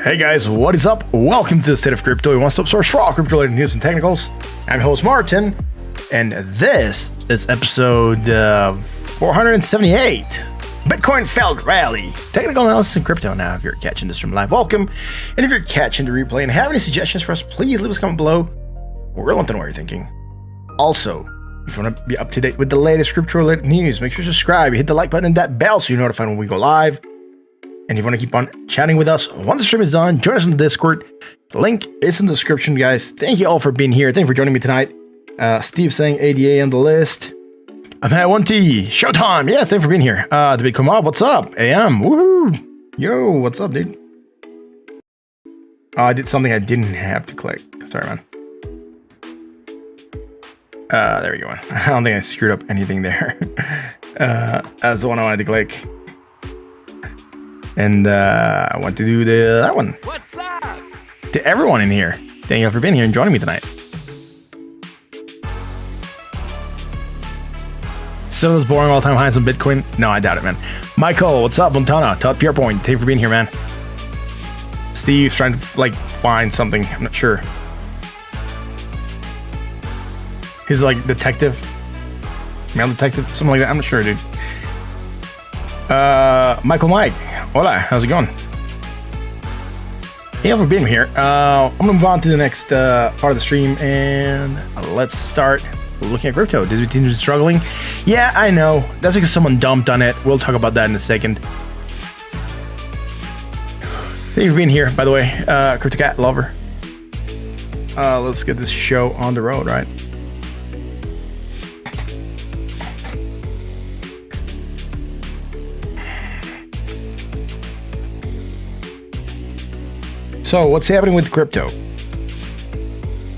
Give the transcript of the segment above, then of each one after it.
Hey guys, what is up? Welcome to the State of Crypto, your one-stop source for all crypto-related news and technicals. I'm your host Martin, and this is episode 478. Bitcoin failed rally. Technical analysis in crypto. Now, if you're catching this from live, welcome. And if you're catching the replay and have any suggestions for us, please leave us a comment below. We're willing to know what you're thinking. Also, if you want to be up to date with the latest crypto-related news, make sure to subscribe, hit the like button and that bell so you're notified when we go live. And if you want to keep on chatting with us once the stream is done, join us in the Discord. The link is in the description, guys. Thank you all for being here. Thank you for joining me tonight. Steve saying ADA on the list. I'm at 1T. Showtime. Yes, thank you for being here. The Bitcoin Mob, what's up? AM. Woohoo. Yo, what's up, dude? I did something I didn't have to click. Sorry, man. There we go. I don't think I screwed up anything there. That's the one I wanted to click. And I want to do that one. What's up? To everyone in here, thank you for being here and joining me tonight. So those boring all-time highs on Bitcoin? No, I doubt it, man. Michael, what's up? Montana, Todd Pierpoint, thank you for being here, man. Steve's trying to find something. I'm not sure. He's like detective, male detective, something like that. I'm not sure, dude. Michael Mike, hola, how's it going? Thank you for being here. I'm gonna move on to the next part of the stream, and let's start looking at crypto. Did we continue struggling? Yeah, I know. That's because someone dumped on it. We'll talk about that in a second. Thank you for being here, by the way, Crypto Cat Lover. Let's get this show on the road, right? So what's happening with crypto?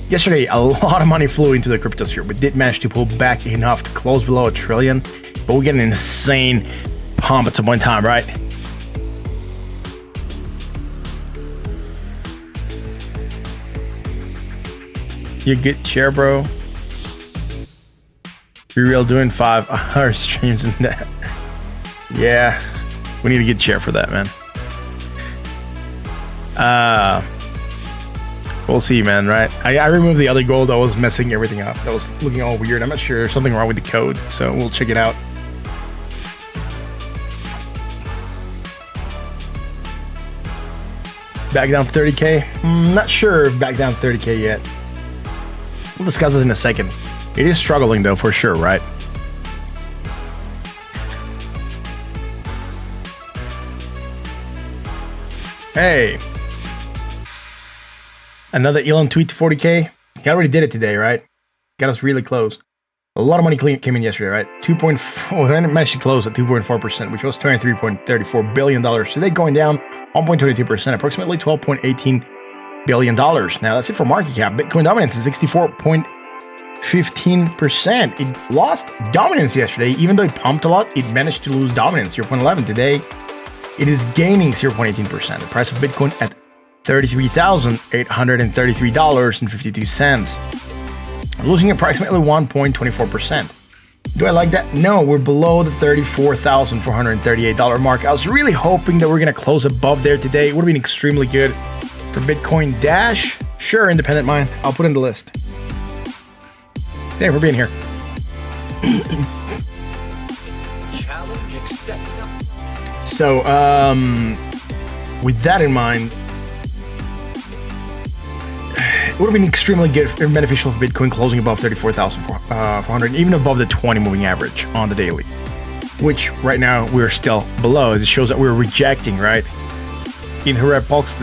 Yesterday, a lot of money flew into the crypto sphere. We did manage to pull back enough to close below $1 trillion, but we get an insane pump at some point in time, right? You get share, bro. Be real doing 5-hour streams in that. Yeah, we need to get share for that, man. We'll see, man, right? I removed the other gold that was messing everything up. That was looking all weird. I'm not sure there's something wrong with the code, so we'll check it out. Back down to 30K? Not sure if back down to 30K yet. We'll discuss this in a second. It is struggling though, for sure, right? Hey. Another Elon tweet to 40K. He already did it today, right? Got us really close. A lot of money came in yesterday, right? 2.4, and it managed to close at 2.4%, which was $23.34 billion. Today going down 1.22%, approximately $12.18 billion. Now that's it for market cap. Bitcoin dominance is 64.15%. It lost dominance yesterday. Even though it pumped a lot, it managed to lose dominance, 0.11. Today, it is gaining 0.18%. The price of Bitcoin at $33,833.52. Losing approximately 1.24%. Do I like that? No, we're below the $34,438 mark. I was really hoping that we're going to close above there today. It would have been extremely good for Bitcoin Dash. Sure, independent mine. I'll put in the list. Hey, we're being here. Challenge accepted. So, with that in mind, it would have been extremely good and beneficial for Bitcoin closing above 34,400, even above the 20 moving average on the daily, which right now we're still below. It shows that we're rejecting, right? In repulsed.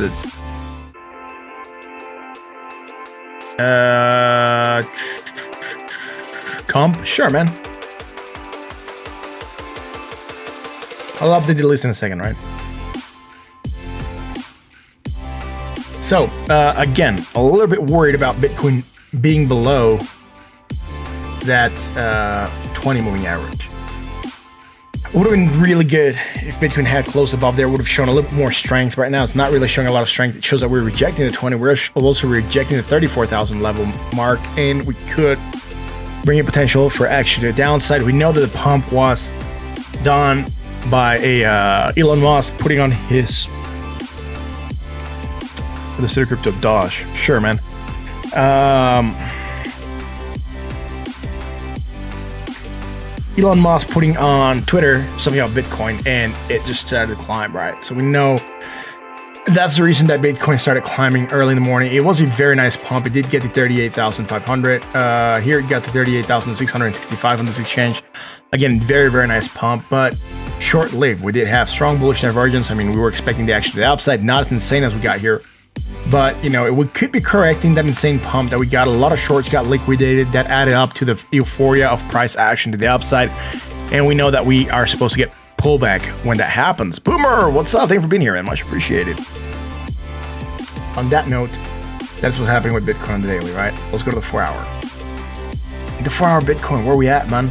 Comp? Sure, man. I'll update the list in a second, right? So, again, a little bit worried about Bitcoin being below that 20 moving average. It would have been really good if Bitcoin had closed above there, would have shown a little bit more strength. Right now, it's not really showing a lot of strength. It shows that we're rejecting the 20. We're also rejecting the 34,000 level mark, and we could bring in potential for action to the downside. We know that the pump was done by Elon Musk putting on his the City Crypto Doge. Sure, man. Elon Musk putting on Twitter something about Bitcoin, and it just started to climb, right? So we know that's the reason that Bitcoin started climbing early in the morning. It was a very nice pump. It did get to 38,500. Here it got to 38,665 on this exchange. Again, very, very nice pump, but short-lived. We did have strong bullish divergence. I mean, we were expecting the action to the upside, not as insane as we got here. But, you know, it could be correcting that insane pump that we got. A lot of shorts got liquidated. That added up to the euphoria of price action to the upside. And we know that we are supposed to get pullback when that happens. Boomer, what's up? Thank you for being here, man. Much appreciated. On that note, that's what's happening with Bitcoin on the daily, right? Let's go to the 4-hour. The 4-hour Bitcoin, where are we at, man?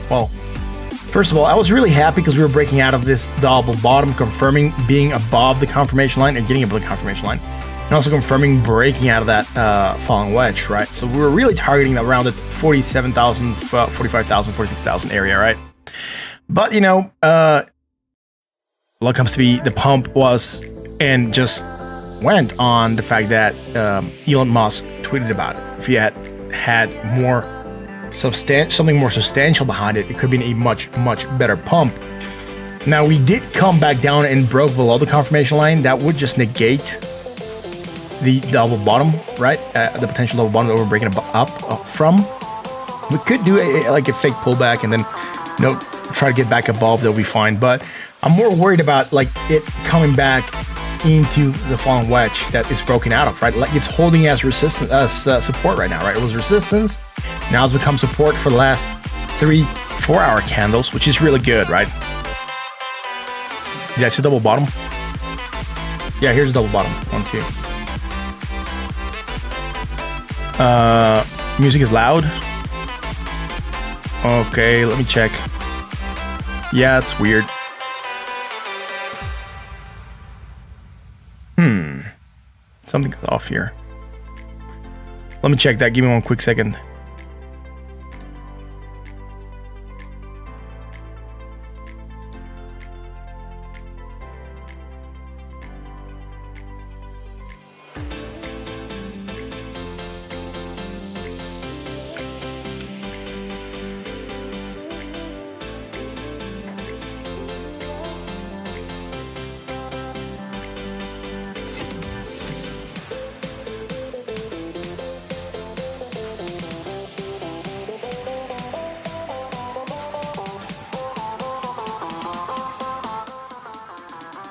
Well, first of all, I was really happy because we were breaking out of this double bottom, confirming being above the confirmation line and getting above the confirmation line. And also confirming breaking out of that falling wedge, right? So we were really targeting around the 47,000, 45,000, 46,000 area, right? But, you know, what comes to be the pump was and just went on the fact that Elon Musk tweeted about it. If he had more something more substantial behind it, it could have been a much, much better pump. Now, we did come back down and broke below the confirmation line. That would just negate the double bottom, right? The potential double bottom that we're breaking up from. We could do a fake pullback and then, you know, try to get back above. That'll be fine. But I'm more worried about like it coming back into the falling wedge that it's broken out of, right? Like it's holding as resistance, support right now, right? It was resistance. Now it's become support for the last 3-4 hour candles, which is really good, right? Did I see double bottom? Yeah, here's a double bottom. 1, 2. Music is loud. Okay, let me check. Yeah, it's weird. Something's off here. Let me check that. Give me one quick second.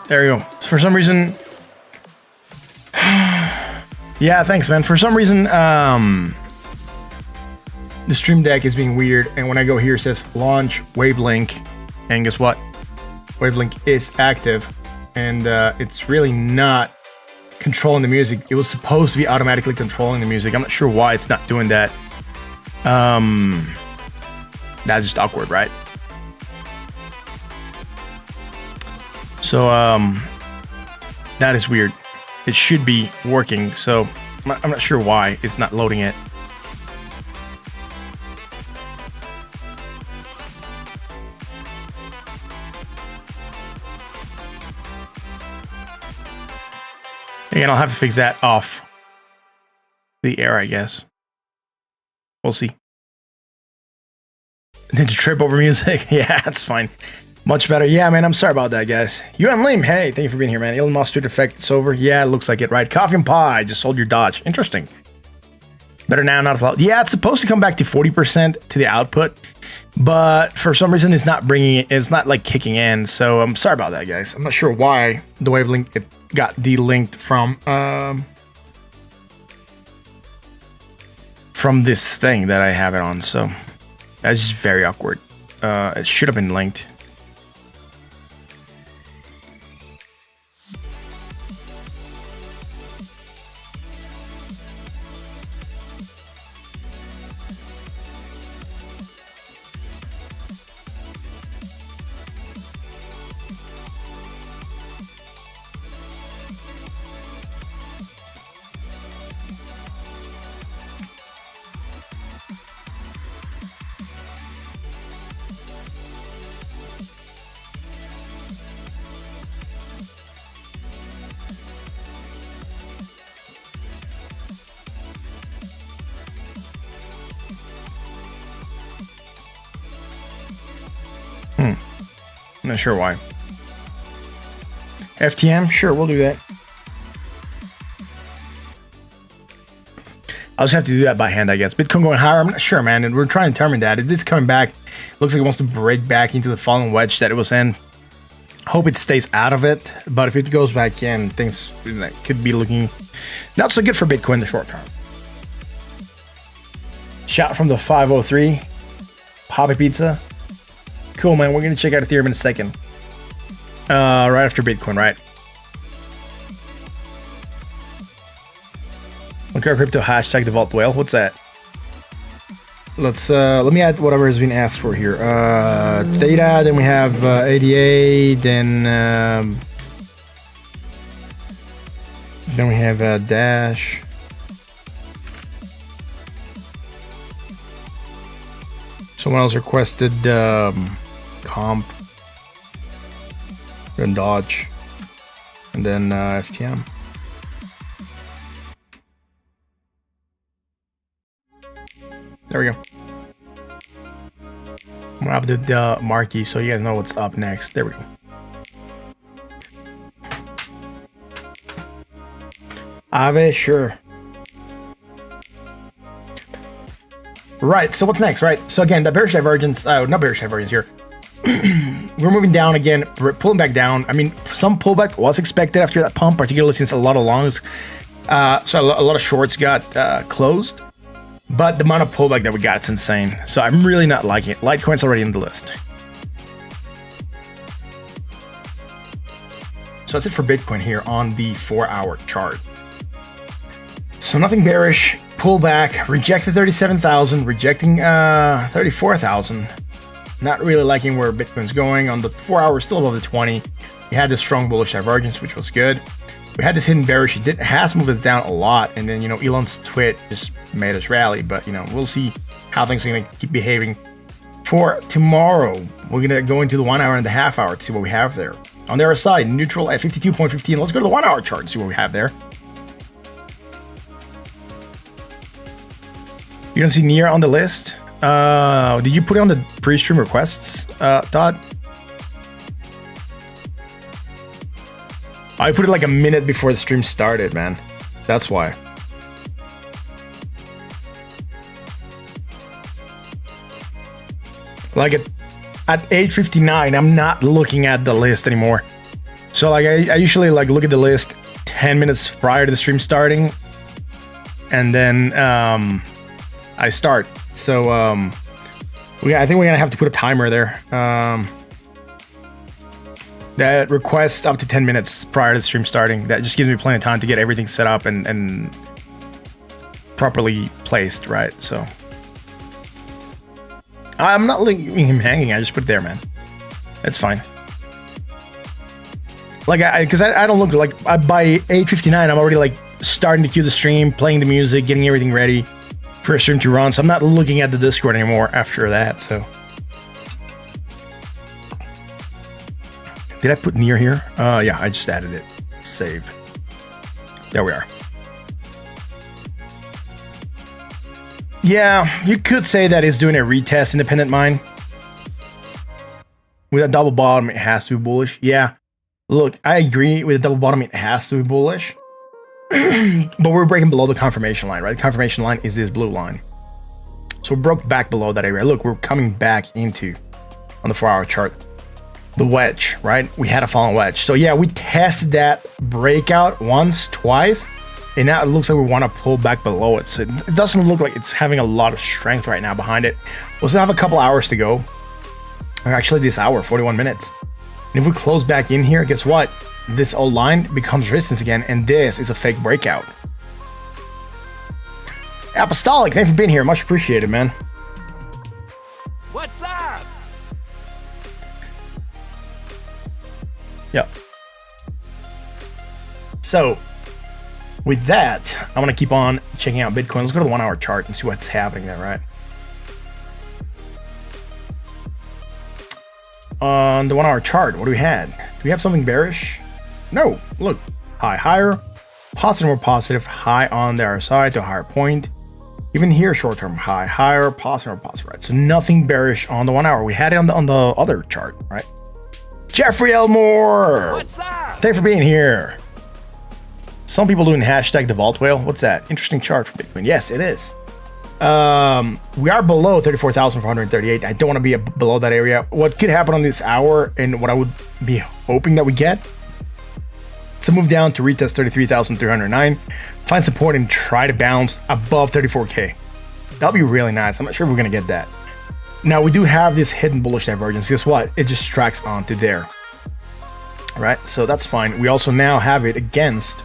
There you go. For some reason, Yeah, thanks, man. For some reason, the Stream Deck is being weird, and when I go here, it says launch Wavelink, and guess what? Wavelink is active, and it's really not controlling the music. It was supposed to be automatically controlling the music. I'm not sure why it's not doing that. That's just awkward, right? So, that is weird. It should be working, so I'm not sure why it's not loading it. Again, I'll have to fix that off the air, I guess. We'll see. Need to trip over music? Yeah, that's fine. Much better. Yeah, man, I'm sorry about that, guys. UM Lim, hey, thank you for being here, man. Elon Musk Twitter effect, it's over. Yeah, it looks like it, right? Coffee and pie, just sold your Dodge. Interesting. Better now, not a lot. Yeah, it's supposed to come back to 40% to the output, but for some reason, it's not bringing it. It's not like kicking in. So I'm sorry about that, guys. I'm not sure why the wavelength it got delinked from this thing that I have it on. So that's just very awkward. It should have been linked. I'm not sure why. FTM? Sure, we'll do that. I'll just have to do that by hand, I guess. Bitcoin going higher? I'm not sure, man. And we're trying to determine that. It is coming back. Looks like it wants to break back into the falling wedge that it was in. Hope it stays out of it. But if it goes back in, things could be looking not so good for Bitcoin in the short term. Shout from the 503. Poppy Pizza. Cool, man. We're going to check out Ethereum in a second. Right after Bitcoin, right? Okay, crypto hashtag the Vault Whale. What's that? Let me add whatever has been asked for here. Theta, then we have ADA, then we have Dash. Someone else requested Comp, then Dodge, and then FTM. There we go. I'm gonna have the marquee so you guys know what's up next. There we go. Ave, sure. Right, so what's next, right? So again, the bearish divergence, not bearish divergence here. We're moving down again, we're pulling back down. I mean, some pullback was expected after that pump, particularly since a lot of longs, so a lot of shorts got closed. But the amount of pullback that we got, it's insane. So I'm really not liking it. Litecoin's already in the list. So that's it for Bitcoin here on the 4-hour chart. So nothing bearish, pullback, rejected 37,000, rejecting 34,000. Not really liking where Bitcoin's going. On the 4-hour, still above the 20. We had this strong bullish divergence, which was good. We had this hidden bearish. It has moved us down a lot, and then Elon's tweet just made us rally. But we'll see how things are going to keep behaving. For tomorrow, we're going to go into the 1 hour and the half hour to see what we have there. On the other side, neutral at 52.15. Let's go to the 1 hour chart and see what we have there. You don't see near on the list. Did you put it on the pre-stream requests, Todd? I put it like a minute before the stream started, man. That's why. Like at 8:59, I'm not looking at the list anymore. So like I usually like look at the list 10 minutes prior to the stream starting, and then I start. So I think we're gonna have to put a timer there. That requests up to 10 minutes prior to the stream starting. That just gives me plenty of time to get everything set up and properly placed, right? So I'm not leaving him hanging. I just put it there, man. It's fine. Like, because I don't look like by 8:59, I'm already like starting to cue the stream, playing the music, getting everything ready for a stream to run. So I'm not looking at the Discord anymore after that. So did I put near here? Yeah, I just added it. Save. There we are. Yeah, you could say that it's doing a retest independent mine. With a double bottom, it has to be bullish. Yeah. Look, I agree with the double bottom, it has to be bullish. But we're breaking below the confirmation line, right? The confirmation line is this blue line. So we broke back below that area. Look, we're coming back into, on the 4-hour chart, the wedge, right? We had a falling wedge. So yeah, we tested that breakout once, twice, and now it looks like we want to pull back below it. So it doesn't look like it's having a lot of strength right now behind it. We'll still have a couple hours to go. Or actually this hour, 41 minutes. And if we close back in here, guess what? This old line becomes resistance again, and this is a fake breakout. Apostolic, thanks for being here. Much appreciated, man. What's up? Yep. So, with that, I want to keep on checking out Bitcoin. Let's go to the 1-hour chart and see what's happening there, right? On the 1-hour chart, what do we have? Do we have something bearish? No. Look, high, higher, positive, more positive, high on the RSI to a higher point. Even here, short term, high, higher, positive, more positive, right? So nothing bearish on the 1 hour. We had it on the other chart, right? Jeffrey Elmore, What's up? thanks for being here. Some people doing hashtag the vault whale. What's that? Interesting chart for Bitcoin. Yes, it is. We are below 34,438. I don't want to be below that area. What could happen on this hour, and what I would be hoping that we get, to move down to retest 33,309, find support and try to bounce above 34K. That'll be really nice. I'm not sure if we're gonna get that. Now we do have this hidden bullish divergence. Guess what? It just tracks onto there. All right, so that's fine. We also now have it against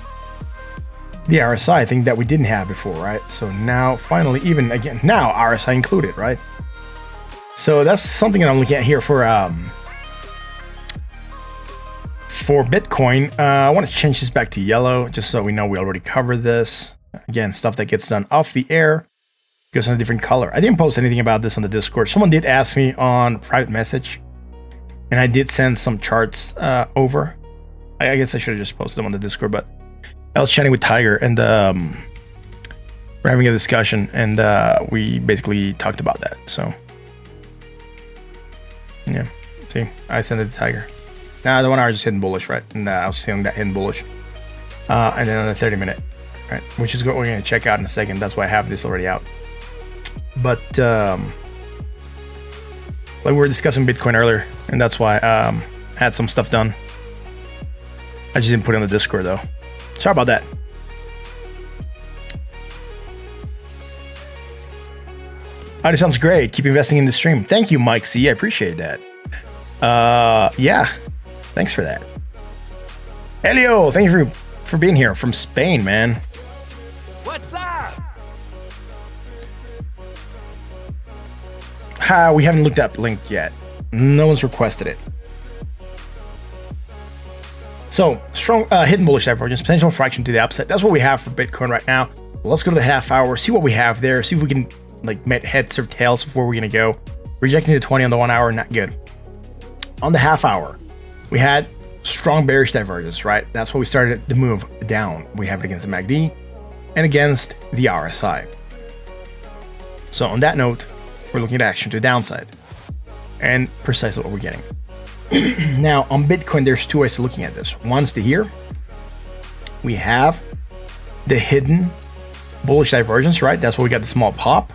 the RSI thing that we didn't have before, right? So now finally, even again, now RSI included, right? So that's something that I'm looking at here for Bitcoin. I want to change this back to yellow just so we know we already covered this. Again, stuff that gets done off the air goes in a different color. I didn't post anything about this on the Discord. Someone did ask me on private message, and I did send some charts over. I guess I should have just posted them on the Discord, but I was chatting with Tiger, and we're having a discussion, and we basically talked about that. So yeah, see, I sent it to Tiger. Now the 1 hour just hidden bullish, right? And I was seeing that hidden bullish, and then on the 30-minute, right, which is what we're going to check out in a second. That's why I have this already out. But like we were discussing Bitcoin earlier, and that's why I had some stuff done. I just didn't put it on the Discord though. Sorry about that. Oh, this sounds great. Keep investing in the stream. Thank you, Mike C. I appreciate that. Yeah, thanks for that. Elio, thank you for being here from Spain, man. What's up? We haven't looked up link yet. No one's requested it. So, strong hidden bullish divergence, potential fraction to the upside. That's what we have for Bitcoin right now. Let's go to the half hour, see what we have there, see if we can like met heads or tails of where we're gonna go. Rejecting the 20 on the 1 hour, not good. On the half hour, we had strong bearish divergence, right? That's what we started to move down. We have it against the MACD and against the RSI. So on that note, we're looking at action to the downside, and precisely what we're getting. Now on Bitcoin, there's two ways to looking at this. One's to here. We have the hidden bullish divergence, right? That's why we got the small pop.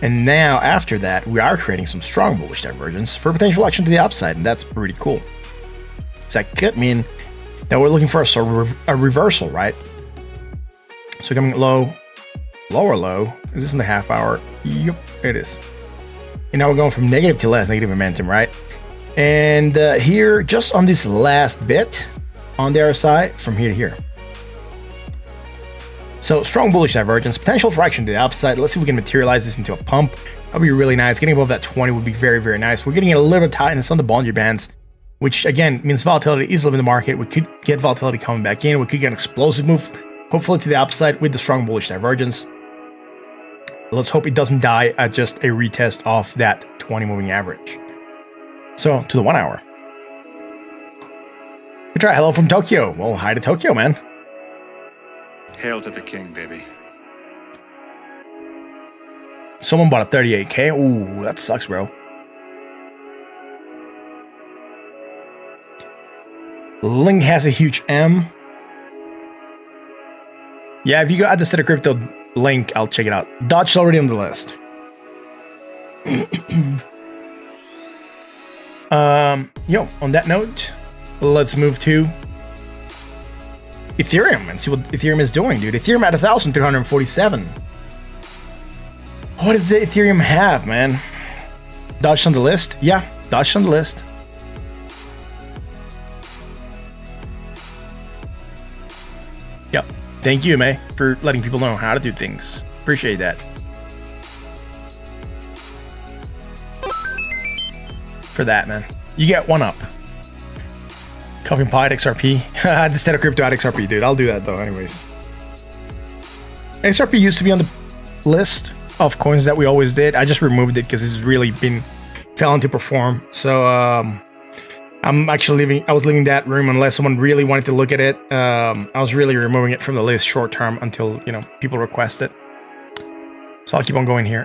And now after that, we are creating some strong bullish divergence for potential action to the upside, and that's pretty cool. So that could mean that we're looking for a reversal, right? So coming low, lower low. Is this in the half hour? Yep, it is. And now we're going from negative to less, negative momentum, right? And here, just on this last bit on the RSI, from here to here. So strong bullish divergence, potential for action to the upside. Let's see if we can materialize this into a pump. That'd be really nice. Getting above that 20 would be very, very nice. We're getting a little bit tightness on the Bollinger Bands, which again means volatility is leaving the market. We could get volatility coming back in. We could get an explosive move, hopefully to the upside with the strong bullish divergence. Let's hope it doesn't die at just a retest of that 20 moving average. So to the 1 hour. We try hello from Tokyo. Well, hi to Tokyo, man. Hail to the king, baby. Someone bought a 38K. Ooh, that sucks, bro. Link has a huge M. Yeah, if you go at the Theta Crypto link, I'll check it out. Dodge is already on the list. On that note, let's move to Ethereum and see what Ethereum is doing, dude. Ethereum at 1,347. What does the Ethereum have, man? Dodge on the list? Yeah, Dodge on the list. Yep. Thank you, May, for letting people know how to do things. Appreciate that. For that, man. You get one up. Coffee and Pie at XRP. Instead of crypto at XRP, dude. I'll do that, though, anyways. XRP used to be on the list of coins that we always did. I just removed it because it's really been failing to perform. So, I'm actually I was leaving that room unless someone really wanted to look at it. I was really removing it from the list short term until, people request it. So I'll keep on going here.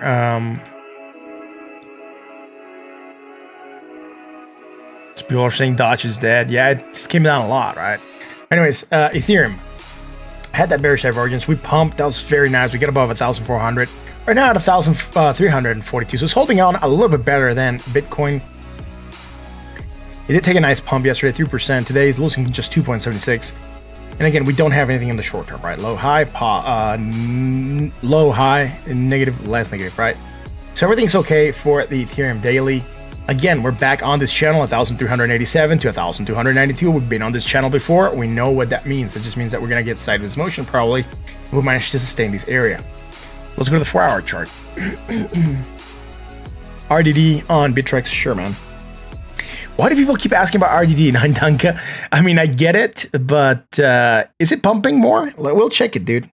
People are saying Dodge is dead. Yeah, it just came down a lot, right? Anyways, Ethereum had that bearish divergence. We pumped. That was very nice. We get above 1,400. Right now at 1,342. So it's holding on a little bit better than Bitcoin. It did take a nice pump yesterday, 3%. Today is losing just 2.76. And again, we don't have anything in the short term, right? Low, high, low, high, negative, less negative, right? So everything's okay for the Ethereum daily. Again, we're back on this channel, 1,387 to 1,292. We've been on this channel before. We know what that means. It just means that we're going to get sideways motion probably. We'll manage to sustain this area. Let's go to the 4-hour chart. RDD on Bittrex, sure, man. Why do people keep asking about RDD, Nandanka? I mean, I get it, but is it pumping more? We'll check it, dude.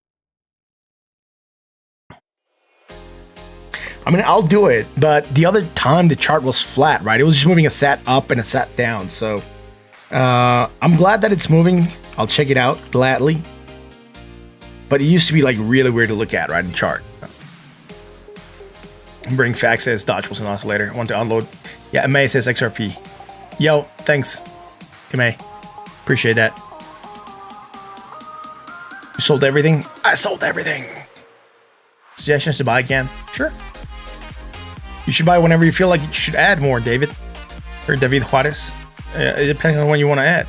I mean, I'll do it, but the other time the chart was flat, right? It was just moving a sat up and a sat down. So I'm glad that it's moving. I'll check it out gladly. But it used to be like really weird to look at, right, in the chart. Bring Fact says Dodge was an oscillator. I want to unload. Yeah, MA says XRP. Yo, thanks, MA. Appreciate that. You sold everything? I sold everything. Suggestions to buy again? Sure. You should buy whenever you feel like you should add more, David. Or David Juarez. Depending on when you want to add.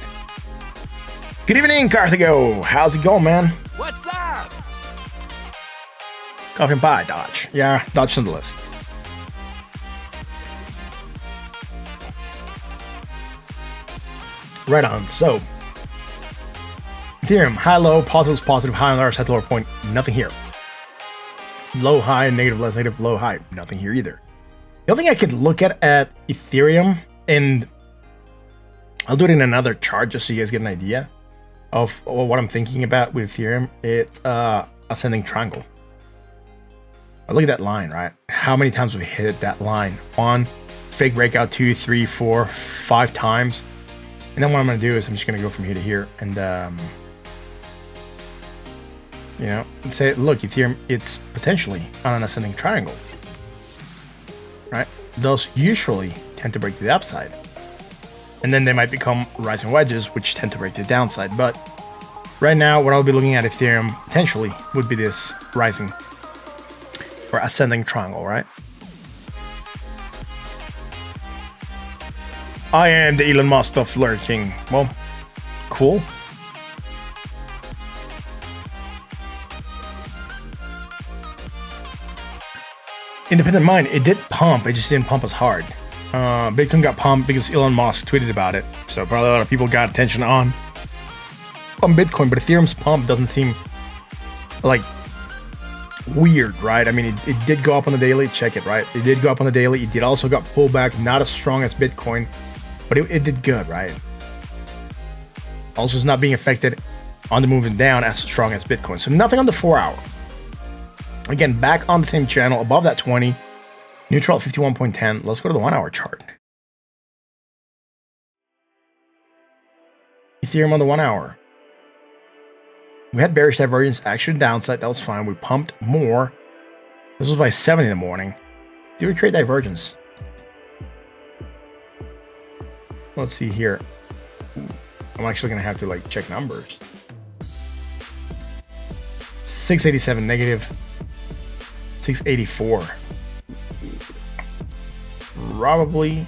Good evening, Carthago. How's it going, man? What's up? Coffee and Pie, Dodge. Yeah, Dodge on the list. Right on. So, Ethereum, high, low, positive, positive, high on the other side, lower point. Nothing here. Low, high, negative, less negative, low, high. Nothing here either. The other thing I could look at Ethereum, and I'll do it in another chart just so you guys get an idea of what I'm thinking about with Ethereum. It's ascending triangle. Look at that line, right? How many times we hit that line? 1, fake breakout, 2, 3, 4, 5 times. And then what I'm going to do is I'm just going to go from here to here and, say, look, Ethereum, it's potentially on an ascending triangle, right? Those usually tend to break to the upside. And then they might become rising wedges, which tend to break to the downside. But right now, what I'll be looking at Ethereum potentially would be this rising or ascending triangle, right? I am the Elon Musk of lurking. Well, cool. independent mind, it did pump. It just didn't pump as hard. Bitcoin got pumped because Elon Musk tweeted about it. So probably a lot of people got attention on Bitcoin, but Ethereum's pump doesn't seem like weird, right? I mean, it did go up on the daily. Check it, right? It did go up on the daily. It did also got pulled back, not as strong as Bitcoin, but it did good, right? Also, it's not being affected on the moving down as strong as Bitcoin. So nothing on the 4 hour. Again, back on the same channel, above that 20, neutral at 51.10. Let's go to the 1 hour chart. Ethereum on the 1 hour. We had bearish divergence, action downside. That was fine. We pumped more. This was by 7 in the morning. Did we create divergence? Let's see here. I'm actually going to have to like check numbers. 687 negative. 684. Probably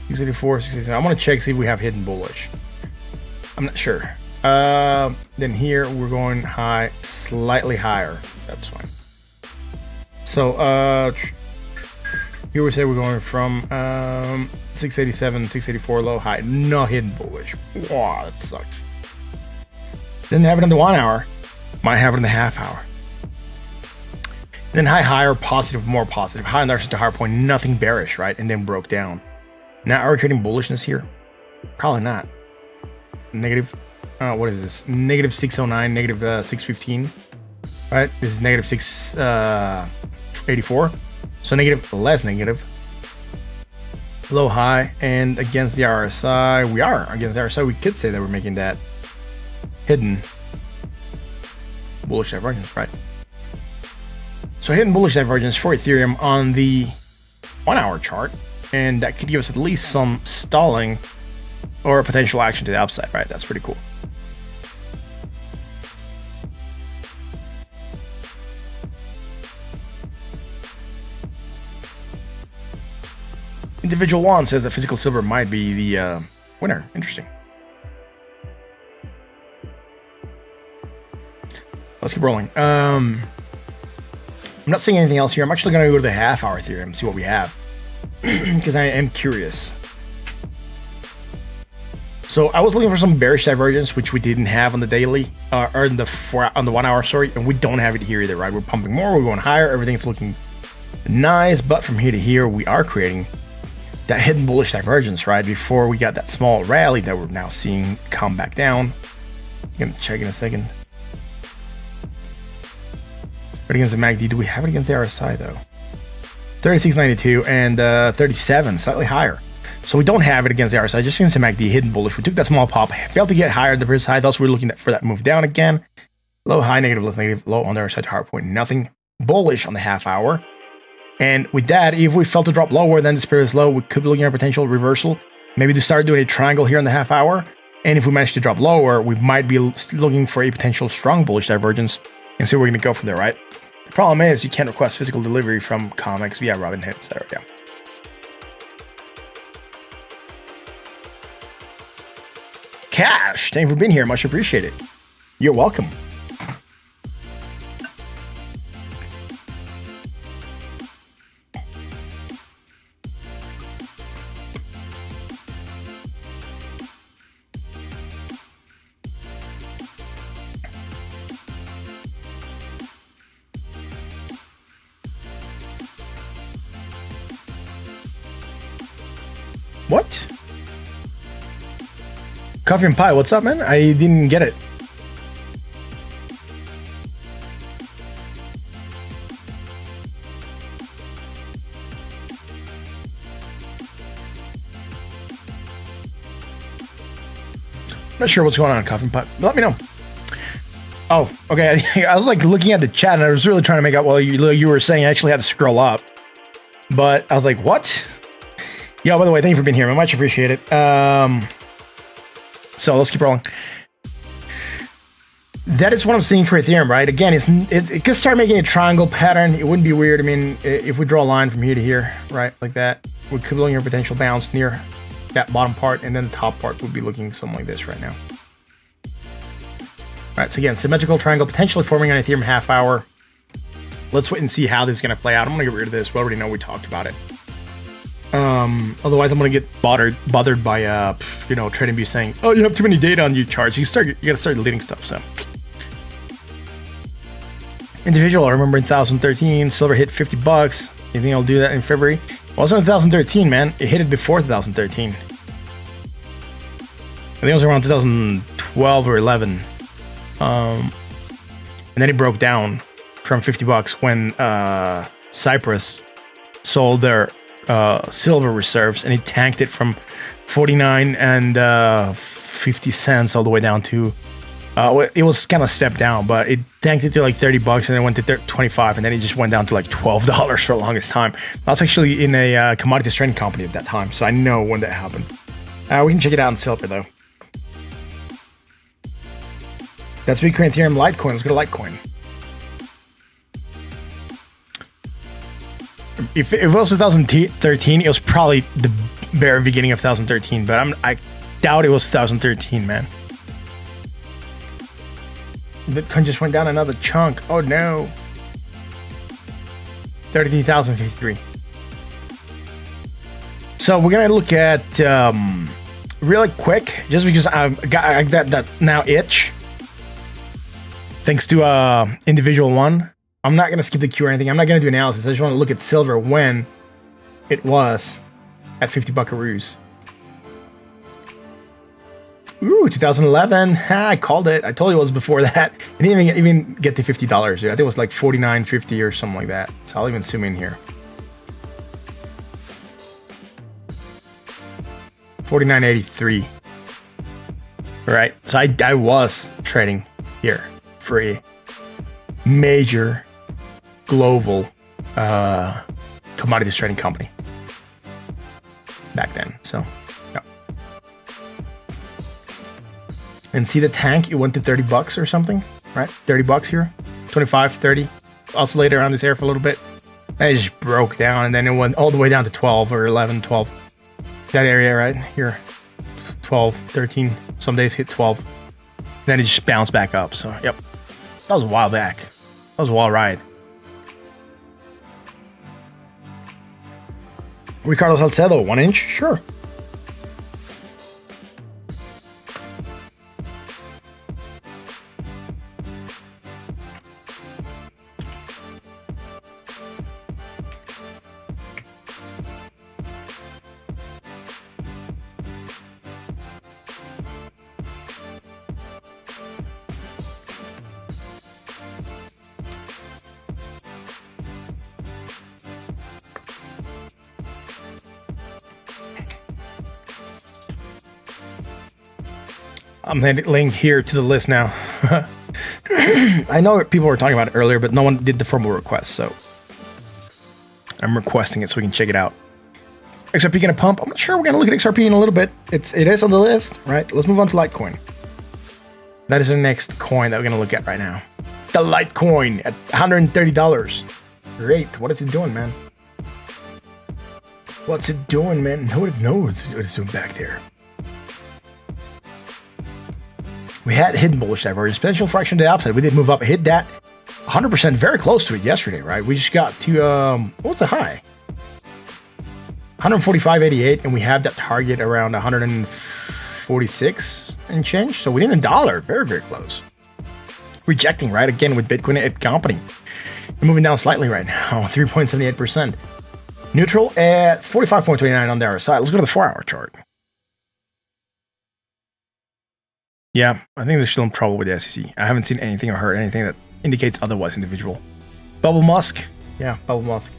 684, 687. I'm going to check, see if we have hidden bullish. I'm not sure. Then here we're going high, slightly higher. That's fine. So here we say we're going from 687, 684 low, high, no hidden bullish. Wow, that sucks. Didn't have it in the 1 hour. Might have it in the half hour. Then high, higher, positive, more positive. High on the to higher point, nothing bearish, right? And then broke down. Now are we creating bullishness here? Probably not. Negative. What is this? Negative 609, negative 615. Right? This is negative 684. So negative, less negative. Low, high, and against the RSI. We are against the RSI. We could say that we're making that hidden bullish divergence, right? So hidden bullish divergence for Ethereum on the 1 hour chart, and that could give us at least some stalling or potential action to the upside, right? That's pretty cool. Individual One says that physical silver might be the winner. Interesting. Let's keep rolling. I'm not seeing anything else here. I'm actually going to go to the half hour Ethereum and see what we have because I am curious. So I was looking for some bearish divergence, which we didn't have on the daily or in the 1 hour, sorry, and we don't have it here either, right? We're pumping more, we're going higher, everything's looking nice, but from here to here, we are creating that hidden bullish divergence, right? Before we got that small rally that we're now seeing come back down. I'm gonna check in a second. But against the MACD, do we have it against the RSI though? 36.92 and 37, slightly higher. So we don't have it against the RSI, just against the MACD, hidden bullish. We took that small pop, failed to get higher at the previous high, thus we're looking for that move down again. Low, high, negative, less negative, low on the RSI to hard point, nothing bullish on the half hour. And with that, if we felt to drop lower than this previous low, we could be looking at a potential reversal. Maybe to start doing a triangle here in the half hour. And if we manage to drop lower, we might be looking for a potential strong bullish divergence and see where we're going to go from there, right? The problem is you can't request physical delivery from comics via Robinhood, etc. Yeah. Cash, thank you for being here. Much appreciated. You're welcome. What? Coffee and pie, what's up, man? I didn't get it. Not sure what's going on, Coffee and pie. Let me know. Oh, okay. I was like looking at the chat and I was really trying to make out what you were saying. I actually had to scroll up. But I was like, what? Yo, by the way, thank you for being here. I much appreciate it. So let's keep rolling. That is what I'm seeing for Ethereum, right? Again, it could start making a triangle pattern. It wouldn't be weird. I mean, if we draw a line from here to here, right, like that, we could be looking at a potential bounce near that bottom part, and then the top part would be looking something like this right now. All right, so again, symmetrical triangle potentially forming on Ethereum half hour. let's wait and see how this is going to play out. I'm going to get rid of this. We already know we talked about it. Otherwise, I'm going to get bothered by, TradingView saying, oh, you have too many data on your charts. You got to start deleting stuff, so. Individual, I remember in 2013, silver hit $50. You think I'll do that in February? Well, it wasn't in 2013, man. It hit it before 2013. I think it was around 2012 or 11. And then it broke down from $50 when Cyprus sold their silver reserves, and it tanked it from 49 and 50 cents all the way down to it was kind of stepped down, but it tanked it to like $30 and then went to 25, and then it just went down to like $12 for the longest time. I was actually in a commodities trading company at that time, so I know when that happened. We can check it out in silver though. That's Bitcoin, Ethereum, Litecoin. Let's go to Litecoin. If it was 2013, it was probably the very beginning of 2013, but I doubt it was 2013, man. Bitcoin just went down another chunk. Oh no. 33,053. So we're gonna look at really quick, just because I got that now itch. Thanks to individual one. I'm not gonna skip the queue or anything. I'm not gonna do analysis. I just want to look at silver when it was at 50 buckaroos. Ooh, 2011. I called it. I told you it was before that. It didn't even get to $50. I think it was like $49.50 or something like that. So I'll even zoom in here. $49.83. All right. So I was trading here for a major global commodities trading company back then. So. And see the tank, it went to $30 or something, right? $30 here, 25, 30. Oscillated around this area for a little bit. And it just broke down, and then it went all the way down to 12 or 11, 12. That area right here, 12, 13. Some days hit 12. Then it just bounced back up, so yep. That was a while back. That was a wild ride. Ricardo Salcedo, 1 inch, sure. I'm heading here to the list now. I know people were talking about it earlier, but no one did the formal request, so I'm requesting it so we can check it out. XRP gonna pump? I'm not sure. We're gonna look at XRP in a little bit. It is on the list, right? Let's move on to Litecoin. That is the next coin that we're gonna look at right now. The Litecoin at $130. Great. What is it doing, man? What's it doing, man? Nobody knows what it's doing back there. We had hidden bullish divergence, potential fraction to the upside. We did move up, hit that 100%, very close to it yesterday, right? We just got to, what was the high? 145.88, and we have that target around 146 and change. So within $1, very, very close. Rejecting, right? Again, with Bitcoin at company. We're moving down slightly right now, 3.78%. Neutral at 45.29 on the other side. Let's go to the 4-hour chart. Yeah, I think they're still in trouble with the SEC. I haven't seen anything or heard anything that indicates otherwise individual. Bubble Musk. Yeah, Bubble Musk.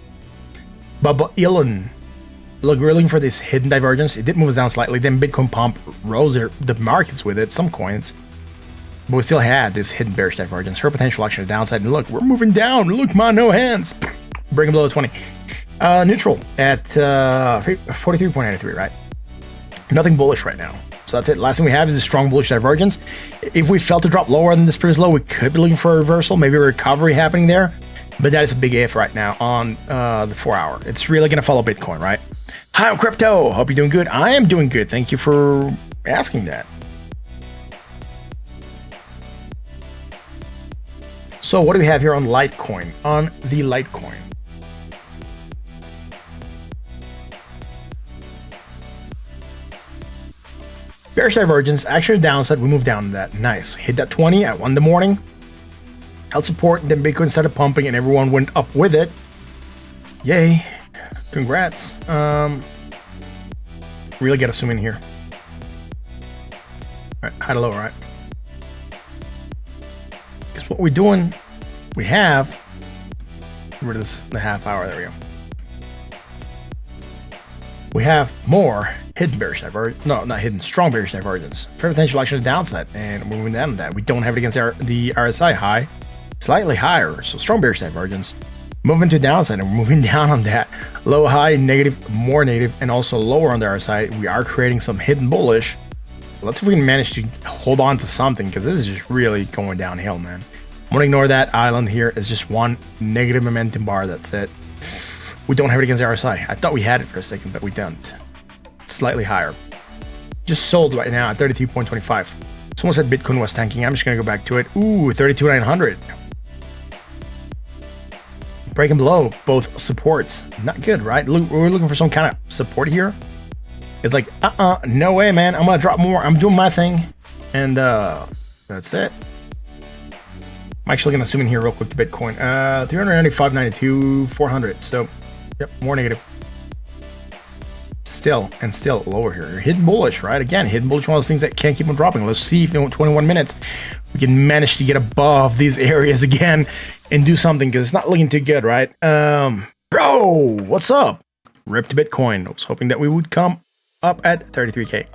Bubble Elon. Look, we're looking for this hidden divergence. It did move us down slightly. Then Bitcoin pump rose the markets with it, some coins. But we still had this hidden bearish divergence. For potential action to the downside. And look, we're moving down. Look, man, no hands. Breaking below 20. Neutral at 43.93, right? Nothing bullish right now. So that's it. Last thing we have is a strong bullish divergence. If we felt to drop lower than this previous low, we could be looking for a reversal, maybe a recovery happening there. But that is a big if right now on the 4-hour. It's really going to follow Bitcoin, right? Hi, I'm Crypto. Hope you're doing good. I am doing good. Thank you for asking that. So what do we have here on Litecoin? On the Litecoin. Bearish Divergence, actually downside, we moved down to that. Nice. Hit that 20 at 1 in the morning. Held support, and then Bitcoin started pumping and everyone went up with it. Yay. Congrats. Really gotta zoom in here. All right, high to low, right? Because what we're doing, we have, get rid of this, the half hour, there we go. We have more hidden bearish divergence, no, not hidden, strong bearish divergence. Fair potential action to downside, and we're moving down to that. We don't have it against the RSI high, slightly higher, so strong bearish divergence. Moving to downside, and we're moving down on that. Low, high, negative, more negative, and also lower on the RSI. We are creating some hidden bullish. Let's see if we can manage to hold on to something, because this is just really going downhill, man. I'm gonna ignore that island here. It's just one negative momentum bar, that's it. We don't have it against the RSI. I thought we had it for a second, but we don't. Slightly higher. Just sold right now at 33.25. Someone said Bitcoin was tanking. I'm just gonna go back to it. Ooh, 32,900. Breaking below both supports. Not good, right? We're looking for some kind of support here. It's like, no way, man. I'm gonna drop more. I'm doing my thing. And that's it. I'm actually gonna zoom in here real quick to Bitcoin. 395.92, 400. So, yep, more negative. Still lower here. Hidden bullish, right? Again, hidden bullish, one of those things that can't keep on dropping. Let's see if in 21 minutes we can manage to get above these areas again and do something, because it's not looking too good, right? Bro, what's up? Rip to Bitcoin. I was hoping that we would come up at 33K.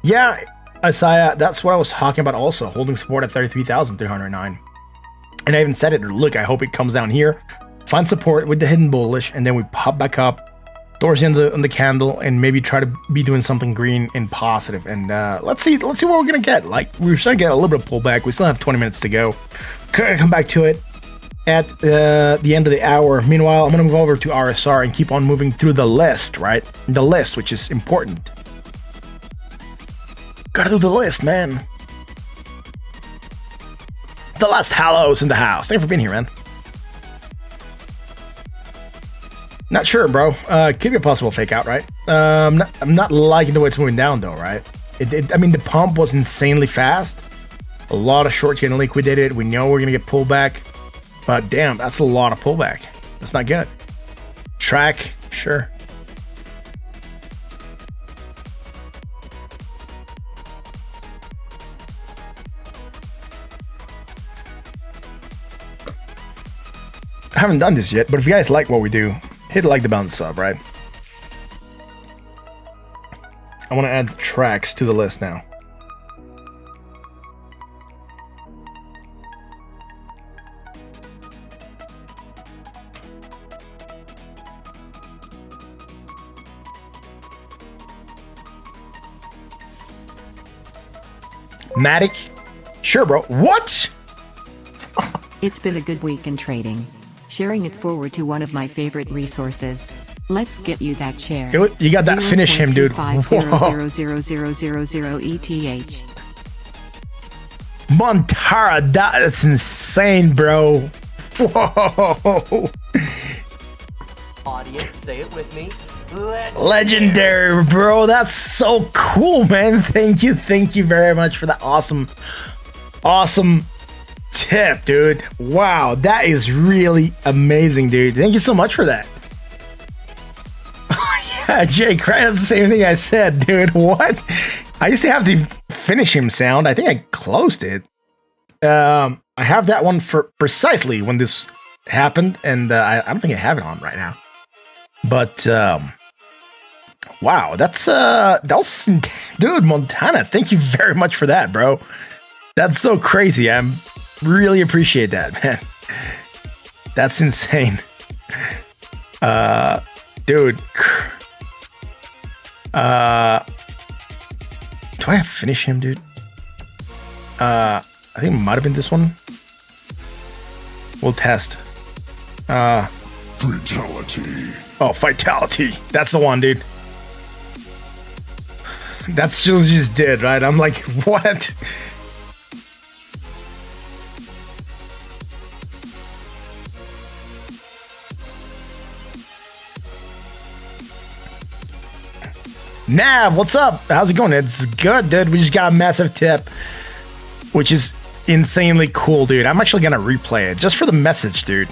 Yeah, Isaiah, that's what I was talking about also, holding support at 33,309. And I even said it, look, I hope it comes down here, find support with the hidden bullish, and then we pop back up towards the end of the candle and maybe try to be doing something green and positive. And let's see what we're gonna get. Like, we're starting to get a little bit of pullback. We still have 20 minutes to go. Gonna come back to it at the end of the hour. Meanwhile, I'm gonna move over to RSR and keep on moving through the list, right? The list, which is important. Gotta do the list, man. The last Hallows in the house. Thanks for being here, man. Not sure, bro. Could be a possible fake out, right? I'm not liking the way it's moving down, though, right? I mean, the pump was insanely fast. A lot of shorts getting liquidated. We know we're gonna get pullback, but damn, that's a lot of pullback. That's not good. Track, sure. I haven't done this yet, but if you guys like what we do, hit like the bounce sub, right? I want to add tracks to the list now. Matic? Sure, bro. What? It's been a good week in trading. Sharing it forward to one of my favorite resources. Let's get you that share. You got that finish him, dude. ETH. Montara, that's insane, bro. Whoa. Audience, say it with me. Legendary, bro. That's so cool, man. Thank you very much for that awesome tip, dude. Wow, that is really amazing, dude. Thank you so much for that. Oh yeah, Jay, that's the same thing I said, dude. What? I used to have the finish him sound. I think I closed it. I have that one for precisely when this happened, and I don't think I have it on right now. But wow, that was dude, Montana. Thank you very much for that, bro. That's so crazy. I'm really appreciate that, man. That's insane. Dude. Do I have finish him, dude? I think it might have been this one. We'll test. Fatality. Oh, Vitality. That's the one, dude. That's what you just did, right? I'm like, what? Nav, what's up? How's it going? It's good, dude. We just got a massive tip, which is insanely cool, dude. I'm actually gonna replay it just for the message, dude.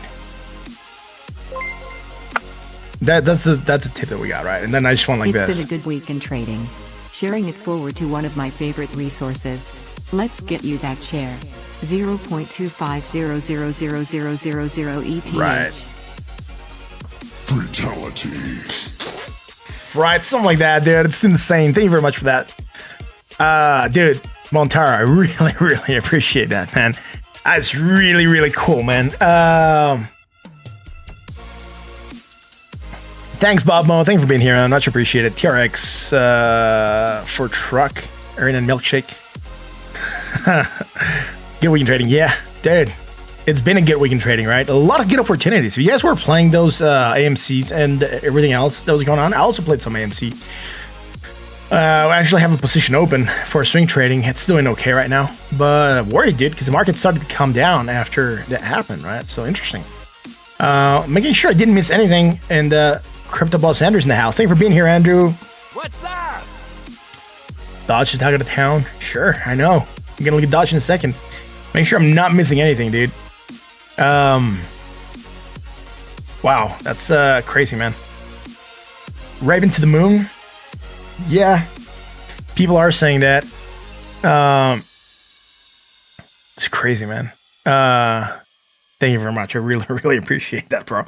That's a tip that we got, right? And then I just want like this. It's been a good week in trading. Sharing it forward to one of my favorite resources. Let's get you that share. 0.25000000 ETH. Right. Fatality. Right, something like that, dude. It's insane. Thank you very much for that. Dude, Montara, I really, really appreciate that, man. That's really, really cool, man. Thanks, Bob Mo. Thank you for being here. Much appreciated. TRX for truck, Erin and Milkshake. Good week in trading. Yeah, dude. It's been a good week in trading, right? A lot of good opportunities. If you guys were playing those AMCs and everything else that was going on, I also played some AMC. I actually have a position open for swing trading. It's doing okay right now, but I'm worried, dude, because the market started to come down after that happened, right? So interesting. Making sure I didn't miss anything. And Crypto Boss Andrew's in the house. Thank you for being here, Andrew. What's up? Dodge to talk to town. Sure, I know. I'm gonna look at Dodge in a second. Make sure I'm not missing anything, dude. Wow, that's crazy, man. Raven to the moon. Yeah, people are saying that. It's crazy, man. Thank you very much. I really, really appreciate that, bro.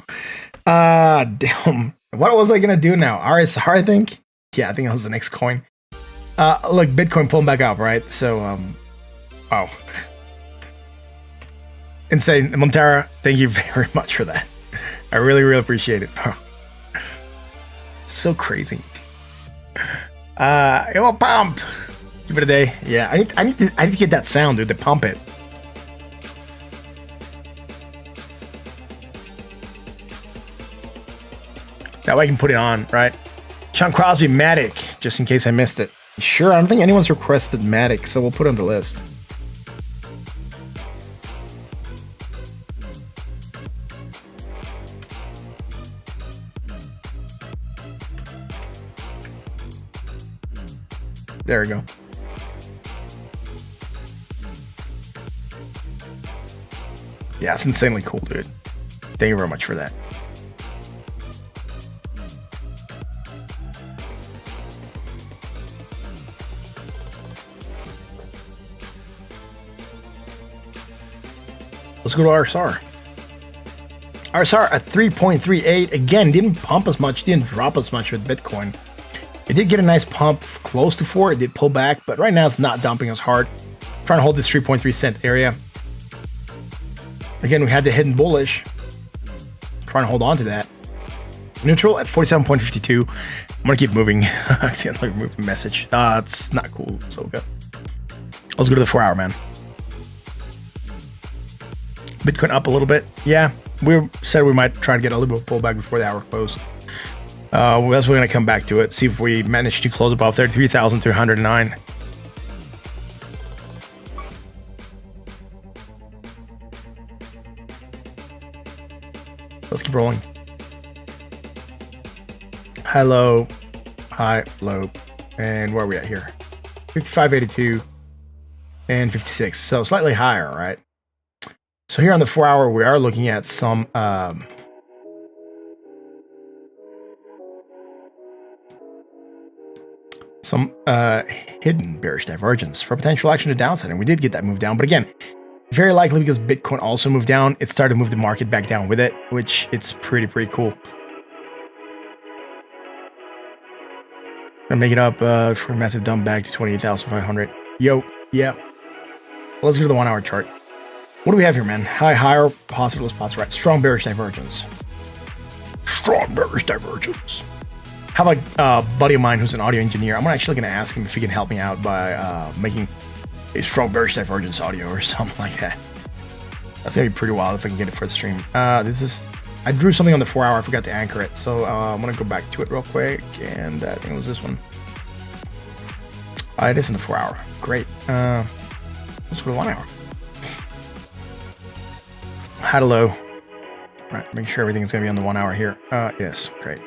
Damn. What was I gonna do now? RSR, I think. Yeah, I think that was the next coin. Look, Bitcoin pulling back up, right? So, wow. Insane. Montara, thank you very much for that. I really, really appreciate it, bro. So crazy. It will pump. Give it a day. Yeah, I need to get that sound, dude, to pump it. That way I can put it on, right? Sean Crosby, Matic, just in case I missed it. Sure, I don't think anyone's requested Matic, so we'll put it on the list. There we go. Yeah, it's insanely cool, dude. Thank you very much for that. Let's go to RSR. RSR at 3.38. Again, didn't pump as much, didn't drop as much with Bitcoin. It did get a nice pump close to 4. It did pull back, but right now it's not dumping as hard. Trying to hold this 3.3 cent area. Again, we had the hidden bullish. Trying to hold on to that. Neutral at 47.52. I'm going to keep moving. I see another moving message. It's not cool. So good. Let's go to the 4 hour, man. Bitcoin up a little bit. Yeah, we said we might try to get a little bit of pullback before the hour closed. We're going to come back to it. See if we manage to close above 33,309. Let's keep rolling. High, low, high, low. And where are we at here? 55.82 and 56. So slightly higher, right? So here on the 4 hour, we are looking at some hidden bearish divergence for potential action to downside. And we did get that move down. But again, very likely because Bitcoin also moved down. It started to move the market back down with it, which it's pretty cool. Gonna make it up for a massive dump back to 28,500. Yo, yeah. Let's go to the 1 hour chart. What do we have here, man? Higher possible spots, right? Strong bearish divergence. Strong bearish divergence. Have a buddy of mine who's an audio engineer. I'm actually going to ask him if he can help me out by making a strong bearish divergence audio or something like that. That's going to be pretty wild if I can get it for the stream. I drew something on the 4 hour. I forgot to anchor it. So I'm going to go back to it real quick. And I think it was this one. It is in the 4 hour. Great. Let's go to 1 hour. High to low. Right, make sure everything's going to be on the 1 hour here. Yes, great.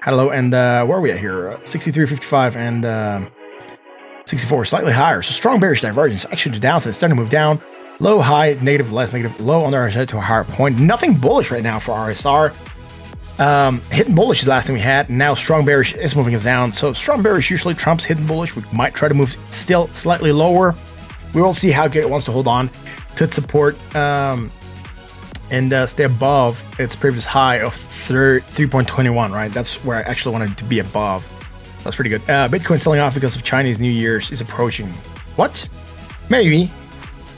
Hello, and where are we at here? 63.55 and 64, slightly higher. So strong bearish divergence. Actually, to downside, it's starting to move down. Low, high, negative, less, negative, low on the RSI to a higher point. Nothing bullish right now for RSR. Hidden bullish is the last thing we had. And now strong bearish is moving us down. So strong bearish usually trumps hidden bullish. We might try to move still slightly lower. We will see how good it wants to hold on to its support and stay above its previous high of 3.21, right? That's where I actually wanted to be above. That's pretty good. Bitcoin selling off because of Chinese New Year's is approaching. What? Maybe.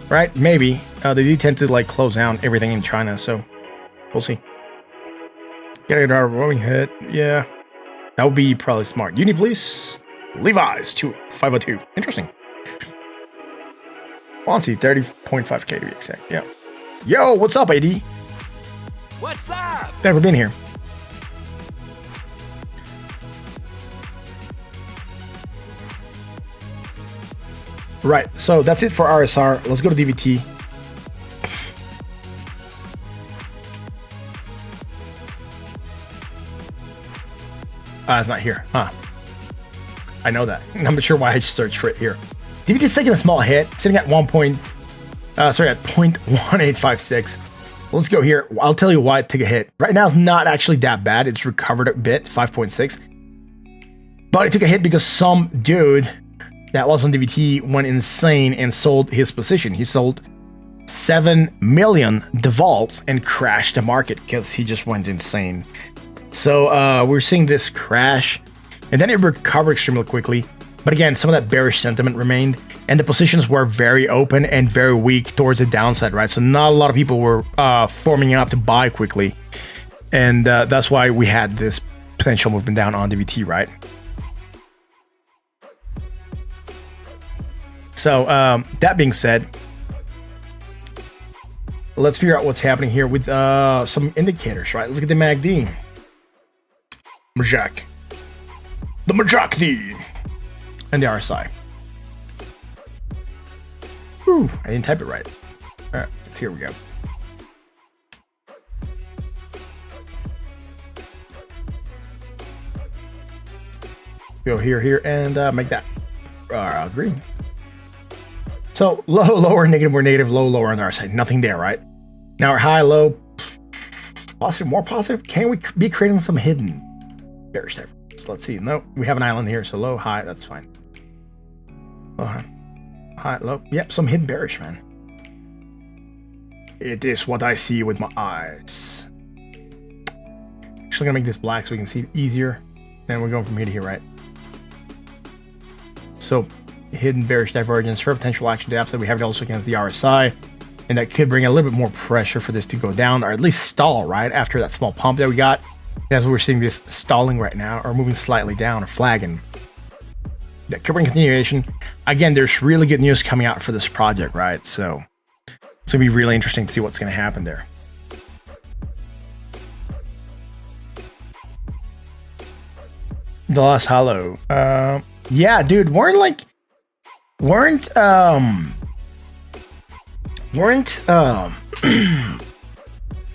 Right? Maybe. They do tend to like close down everything in China, so we'll see. Gotta get our rolling hit. Yeah. That would be probably smart. Uni, please. Levi's 502. Interesting. Fonzie, 30.5k to be exact. Yeah. Yo, what's up, AD? What's up? Never been here. Right, so that's it for RSR. Let's go to DVT. It's not here. Huh. I know that. I'm not sure why I searched for it here. DVT's taking a small hit, sitting at at 0.1856. Let's go here. I'll tell you why it took a hit. Right now, it's not actually that bad. It's recovered a bit, 5.6. But it took a hit because some dude that was on DVT went insane and sold his position. He sold 7 million defaults and crashed the market because he just went insane. So we're seeing this crash, and then it recovered extremely quickly. But again, some of that bearish sentiment remained, and the positions were very open and very weak towards the downside, right? So not a lot of people were forming up to buy quickly, and that's why we had this potential movement down on DVT, right? So that being said, let's figure out what's happening here with some indicators, right? Let's get the MACD. Majak. The MACD. And the RSI. Whew, I didn't type it right. All right, here we go. Go here, and make that green. So low, lower, negative, more negative, low, lower on the RSI. Nothing there, right? Now our high, low, positive, more positive. Can we be creating some hidden bearish divergence? Let's see. No, we have an island here, so low, high, that's fine. Low, high, low. Yep, some hidden bearish, man. It is what I see with my eyes. Actually gonna make this black so we can see it easier. And we're going from here to here, right? So hidden bearish divergence for potential action to upside. We have it also against the RSI, and that could bring a little bit more pressure for this to go down, or at least stall, right? After that small pump that we got. That's what we're seeing, this stalling right now, or moving slightly down, or flagging. That could bring continuation. Again, there's really good news coming out for this project, right? So it's gonna be really interesting to see what's gonna happen there. The last hollow. Yeah, dude, weren't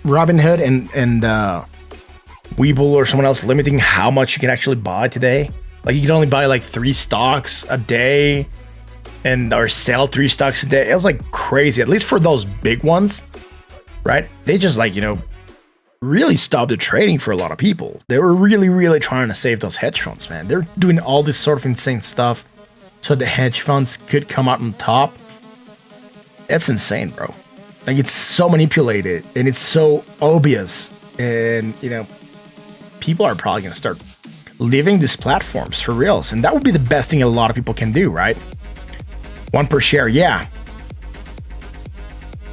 Robinhood and Webull or someone else limiting how much you can actually buy today? Like you can only buy like 3 stocks a day or sell 3 stocks a day. It was like crazy, at least for those big ones, right? They just really stopped the trading for a lot of people. They were really trying to save those hedge funds, man. They're doing all this sort of insane stuff so the hedge funds could come out on top. That's insane, bro. Like, it's so manipulated and it's so obvious, and people are probably gonna start leaving these platforms for reals, and that would be the best thing a lot of people can do, right? 1 per share, yeah.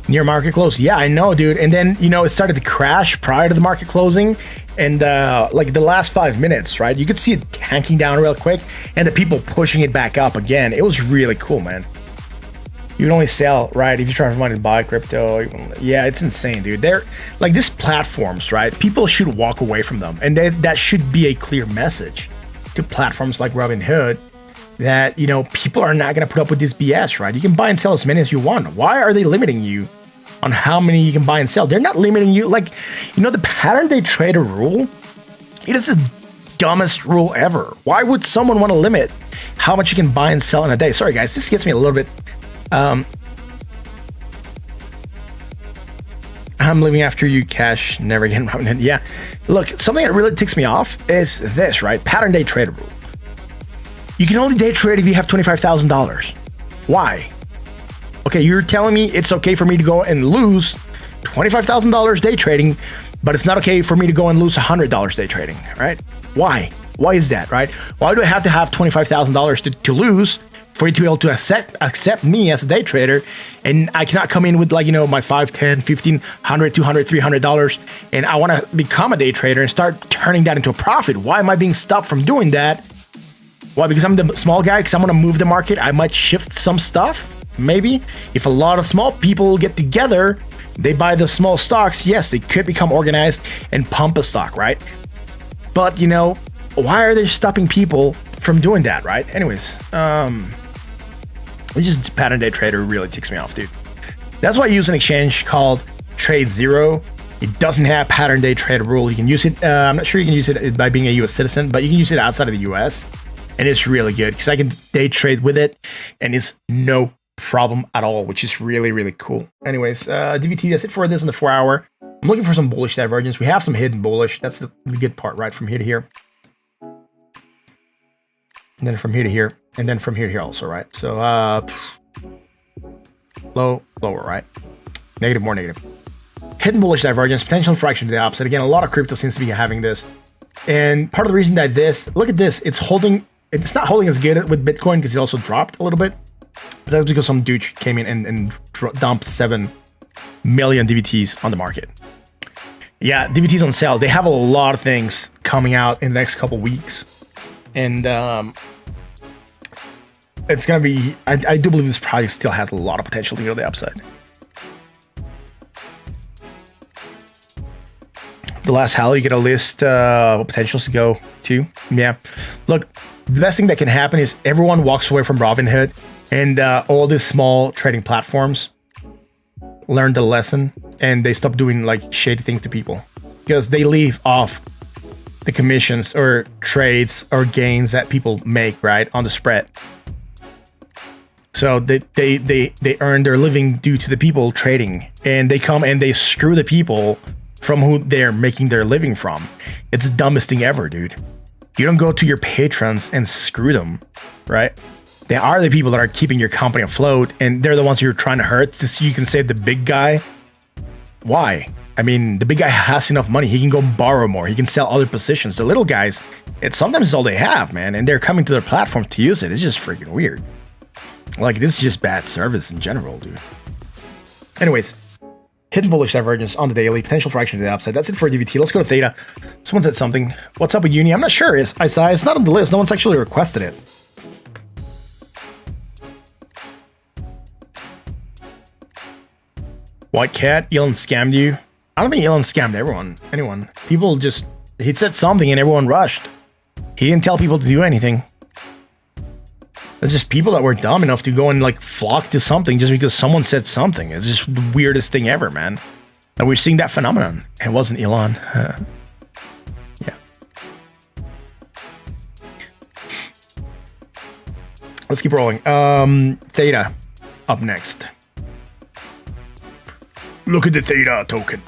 Near market close, yeah, I know, dude. And then it started to crash prior to the market closing, and like the last 5 minutes, right? You could see it tanking down real quick, and the people pushing it back up again. It was really cool, man. You can only sell, right, if you're trying to find and buy crypto. Yeah, it's insane, dude. They're like these platforms, right? People should walk away from them, and that should be a clear message to platforms like Robinhood that people are not going to put up with this BS, right? You can buy and sell as many as you want. Why are they limiting you on how many you can buy and sell? They're not limiting you. Like, the pattern day trader rule, it is dumbest rule ever. Why would someone want to limit how much you can buy and sell in a day? Sorry, guys, this gets me a little bit. I'm living after you, cash, never again. Yeah, look, something that really ticks me off is this, right? Pattern day trader rule. You can only day trade if you have $25,000. Why? Okay, you're telling me it's okay for me to go and lose $25,000 day trading, but it's not okay for me to go and lose $100 day trading, right? Why? Why is that, right? Why do I have to have $25,000 to lose for you to be able to accept me as a day trader, and I cannot come in with, like, you know, my $5, $10, $15, $100, $200, $300, and I want to become a day trader and start turning that into a profit? Why am I being stopped from doing that? Why? Because I'm the small guy, because I'm going to move the market. I might shift some stuff, maybe. If a lot of small people get together, they buy the small stocks, yes, they could become organized and pump a stock, right? But, you know, why are they stopping people from doing that, right? Anyways, it's just pattern day trader really ticks me off, dude. That's why I use an exchange called Trade Zero. It doesn't have pattern day trader rule. You can use it. I'm not sure you can use it by being a US citizen, but you can use it outside of the US. And it's really good because I can day trade with it and it's no problem at all, which is really, really cool. Anyways, DVT, that's it for this in the 4 hour. I'm looking for some bullish divergence. We have some hidden bullish. That's the good part, right? From here to here. And then from here to here. And then from here to here also, right? So, low, lower, right? Negative, more negative. Hidden bullish divergence, potential infraction to the opposite. Again, a lot of crypto seems to be having this. And part of the reason that look at this, it's not holding as good with Bitcoin because it also dropped a little bit. But that's because some dude came in and dumped 7 million DVTs on the market. Yeah, DVTs on sale. They have a lot of things coming out in the next couple weeks. And it's going to be, I do believe this project still has a lot of potential to go to the upside. The last hell, you get a list of potentials to go to. Yeah. Look, the best thing that can happen is everyone walks away from Robinhood and all these small trading platforms learn the lesson and they stop doing like shady things to people because they leave off the commissions or trades or gains that people make, right, on the spread. So they earn their living due to the people trading, and they come and they screw the people from who they're making their living from. It's the dumbest thing ever, dude. You don't go to your patrons and screw them, right? They are the people that are keeping your company afloat, and they're the ones you're trying to hurt to see you can save the big guy. Why? I mean, the big guy has enough money. He can go borrow more. He can sell other positions. The little guys, sometimes it's all they have, man. And they're coming to their platform to use it. It's just freaking weird. Like, this is just bad service in general, dude. Anyways, hidden bullish divergence on the daily. Potential fraction to the upside. That's it for DVT. Let's go to Theta. Someone said something. What's up with Uni? I'm not sure. It's not on the list. No one's actually requested it. White Cat, Elon scammed you. I don't think Elon scammed anyone. People just, he said something and everyone rushed. He didn't tell people to do anything. It's just people that were dumb enough to go and like flock to something just because someone said something. It's just the weirdest thing ever, man. And we're seeing that phenomenon. It wasn't Elon. Yeah. Let's keep rolling. Theta up next. Look at the Theta token.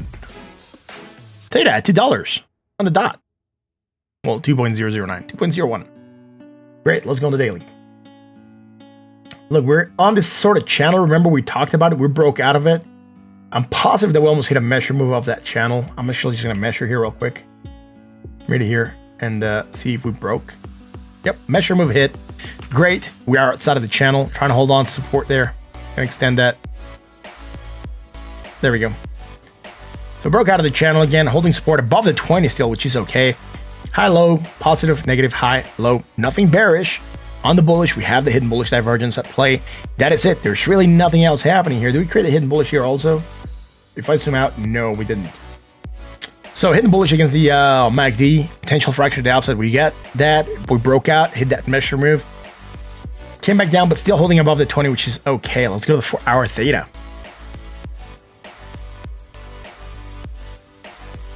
Theta at $2 on the dot. Well, 2.009, 2.01. Great, let's go on the daily. Look, we're on this sort of channel. Remember, we talked about it. We broke out of it. I'm positive that we almost hit a measure move off that channel. I'm actually just going to measure here real quick. Right here and see if we broke. Yep, measure move hit. Great. We are outside of the channel. Trying to hold on to support there. Going to extend that. There we go. So broke out of the channel again, holding support above the 20 still, which is okay. High, low, positive, negative, high, low. Nothing bearish. On the bullish, we have the hidden bullish divergence at play. That is it. There's really nothing else happening here. Did we create a hidden bullish here also? If I zoom out, no, we didn't. So hidden bullish against the MACD. Potential fraction to the upside. We got that. We broke out, hit that measure move. Came back down, but still holding above the 20, which is okay. Let's go to the 4-hour Theta.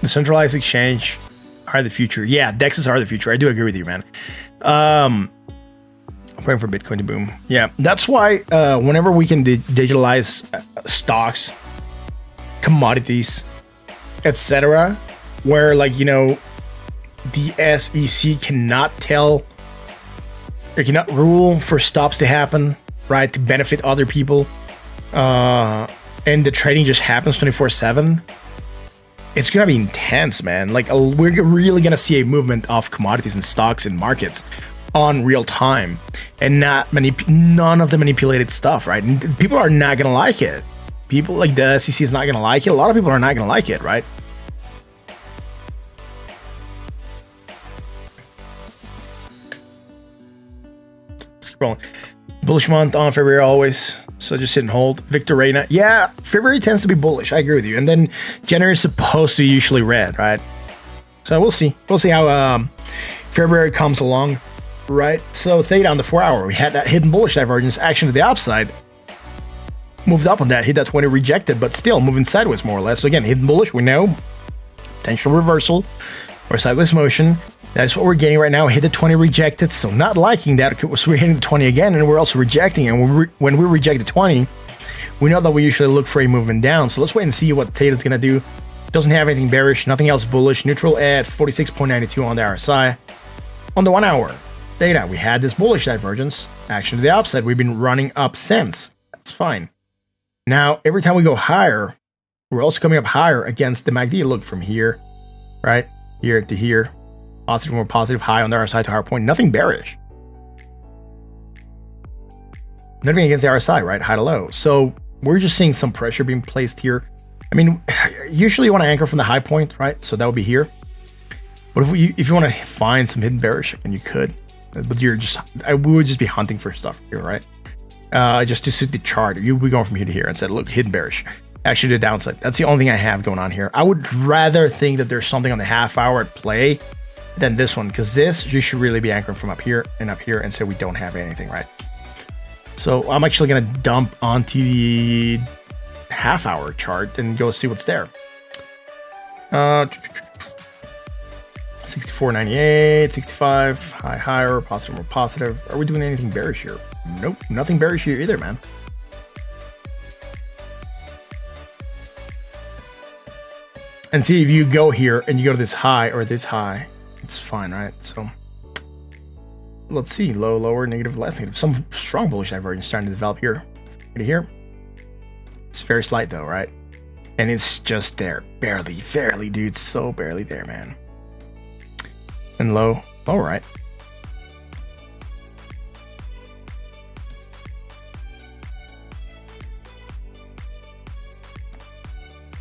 The centralized exchange. are the future. Yeah, DEXs are the future. I do agree with you, man. Praying for Bitcoin to boom. Yeah, that's why whenever we can digitalize stocks, commodities, etc., where like, you know, the SEC cannot tell or cannot rule for stops to happen, right, to benefit other people, and the trading just happens 24/7. It's gonna be intense, man. Like we're really gonna see a movement of commodities and stocks and markets on real time, and none of the manipulated stuff, right? And people are not gonna like it. People like the SEC is not gonna like it. A lot of people are not gonna like it, right? Let's keep rolling. Bullish month on February always, so just sit and hold. Victor Reina, yeah, February tends to be bullish. I agree with you, and then January is supposed to be usually red, right? So we'll see. We'll see how February comes along. Right, so Theta on the 4 hour, we had that hidden bullish divergence action to the upside. Moved up on that, hit that 20, rejected, but still moving sideways more or less. So again, hidden bullish, we know. Potential reversal or sideways motion. That's what we're getting right now. Hit the 20, rejected. So not liking that. So we're hitting the 20 again, and we're also rejecting. And when we reject the 20, we know that we usually look for a movement down. So let's wait and see what Theta's going to do. Doesn't have anything bearish, nothing else bullish. Neutral at 46.92 on the RSI. On the 1 hour. Theta, we had this bullish divergence, action to the upside. We've been running up since. That's fine. Now, every time we go higher, we're also coming up higher against the MACD. Look from here, right? Here to here. Positive, more positive, high on the RSI to higher point. Nothing bearish. Nothing against the RSI, right? High to low. So we're just seeing some pressure being placed here. I mean, usually you want to anchor from the high point, right? So that would be here. But if you want to find some hidden bearish, and you could. But we would just be hunting for stuff here, right? Just to suit the chart. You'd be going from here to here and said, look, hidden bearish. Actually, the downside. That's the only thing I have going on here. I would rather think that there's something on the half hour at play than this one, because this, you should really be anchoring from up here, and so we don't have anything, right? So I'm actually going to dump onto the half hour chart and go see what's there. 64.98, 65, higher, positive, more positive. Are we doing anything bearish here? Nope, nothing bearish here either, man. And see, if you go here and you go to this high or this high, it's fine, right? So let's see, low, lower, negative, less negative. Some strong bullish divergence starting to develop here. Right here. It's very slight though, right? And it's just there, barely, dude, so barely there, man. And low, all right.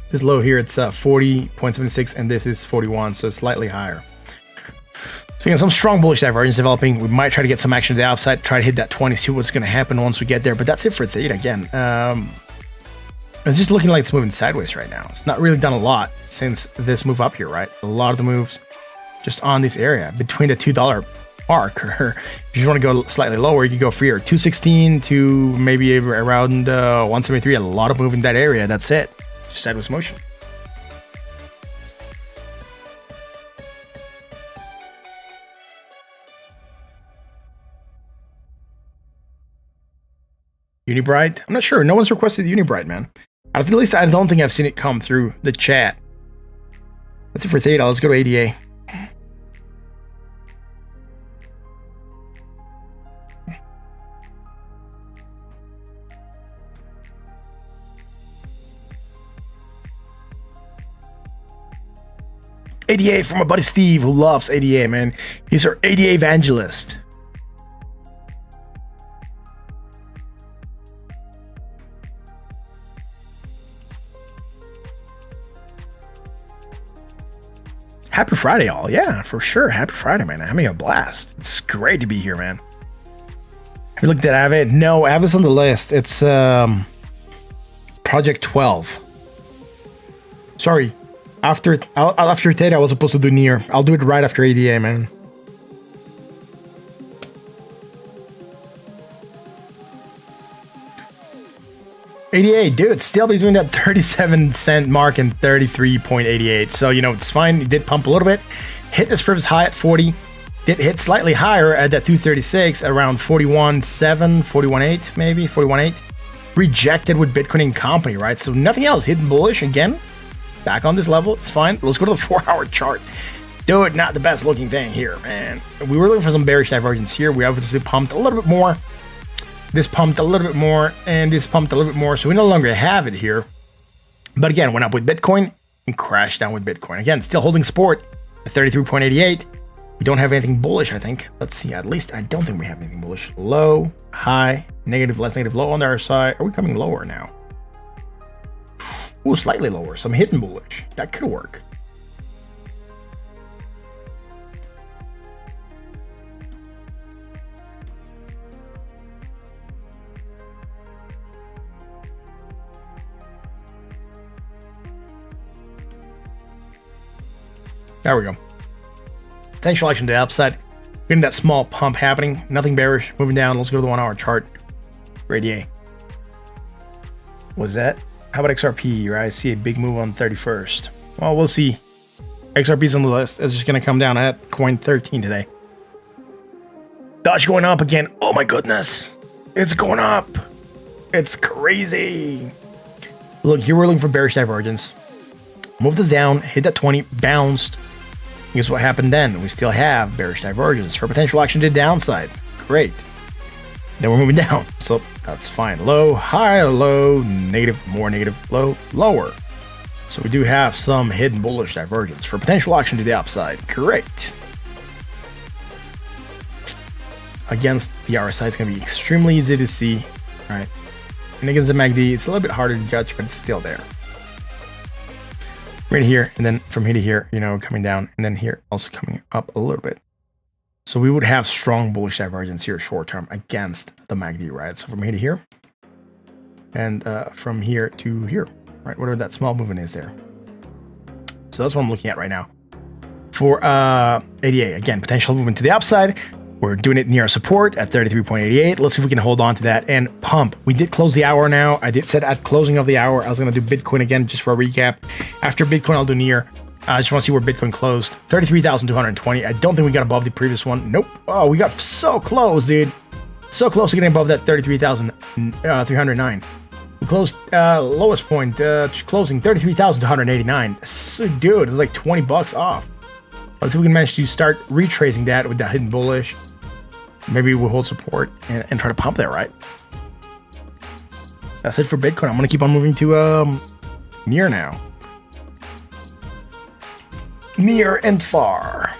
This low here, it's 40.76, and this is 41, so slightly higher. So again, some strong bullish divergence developing. We might try to get some action to the outside, try to hit that 20, see what's going to happen once we get there. But that's it for Theta again. It's just looking like it's moving sideways right now. It's not really done a lot since this move up here, right? A lot of the moves just on this area between the $2 mark, or if you just want to go slightly lower, you can go for here 216 to maybe around 173. A lot of move in that area. That's it. Just sideways motion. Unibright? I'm not sure. No one's requested Unibright, man. At least I don't think I've seen it come through the chat. That's it for Theta. Let's go to ADA. ADA from my buddy Steve, who loves ADA, man. He's our ADA evangelist. Happy Friday, all. Yeah, for sure. Happy Friday, man. I'm having a blast. It's great to be here, man. Have you looked at Aave? No, Aave's on the list. It's Project 12. Sorry. After Theta, I was supposed to do Near. I'll do it right after ADA, man. ADA, dude, still between that 37 cent mark and 33.88. So, you know, it's fine. It did pump a little bit. hit this previous high at 40. Did hit slightly higher at that 236 around 41.7, 41.8 maybe, 41.8. Rejected with Bitcoin and company, right? So nothing else. Hidden bullish again. Back on this level. It's fine. Let's go to the 4-hour chart. Dude, not the best looking thing here, man. We were looking for some bearish divergence here. We obviously pumped a little bit more. This pumped a little bit more, and this pumped a little bit more. So we no longer have it here. But again, went up with Bitcoin and crashed down with Bitcoin. Again, still holding support at 33.88. We don't have anything bullish, I think. Let's see. At least I don't think we have anything bullish. Low, high, negative, less negative, low on our side. Are we coming lower now? Ooh, slightly lower. Some hidden bullish. That could work. There we go. Potential action to the upside. Getting that small pump happening. Nothing bearish. Moving down. Let's go to the 1-hour chart. Radiate. Was that? How about XRP? Right? I see a big move on 31st. Well, we'll see. XRP's on the list. It's just going to come down at coin 13 today. Dodge going up again. Oh my goodness. It's going up. It's crazy. Look, here we're looking for bearish divergence. Move this down. Hit that 20. Bounced. Guess what happened then? We still have bearish divergence for potential action to the downside. Great. Then we're moving down. So that's fine. Low, high, low, negative, more negative, low, lower. So we do have some hidden bullish divergence for potential action to the upside. Great. Against the RSI, it's going to be extremely easy to see. All right. And against the MACD, it's a little bit harder to judge, but it's still there. Right here, and then from here to here, you know, coming down, and then here also coming up a little bit. So we would have strong bullish divergence here short term against the MACD, right? So from here to here, and from here to here, right? Whatever that small movement is there. So that's what I'm looking at right now. For ADA, again, potential movement to the upside. We're doing it near support at 33.88. Let's see if we can hold on to that and pump. We did close the hour now. I did said at closing of the hour, I was going to do Bitcoin again just for a recap. After Bitcoin, I'll do near. I just want to see where Bitcoin closed. 33,220. I don't think we got above the previous one. Nope. Oh, we got so close, dude. So close to getting above that 33,309. We closed lowest point, closing 33,289. So, dude, it was like 20 bucks off. Let's see if we can manage to start retracing that with that hidden bullish. Maybe we'll hold support and try to pump there, right? That's it for Bitcoin. I'm going to keep on moving to near now. Near and far.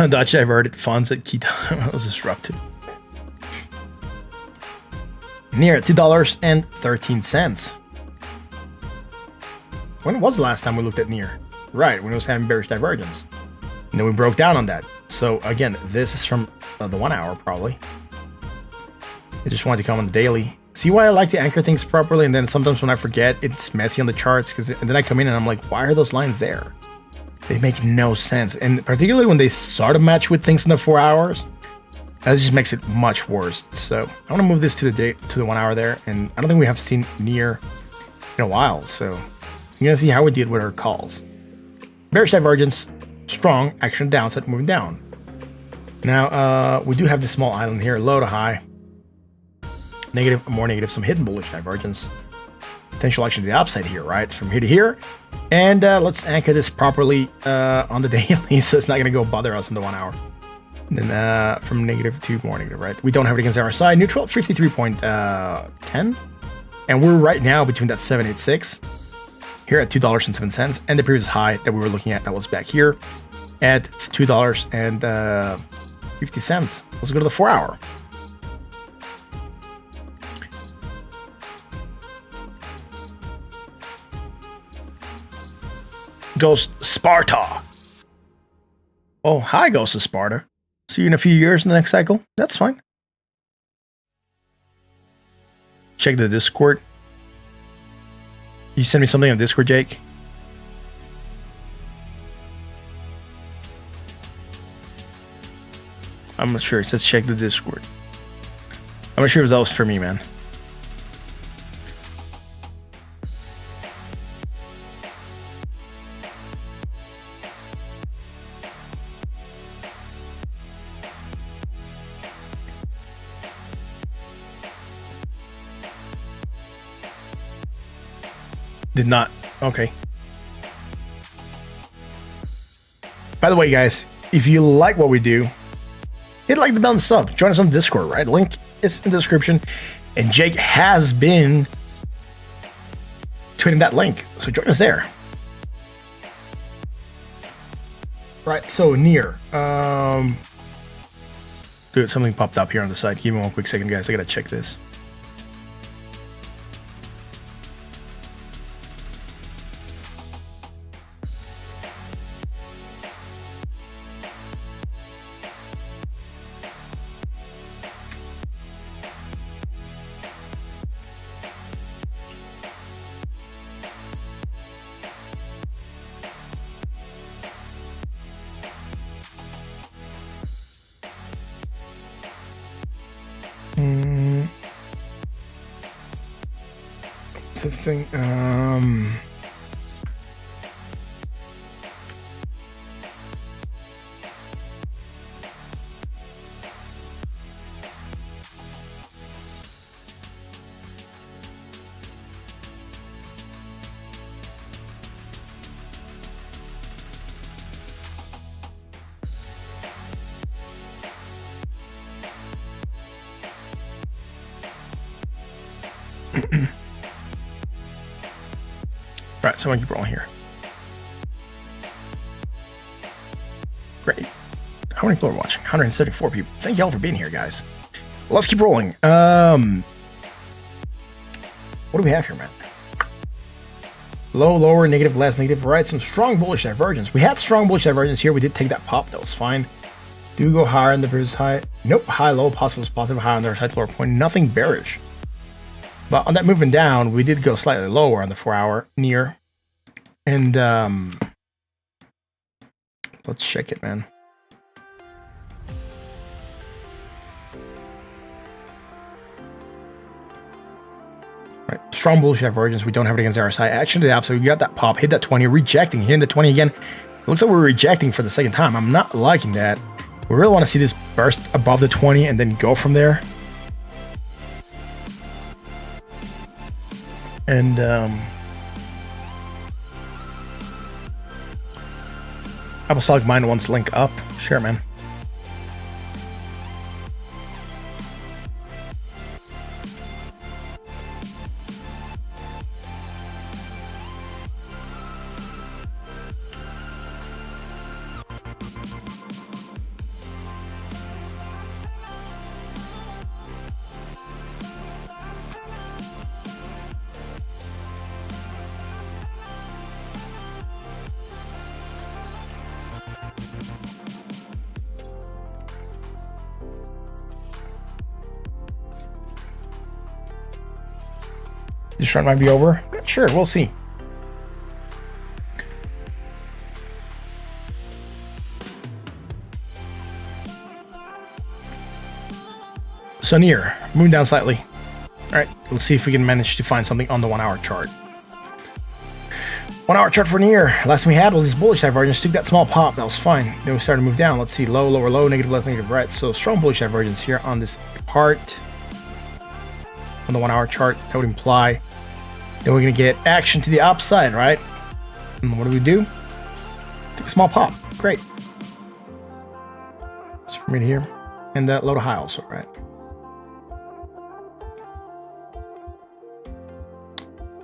Dodge diverted funds at key time was disrupted. Near at $2.13. When was the last time we looked at near? Right, when it was having bearish divergence. And then we broke down on that. So again, this is from the 1 hour probably. I just wanted to come on the daily. See why I like to anchor things properly, and then sometimes when I forget, it's messy on the charts, and then I come in and I'm like, why are those lines there? They make no sense. And particularly when they sort of match with things in the 4 hours, that just makes it much worse. So I want to move this to the 1 hour there, and I don't think we have seen near in a while. So you're gonna see how we did with our calls. Bearish divergence, strong action downside, moving down. Now we do have this small island here, low to high, negative, more negative, some hidden bullish divergence, potential action to the upside here, right? From here to here. And let's anchor this properly on the daily, so it's not going to go bother us in the 1 hour. And then from negative to more negative, right? We don't have it against our side. Neutral, 53.10. And we're right now between that 786 here at $2.07 and the previous high that we were looking at that was back here at $2.50. Let's go to the 4 hour. Goes Sparta. Oh, hi, Ghost of Sparta. See you in a few years in the next cycle. That's fine. Check the Discord. You send me something on Discord, Jake? I'm not sure. It says check the Discord. I'm not sure if that was for me, man. Did not. Okay. By the way, guys, if you like what we do, hit like the bell and sub. Join us on Discord, right? Link is in the description. And Jake has been tweeting that link. So join us there. Right, so near. Dude, something popped up here on the side. Give me 1 quick second, guys. I gotta check this. So this thing, right, so I'm gonna keep rolling here. Great. How many people are watching? 174 people. Thank you all for being here, guys. Let's keep rolling. What do we have here, man? Low, lower, negative, less, negative. Right, some strong bullish divergence. We had strong bullish divergence here. We did take that pop. That was fine. Do we go higher on the previous high? Nope. High, low, positive, positive, high on the high, lower point. Nothing bearish. But on that moving down, we did go slightly lower on the 4-hour near. And let's check it, man. Right, strong bullish divergence. We don't have it against RSI. Action to the opposite. We got that pop, hit that 20, rejecting, hitting the 20 again. It looks like we're rejecting for the second time. I'm not liking that. We really want to see this burst above the 20 and then go from there. And Apostolic Mind wants link up. Sure, man. This run might be over. Not sure. We'll see. So near, moving down slightly. All right, let's see if we can manage to find something on the 1-hour chart. 1-hour chart for near. Last thing we had was this bullish divergence. Took that small pop. That was fine. Then we started to move down. Let's see. Low, lower, low, negative, less, negative, right. So strong bullish divergence here on this part. On the 1-hour chart, that would imply that we're going to get action to the upside, right? And what do? Take a small pop. Great. It's from right here. And that low to high also, right?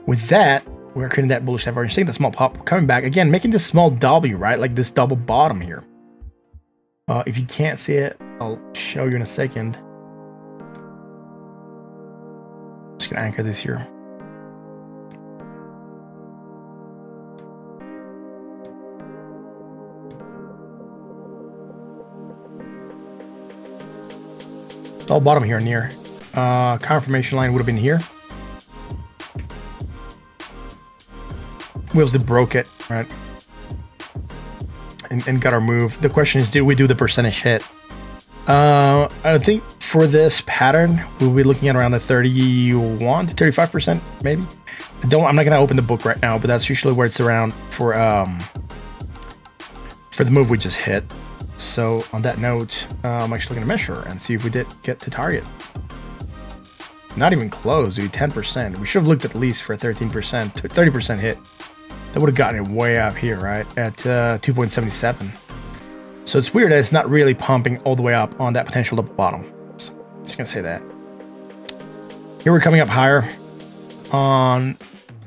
With that, we're creating that bullish divergence. Taking the small pop, coming back again, making this small W, right? Like this double bottom here. If you can't see it, I'll show you in a second. Just gonna anchor this here. All bottom here near. Confirmation line would have been here. Wheels that broke it, right? And got our move. The question is, did we do the percentage hit? I think for this pattern, we'll be looking at around a 31 to 35%, maybe. I'm not going to open the book right now, but that's usually where it's around for the move we just hit. So on that note, I'm actually going to measure and see if we did get to target. Not even close, dude. 10%. We should have looked at least for a 13%, 30% hit. That would have gotten it way up here, right? At 2.77. So it's weird that it's not really pumping all the way up on that potential double bottom. So just gonna say that. Here we're coming up higher on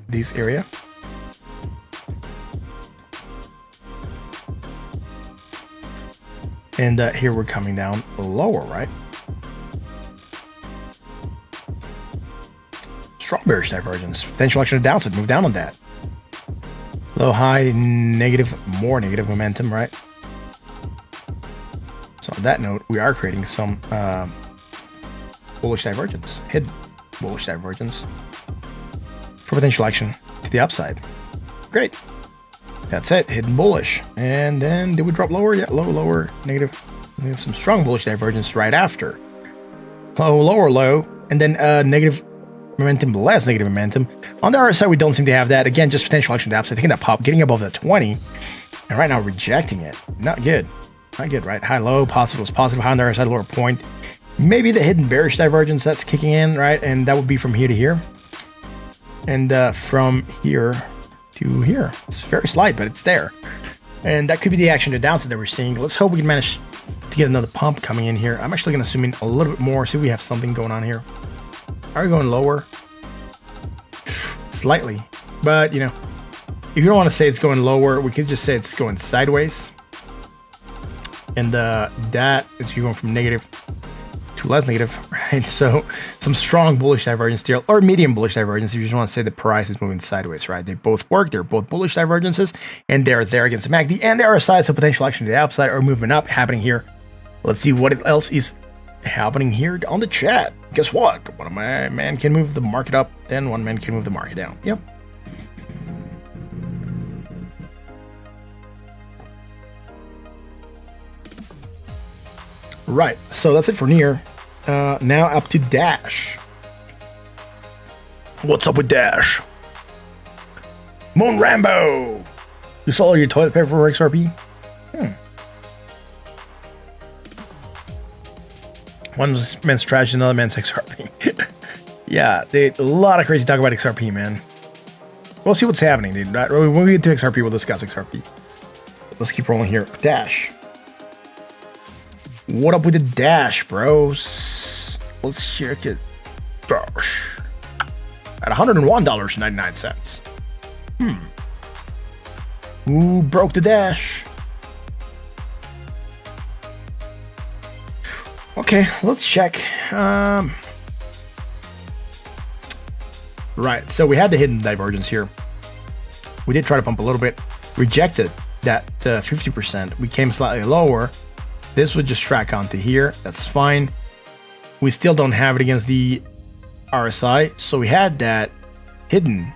this area. And here we're coming down lower, right? Strong bearish divergence. Potential action to downside. Move down on that. Low, high, negative, more negative momentum, right? So on that note, we are creating some bullish divergence. Hidden bullish divergence. For potential action to the upside. Great. That's it. Hidden bullish. And then did we drop lower? Yeah, low, lower, negative. We have some strong bullish divergence right after. Low, lower, low. And then negative momentum, less negative momentum. On the other side, we don't seem to have that. Again, just potential action to upside. Taking that pop, getting above the 20. And right now, rejecting it. Not good. Not good, right? High, low, positive is positive. High on the other side, lower point. Maybe the hidden bearish divergence that's kicking in, right? And that would be from here to here. And from here to here. It's very slight, but it's there. And that could be the action to downside that we're seeing. Let's hope we can manage to get another pump coming in here. I'm actually going to zoom in a little bit more, see if we have something going on here. Are we going lower? Slightly. But, you know, if you don't want to say it's going lower, we could just say it's going sideways. And that is going from negative to less negative, right? So some strong bullish divergence there, or medium bullish divergence if you just want to say the price is moving sideways, right? They both work. They're both bullish divergences, and they're there against the MACD and the RSI, so potential action to the upside or movement up happening here. Let's see what else is happening here on the chat. Guess what? One of my man can move the market up, then one man can move the market down. Yep. Right, so that's it for near. Now up to Dash. What's up with Dash? Moon Rambo! You saw all your toilet paper for XRP? One man's trash, another man's XRP. Yeah, a lot of crazy talk about XRP, man. We'll see what's happening, dude. Right? When we get to XRP, we'll discuss XRP. Let's keep rolling here. Dash. What up with the Dash, bros? Let's check it. Dash. At $101.99. Who broke the Dash? Okay, let's check. Right, so we had the hidden divergence here. We did try to pump a little bit. Rejected that 50%. We came slightly lower. This would just track onto here. That's fine. We still don't have it against the RSI. So we had that hidden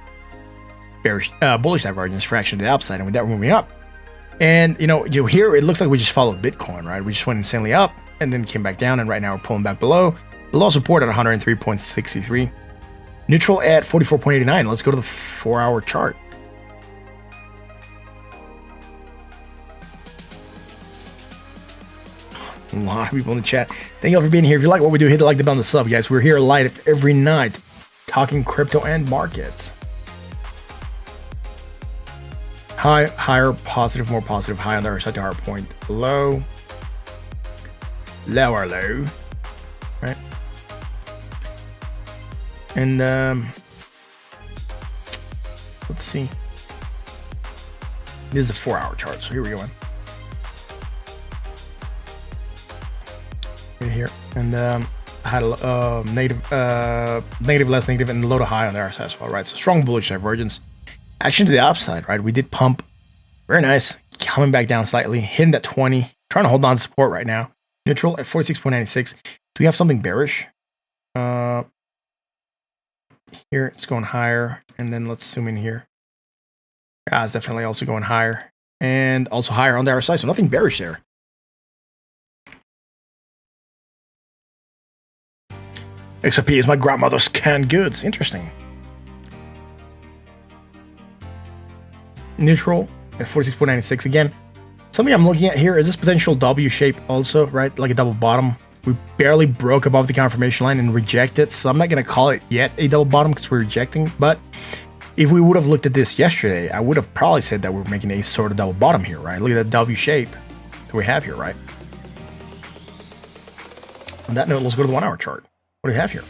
bearish, bullish divergence for action to the upside. And with that, we're moving up. And, you know, here it looks like we just followed Bitcoin, right? We just went insanely up and then came back down. And right now we're pulling back below. Below support at 103.63. Neutral at 44.89. Let's go to the 4-hour chart. A lot of people in the chat. Thank you all for being here. If you like what we do, hit the like button, the sub, guys. We're here live every night talking crypto and markets. High, higher, positive, more positive, high on the other side to hard point. Low, lower, low. Right? And let's see. This is a 4-hour chart, so here we go. Right here, and had a negative, less negative, and low to high on the RSI as well, right? So strong bullish divergence. Action to the upside, right? We did pump, very nice, coming back down slightly, hitting that 20, trying to hold on to support right now. Neutral at 46.96. Do we have something bearish? Here it's going higher, and then let's zoom in here. Yeah, it's definitely also going higher, and also higher on the RSI. So nothing bearish there. XRP is my grandmother's canned goods. Interesting. Neutral at 46.96 again. Something I'm looking at here is this potential W shape also, right? Like a double bottom. We barely broke above the confirmation line and rejected, so I'm not going to call it yet a double bottom because we're rejecting. But if we would have looked at this yesterday, I would have probably said that we're making a sort of double bottom here, right? Look at that W shape that we have here, right? On that note, let's go to the 1 hour chart. What do we have here?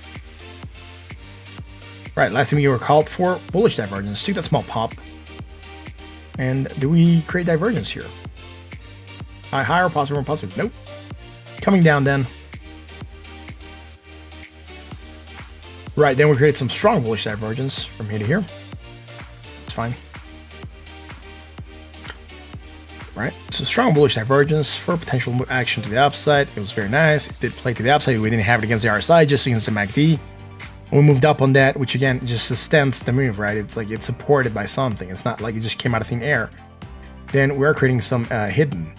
Right, last time you were called for bullish divergence. Took that small pop. And do we create divergence here? Higher, positive, or positive? Nope. Coming down then. Right, then we create some strong bullish divergence from here to here. It's fine. Right, so strong bullish divergence for potential action to the upside. It was very nice. It did play to the upside. We didn't have it against the RSI, just against the MACD. We moved up on that, which again just sustains the move, right? It's like it's supported by something. It's not like it just came out of thin air. Then we're creating some hidden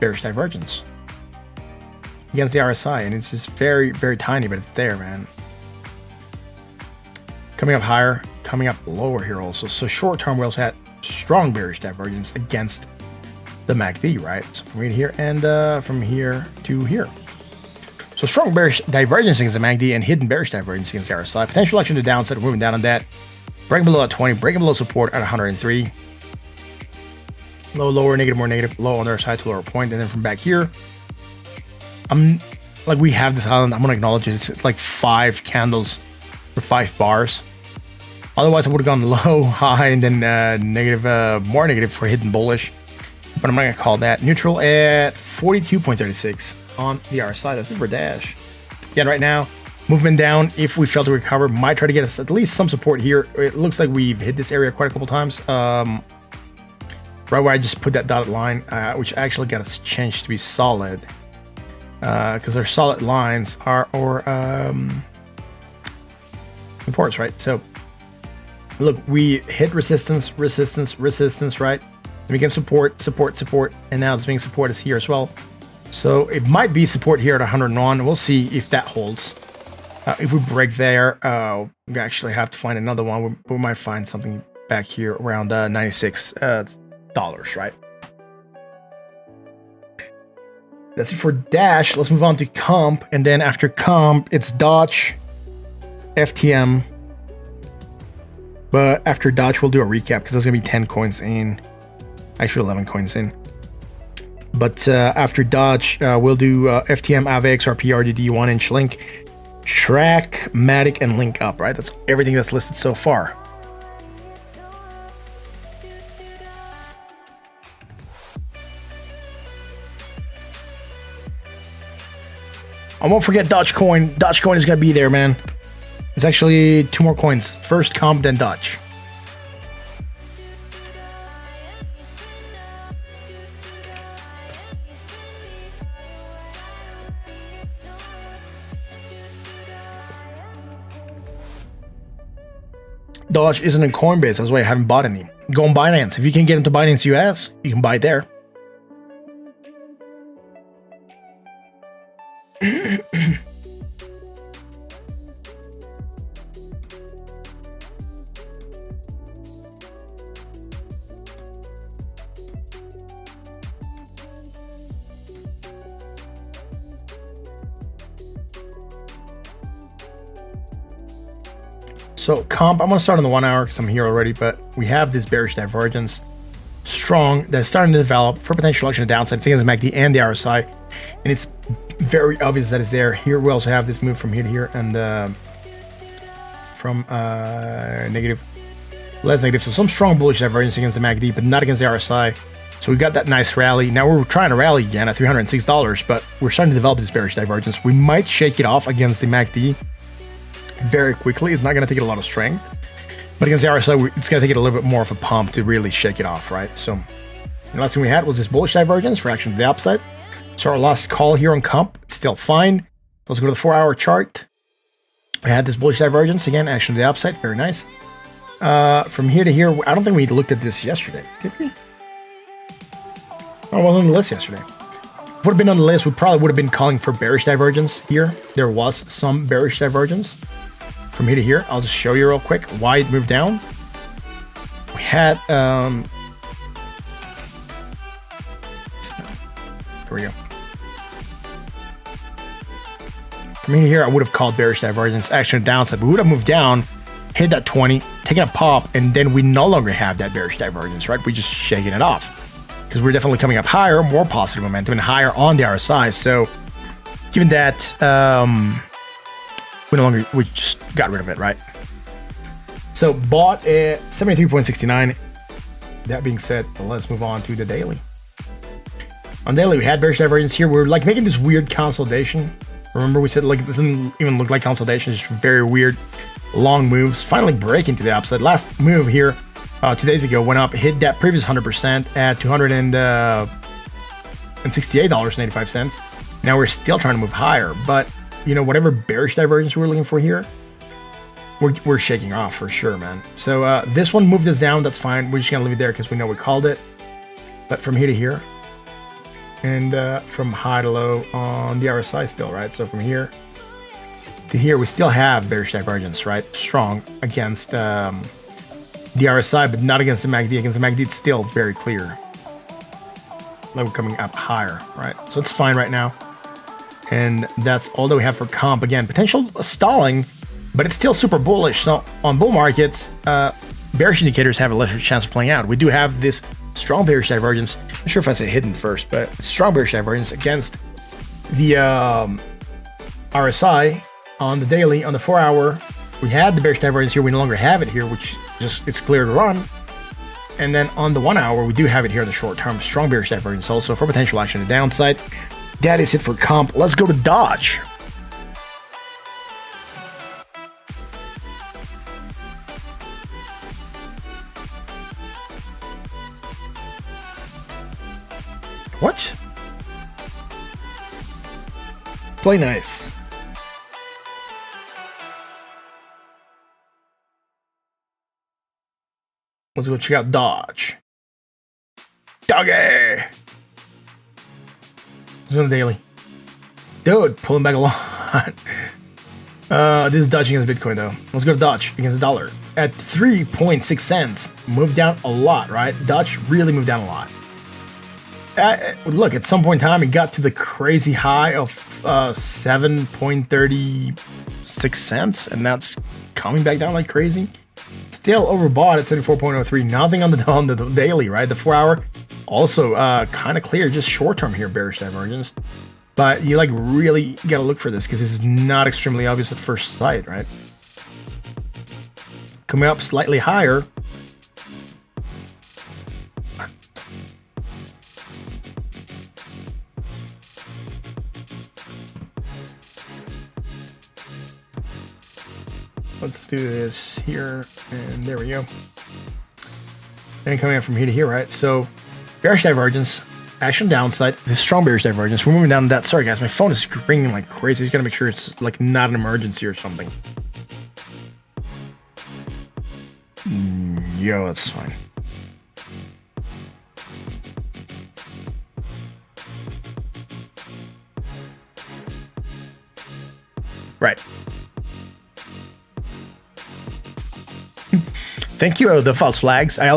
bearish divergence against the RSI, and it's just very, very tiny, but it's there, man. Coming up higher, coming up lower here also. So short term, we also had strong bearish divergence against the MACD, right? So from here to here and from here to here. So strong bearish divergence against the MACD and hidden bearish divergence against the RSI. Potential action to the downside, moving down on that. Breaking below at 20, breaking below support at 103. Low, lower, negative, more negative, low on their side to lower point. And then from back here, like we have this island, I'm going to acknowledge it. It's like 5 candles for 5 bars. Otherwise, I would have gone low, high, and then negative, more negative for hidden bullish. But I'm not going to call that. Neutral at 42.36 on the RSI. That's it for Dash. Again, right now, movement down. If we fail to recover, might try to get us at least some support here. It looks like we've hit this area quite a couple times. Right where I just put that dotted line, which actually got us changed to be solid. Because our solid lines are our supports, right? So, look, we hit resistance, resistance, resistance, right? Then we get support, support, support, and now it's being support is here as well. So it might be support here at 101. We'll see if that holds. If we break there, we actually have to find another one. We might find something back here around $96, right? That's it for Dash. Let's move on to Comp, and then after Comp, it's Dodge, FTM. But after Dodge, we'll do a recap because there's gonna be 10 coins in. Actually, 11 coins in. But after Dodge, we'll do FTM, AVX, RP, RDD, 1-inch link, track, Matic, and link up, right? That's everything that's listed so far. I won't forget Dogecoin. Dogecoin is going to be there, man. There's actually 2 more coins. First Comp, then Doge. Doge isn't in Coinbase. That's why I haven't bought any. Go on Binance. If you can get into Binance US, you can buy it there. So Comp, I'm going to start on the 1 hour because I'm here already, but we have this bearish divergence strong that's starting to develop for potential action to downside. It's against the MACD and the RSI, and it's very obvious that it's there. Here we also have this move from here to here and from negative, less negative. So some strong bullish divergence against the MACD, but not against the RSI. So we got that nice rally. Now we're trying to rally again at $306, but we're starting to develop this bearish divergence. We might shake it off against the MACD very quickly. It's not going to take it a lot of strength, but against the RSI, it's going to take it a little bit more of a pump to really shake it off, right? So the last thing we had was this bullish divergence for action to the upside. So our last call here on Comp, it's still fine. Let's go to the 4 hour chart. We had this bullish divergence again, action to the upside, very nice. From here to here, I don't think we looked at this yesterday, did we? Oh, it wasn't on the list yesterday. would have been on the list, we probably would have been calling for bearish divergence here. There was some bearish divergence from here to here. I'll just show you real quick why it moved down. We had, here we go. From here to here, I would have called bearish divergence. Actually, downside, we would have moved down, hit that 20, taken a pop, and then we no longer have that bearish divergence, right? We're just shaking it off because we're definitely coming up higher, more positive momentum, and higher on the RSI. So, given that, we just got rid of it, right? So, bought at 73.69. That being said, let's move on to the daily. On daily, we had bearish divergence here. We're like making this weird consolidation. Remember, we said like it doesn't even look like consolidation, it's just very weird long moves. Finally breaking to the upside. Last move here 2 days ago went up, hit that previous 100% at $268.85. Now we're still trying to move higher, but you know, whatever bearish divergence we're looking for here, we're shaking off for sure, man. So this one moved us down. That's fine. We're just gonna leave it there because we know we called it. But from here to here, and from high to low on the RSI still, right? So from here to here, we still have bearish divergence, right? Strong against the RSI, but not against the MACD. Against the MACD, it's still very clear. Like we're coming up higher, right? So it's fine right now. And that's all that we have for comp. Again, potential stalling, but it's still super bullish. So on bull markets, bearish indicators have a lesser chance of playing out. We do have this strong bearish divergence. I'm not sure if I said hidden first, but strong bearish divergence against the RSI on the daily. On the 4 hour, we had the bearish divergence here. We no longer have it here, which just it's clear to run. And then on the 1 hour, we do have it here in the short term. Strong bearish divergence also for potential action to the downside. That is it for comp. Let's go to Dodge. What? Play nice. Let's go check out Dodge. Doggy! Let's go to daily. Dude, pulling back a lot. This is Dodge against Bitcoin though. Let's go to Dodge against the dollar. At 3.6 cents. Moved down a lot, right? Dodge really moved down a lot. Look, at some point in time, it got to the crazy high of 7.36 cents, and that's coming back down like crazy. Still overbought at 74.03. Nothing on the daily, right? The 4 hour also kind of clear, just short term here, bearish divergence. But you like really got to look for this because this is not extremely obvious at first sight, right? Coming up slightly higher. Let's do this here, and there we go. And coming up from here to here, right? So, bearish divergence, action downside, this strong bearish divergence. We're moving down to that. Sorry, guys, my phone is ringing like crazy. Just gotta make sure it's like not an emergency or something. Yo, that's fine. Right. Thank you, the false flags. I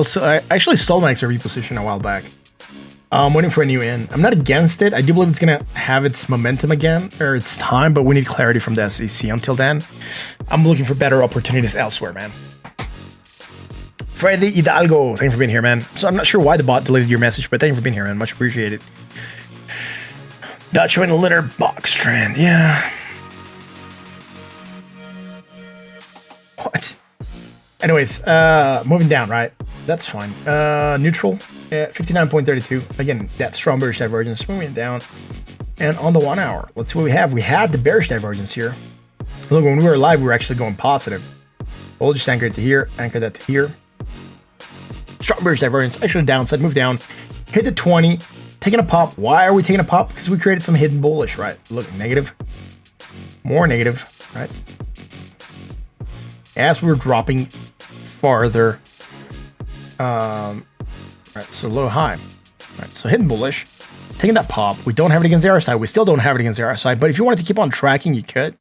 actually stole my XRV position a while back. I'm waiting for a new in. I'm not against it. I do believe it's gonna have its momentum again, or its time, but we need clarity from the SEC. Until then, I'm looking for better opportunities elsewhere, man. Freddy Hidalgo, thank you for being here, man. So I'm not sure why the bot deleted your message, but thank you for being here, man. Much appreciated. Not showing a litter box trend, yeah. What? Anyways, moving down, right? That's fine. Neutral at 59.32. Again, that strong bearish divergence moving down. And on the 1 hour, let's see what we have. We had the bearish divergence here. Look, when we were live, we were actually going positive. We'll just anchor it to here, anchor that to here. Strong bearish divergence, actually downside, move down, hit the 20, taking a pop. Why are we taking a pop? Because we created some hidden bullish, right? Look, negative, more negative, right? As we're dropping farther, right, so low high, right, so hidden bullish, taking that pop. We don't have it against the RSI. We still don't have it against the RSI. But if you wanted to keep on tracking, you could.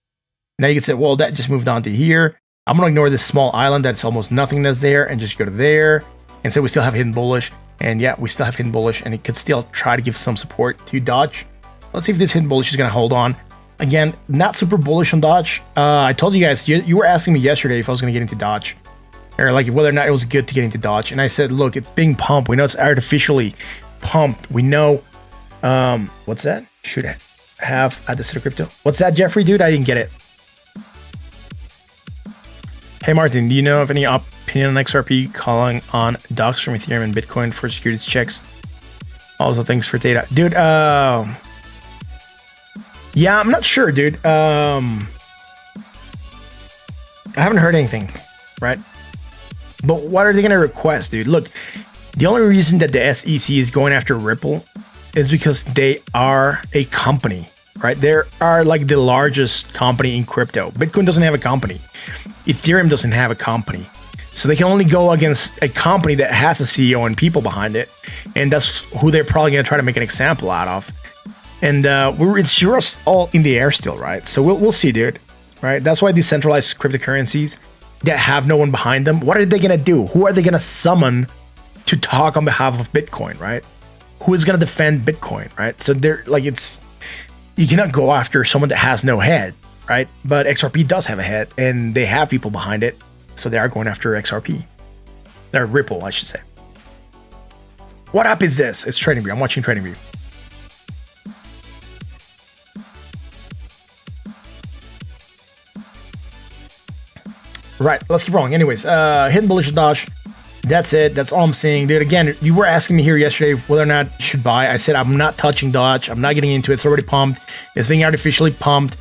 Now you can say, well, that just moved on to here. I'm going to ignore this small island that's almost nothingness there and just go to there. And so we still have hidden bullish. And yeah, we still have hidden bullish. And it could still try to give some support to Dodge. Let's see if this hidden bullish is going to hold on. Again, not super bullish on Dodge. I told you guys, you were asking me yesterday if I was going to get into Dodge. Or like whether or not it was good to get into Dodge. And I said, look, it's being pumped. We know it's artificially pumped. We know, what's that? Should have at the Theta Crypto. What's that, Jeffrey, dude? I didn't get it. Hey, Martin, do you know of any opinion on XRP calling on docs from Ethereum and Bitcoin for securities checks? Also, thanks for Theta. Dude, yeah, I'm not sure, dude. I haven't heard anything, right? But what are they going to request, dude? Look, the only reason that the SEC is going after Ripple is because they are a company, right? They are like the largest company in crypto. Bitcoin doesn't have a company. Ethereum doesn't have a company. So they can only go against a company that has a CEO and people behind it. And that's who they're probably going to try to make an example out of. And it's just all in the air still, right? So we'll see, dude, right? That's why decentralized cryptocurrencies that have no one behind them, what are they going to do? Who are they going to summon to talk on behalf of Bitcoin, right? Who is going to defend Bitcoin, right? So they're like, you cannot go after someone that has no head, right? But XRP does have a head and they have people behind it. So they are going after XRP. Or Ripple, I should say. What app is this? It's TradingView. I'm watching TradingView. Right, let's keep rolling. Anyways, hidden bullish Dodge. That's it. That's all I'm saying, dude. Again, you were asking me here yesterday whether or not you should buy. I said I'm not touching Dodge. I'm not getting into it. It's already pumped. It's being artificially pumped.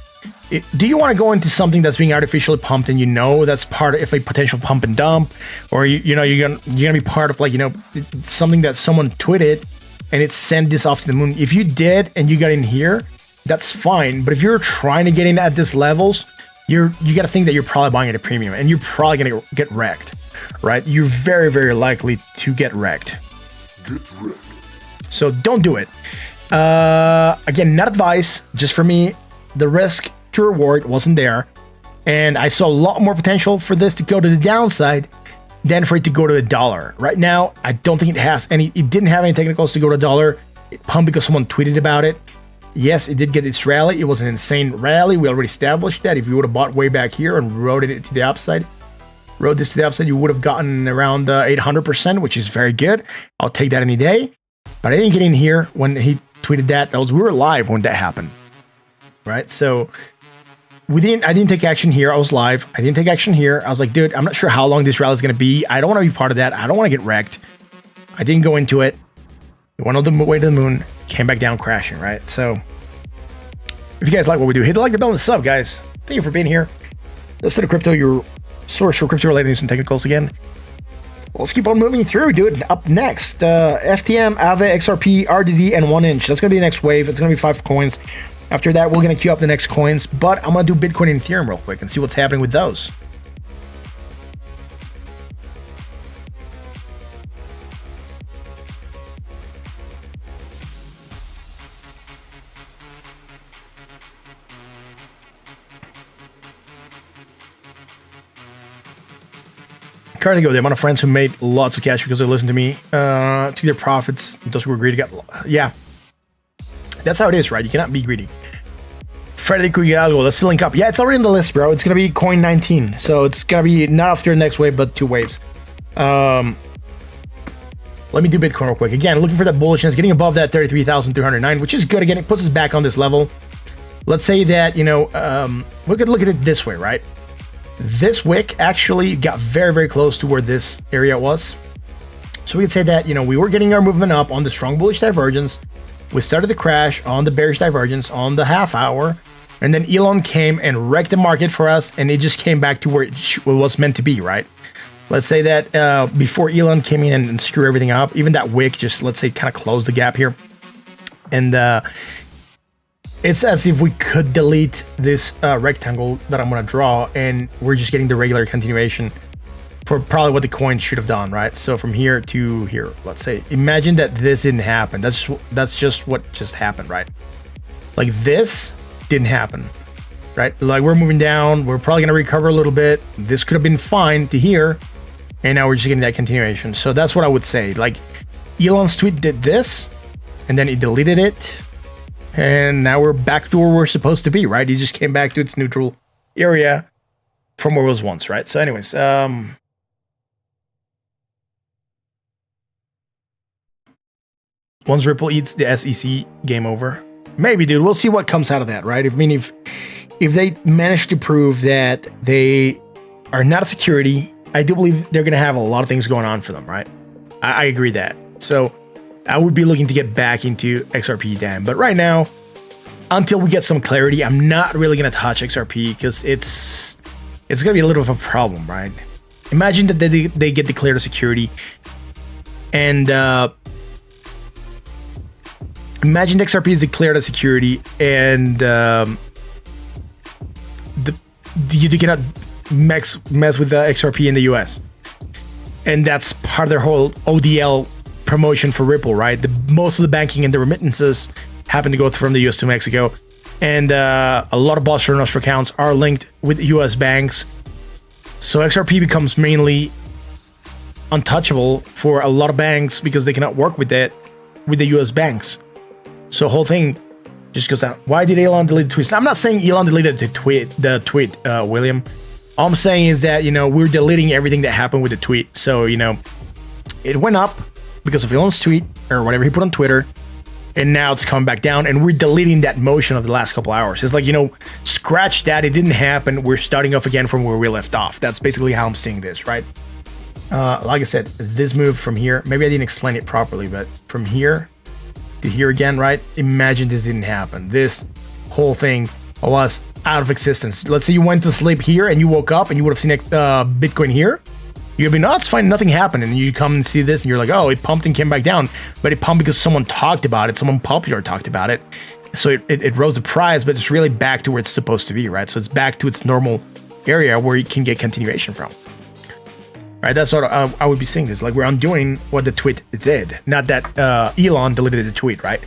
Do you want to go into something that's being artificially pumped and you know that's part of a potential pump and dump, or you're gonna be part of, like, something that someone tweeted and it sent this off to the moon? If you did and you got in here, that's fine. But if you're trying to get in at these levels, you got to think that you're probably buying at a premium and you're probably going to get wrecked, right? You're very, very likely to get wrecked. So don't do it. Again, not advice, just for me, the risk to reward wasn't there. And I saw a lot more potential for this to go to the downside than for it to go to the dollar. Right now, I don't think it didn't have any technicals to go to dollar. It pumped because someone tweeted about it. Yes, it did get its rally. It was an insane rally. We already established that. If you would have bought way back here and rode this to the upside, you would have gotten around 800%, which is very good. I'll take that any day. But I didn't get in here when he tweeted that. We were live when that happened, right? So I didn't take action here. I was live. I didn't take action here. I was like, dude, I'm not sure how long this rally is going to be. I don't want to be part of that. I don't want to get wrecked. I didn't go into it. It went all the way to the moon, came back down crashing, right? So if you guys like what we do, hit the like, the bell, and the sub, guys. Thank you for being here. Let's Theta Crypto, your source for crypto-related news and technicals again. Let's keep on moving through, dude. Up next, FTM, AVE, XRP, RDD, and 1inch. That's going to be the next wave. It's going to be 5 coins. After that, we're going to queue up the next coins, but I'm going to do Bitcoin and Ethereum real quick and see what's happening with those. Currently, the amount of friends who made lots of cash because they listened to me, to their profits. Those who were greedy got, yeah. That's how it is, right? You cannot be greedy. Frederico Hidalgo, let's link up. Yeah, it's already in the list, bro. It's gonna be coin 19, so it's gonna be not after the next wave, but 2 waves. Let me do Bitcoin real quick. Again, looking for that bullishness, getting above that 33,309, which is good. Again, it puts us back on this level. Let's say that, we could look at it this way, right? This wick actually got very, very close to where this area was. So we could say that, we were getting our movement up on the strong bullish divergence. We started the crash on the bearish divergence on the half hour. And then Elon came and wrecked the market for us. And it just came back to where it was meant to be, right? Let's say that before Elon came in and screwed everything up, even that wick just, let's say, kind of closed the gap here. And it's as if we could delete this rectangle that I'm going to draw, and we're just getting the regular continuation for probably what the coin should have done, right? So from here to here, let's say, imagine that this didn't happen. That's just what just happened, right? Like this didn't happen, right? Like we're moving down, we're probably gonna recover a little bit. This could have been fine to here, and now we're just getting that continuation. So that's what I would say. Like Elon's tweet did this, and then he deleted it, and now we're back to where we're supposed to be, right? He just came back to its neutral area from where it was once, right? So anyways, once Ripple eats the SEC, game over. Maybe, dude. We'll see what comes out of that, right? I mean, if they manage to prove that they are not a security, I do believe they're going to have a lot of things going on for them, right? I agree that. So I would be looking to get back into XRP DAM. But right now, until we get some clarity, I'm not really going to touch XRP because it's going to be a little of a problem, right? Imagine that they get declared a security, and imagine XRP is declared a security, and you cannot mess with the XRP in the US, and that's part of their whole ODL promotion for Ripple, right? Most of the banking and the remittances happen to go from the US to Mexico, and a lot of Buster and Nostro accounts are linked with US banks, so XRP becomes mainly untouchable for a lot of banks because they cannot work with that with the US banks. So the whole thing just goes down. Why did Elon delete the tweets? Now, I'm not saying Elon deleted the tweet, William. All I'm saying is that, we're deleting everything that happened with the tweet. So, it went up because of Elon's tweet or whatever he put on Twitter, and now it's coming back down, and we're deleting that motion of the last couple hours. It's like, scratch that. It didn't happen. We're starting off again from where we left off. That's basically how I'm seeing this, right? Like I said, this move from here, maybe I didn't explain it properly, but from here to here again, right? Imagine this didn't happen. This whole thing was out of existence. Let's say you went to sleep here and you woke up and you would have seen Bitcoin here. You'd be, no, it's fine, nothing happened. And you come and see this and you're like, oh, it pumped and came back down. But it pumped because someone talked about it. Someone popular talked about it. So it rose the price, but it's really back to where it's supposed to be, right? So it's back to its normal area where you can get continuation from. Right, that's what I would be seeing this. Like, we're undoing what the tweet did. Not that Elon deleted the tweet, right?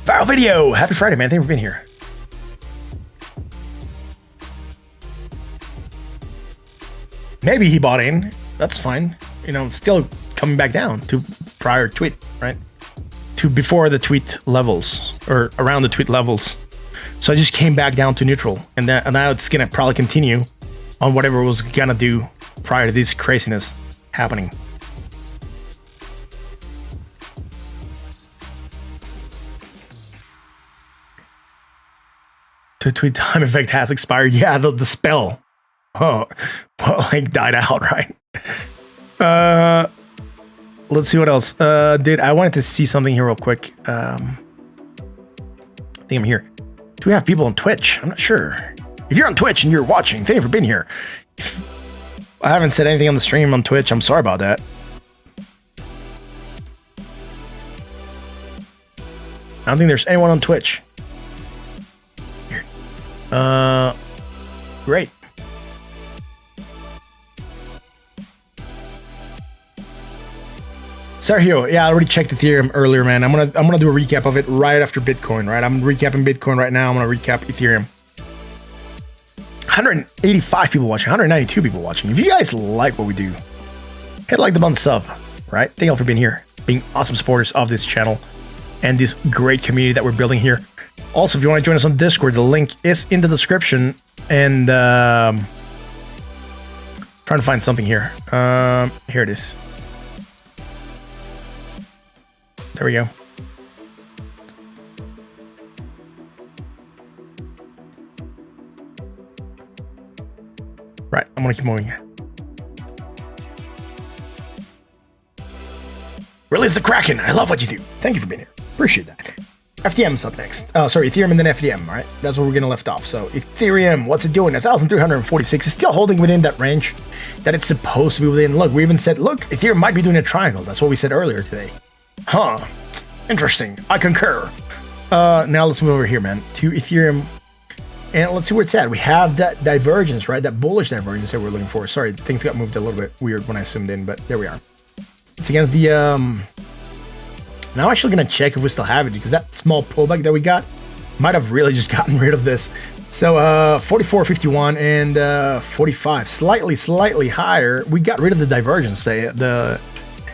Viral video! Happy Friday, man. Thank you for being here. Maybe he bought in. That's fine. Still coming back down to prior tweet, right? To before the tweet levels, or around the tweet levels. So I just came back down to neutral. And now it's going to probably continue on whatever it was gonna do prior to this craziness happening. The tweet time effect has expired. Yeah, the spell. Oh, well, died out, right? Let's see what else. I wanted to see something here real quick. I think I'm here. Do we have people on Twitch? I'm not sure. If you're on Twitch and you're watching, thank you for being here. If I haven't said anything on the stream on Twitch, I'm sorry about that. I don't think there's anyone on Twitch. Here. Great. Sergio, yeah, I already checked Ethereum earlier, man. I'm gonna do a recap of it right after Bitcoin, right? I'm recapping Bitcoin right now. I'm gonna recap Ethereum. 185 people watching, 192 people watching. If you guys like what we do, hit like the button, sub, right? Thank you all for being here, being awesome supporters of this channel and this great community that we're building here. Also, if you want to join us on Discord, the link is in the description. And trying to find something here. Here it is. There we go. Right, I'm gonna keep moving. Release the Kraken. I love what you do. Thank you for being here. Appreciate that. FDM's up next. Oh, sorry, Ethereum and then FDM, right? That's where we're gonna left off. So Ethereum, what's it doing? 1,346 is still holding within that range that it's supposed to be within. Look, we even said, look, Ethereum might be doing a triangle. That's what we said earlier today. Huh. Interesting. I concur. Now let's move over here, man, to Ethereum. And let's see where it's at. We have that divergence, right? That bullish divergence that we're looking for. Sorry, things got moved a little bit weird when I zoomed in, but there we are. It's against the, now I'm actually going to check if we still have it, because that small pullback that we got might have really just gotten rid of this. So 44.51 and 45, slightly higher. We got rid of the divergence, the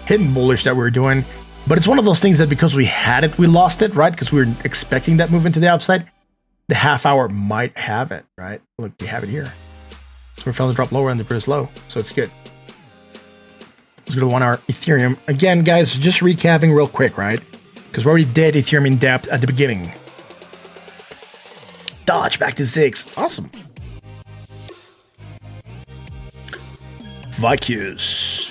hidden bullish that we were doing. But it's one of those things that because we had it, we lost it, right? Because we were expecting that move into the upside. The half hour might have it, right? Look, we have it here. So we're failing to drop lower than the previous low. So it's good. Let's go to 1 hour Ethereum. Again, guys, just recapping real quick, right? Because we already did Ethereum in depth at the beginning. Dodge back to 6. Awesome. Vikios.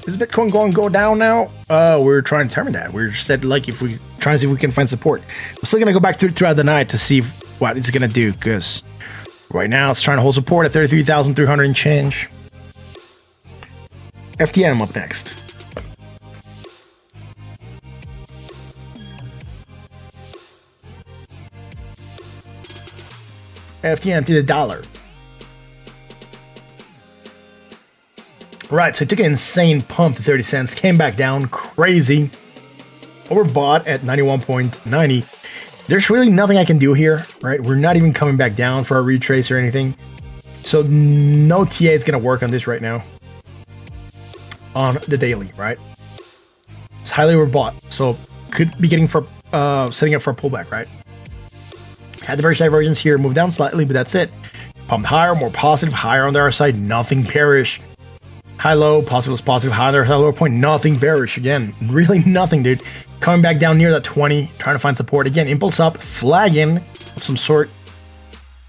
Is Bitcoin going to go down now? We're trying to determine that. We're said like if we trying to see if we can find support. We're still gonna go back throughout the night to see what it's gonna do, because right now it's trying to hold support at 33,300 and change. FTM up next. FTM to the dollar. Right, so it took an insane pump to 30 cents, came back down, crazy. Overbought at 91.90. There's really nothing I can do here, right? We're not even coming back down for a retrace or anything. So no TA is going to work on this right now. On the daily, right? It's highly overbought, so could be getting for setting up for a pullback, right? Had the bearish divergence here, moved down slightly, but that's it. Pumped higher, more positive, higher on the other side, nothing bearish. High low, positive is positive, high there, high lower point, nothing bearish. Again, really nothing, dude. Coming back down near that 20, trying to find support. Again, impulse up, flagging of some sort.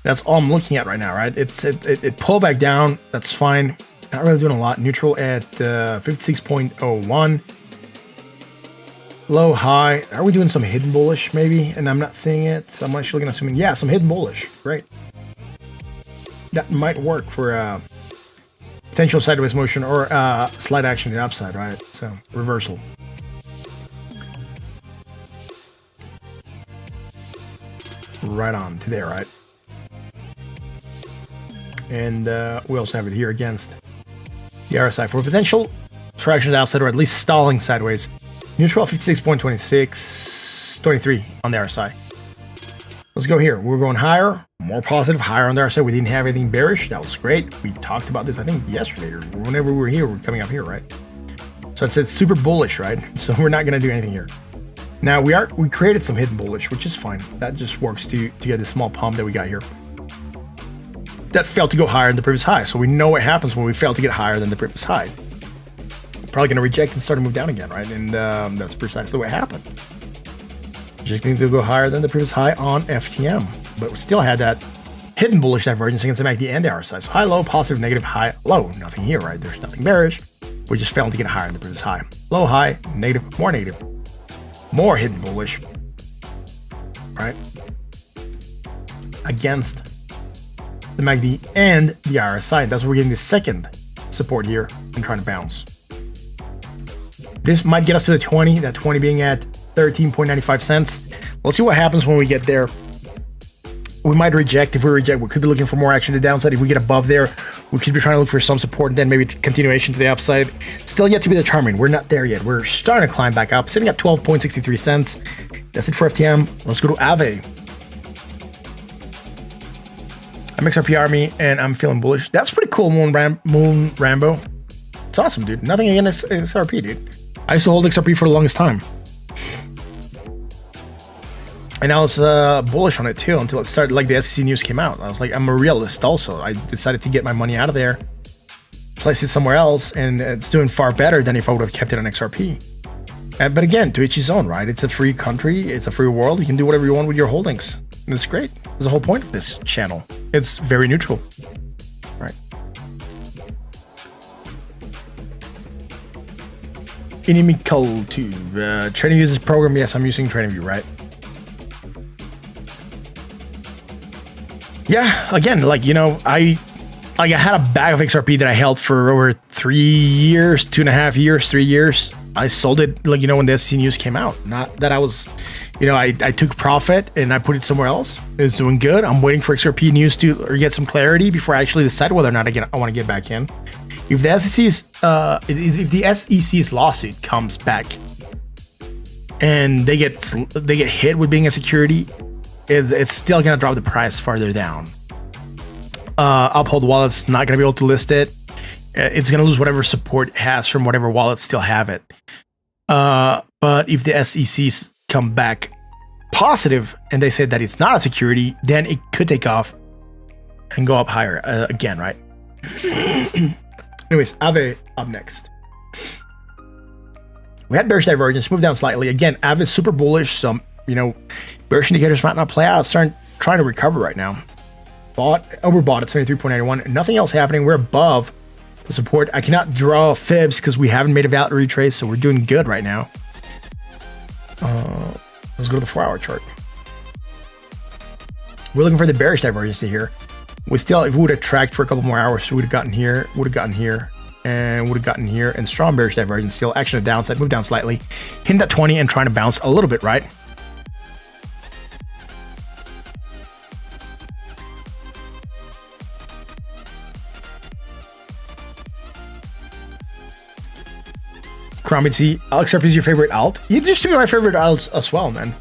That's all I'm looking at right now, right? It pulled back down, that's fine. Not really doing a lot. Neutral at 56.01. Low, high. Are we doing some hidden bullish maybe? And I'm not seeing it, so I'm actually going to assume, yeah, some hidden bullish. Great. That might work for potential sideways motion or slight action to the upside, right? So reversal. Right on to there, right? And we also have it here against the RSI for potential traction to the upside, or at least stalling sideways. Neutral 56.26, 23 on the RSI. Let's go here. We're going higher, more positive, higher on the RSI. We didn't have anything bearish. That was great. We talked about this, I think, yesterday or whenever we were here. We're coming up here, right? So it said super bullish, right? So we're not going to do anything here. Now we created some hidden bullish, which is fine. That just works to get this small pump that we got here. That failed to go higher than the previous high. So we know what happens when we fail to get higher than the previous high. Probably going to reject and start to move down again, right? And that's precisely what happened. Just need to go higher than the previous high on FTM, but we still had that hidden bullish divergence against the MACD and the RSI. So high, low, positive, negative, high, low. Nothing here, right? There's nothing bearish. We just failed to get higher than the previous high. Low, high, negative, more negative. More hidden bullish, right? Against the MACD and the RSI. That's where we're getting the second support here and trying to bounce. This might get us to the 20, that 20 being at 13.95 cents. Let's see what happens when we get there. We might reject. If we reject, we could be looking for more action to the downside. If we get above there, we could be trying to look for some support and then maybe continuation to the upside. Still yet to be determined. We're not there yet. We're starting to climb back up, sitting at 12.63 cents. That's it for FTM. Let's go to AVE. I'm XRP Army and I'm feeling bullish. That's pretty cool, Moon Rambo. It's awesome, dude. Nothing against XRP, dude. I used to hold XRP for the longest time. And I was bullish on it too until it started, like the SEC news came out. I was like, I'm a realist also. I decided to get my money out of there, place it somewhere else, and it's doing far better than if I would have kept it on XRP. But again, to each his own, right? It's a free country. It's a free world. You can do whatever you want with your holdings. And it's great. That's the whole point of this channel. It's very neutral, right? Inimical to TradingView is this program. Yes, I'm using TradingView, right? Yeah, again, like, you know, I had a bag of XRP that I held for over 3 years, 2.5 years, 3 years. I sold it, like, you know, when the SEC news came out. Not that I was You know, I took profit and I put it somewhere else. It's doing good. I'm waiting for XRP news to or get some clarity before I actually decide whether or not I want to get back in. If the SEC's lawsuit comes back and they get hit with being a security, it's still gonna drop the price farther down. Uphold Wallet's not gonna be able to list it. It's gonna lose whatever support it has from whatever wallets still have it. But if the SEC's come back positive and they say that it's not a security, then it could take off and go up higher again, right? Anyways, Aave up next. We had bearish divergence, move down slightly. Again, Aave is super bullish, so you know, bearish indicators might not play out. It's trying to recover right now. Overbought at 73.91. Nothing else happening. We're above the support. I cannot draw fibs because we haven't made a valid retrace, so we're doing good right now. Let's go to the 4-hour chart. We're looking for the bearish divergence here. If we would have tracked for a couple more hours, we would have gotten here, and strong bearish divergence still. Action of downside, move down slightly, hit that 20 and trying to bounce a little bit, right? XRP is your favorite alt? It used to be my favorite alt as well, man.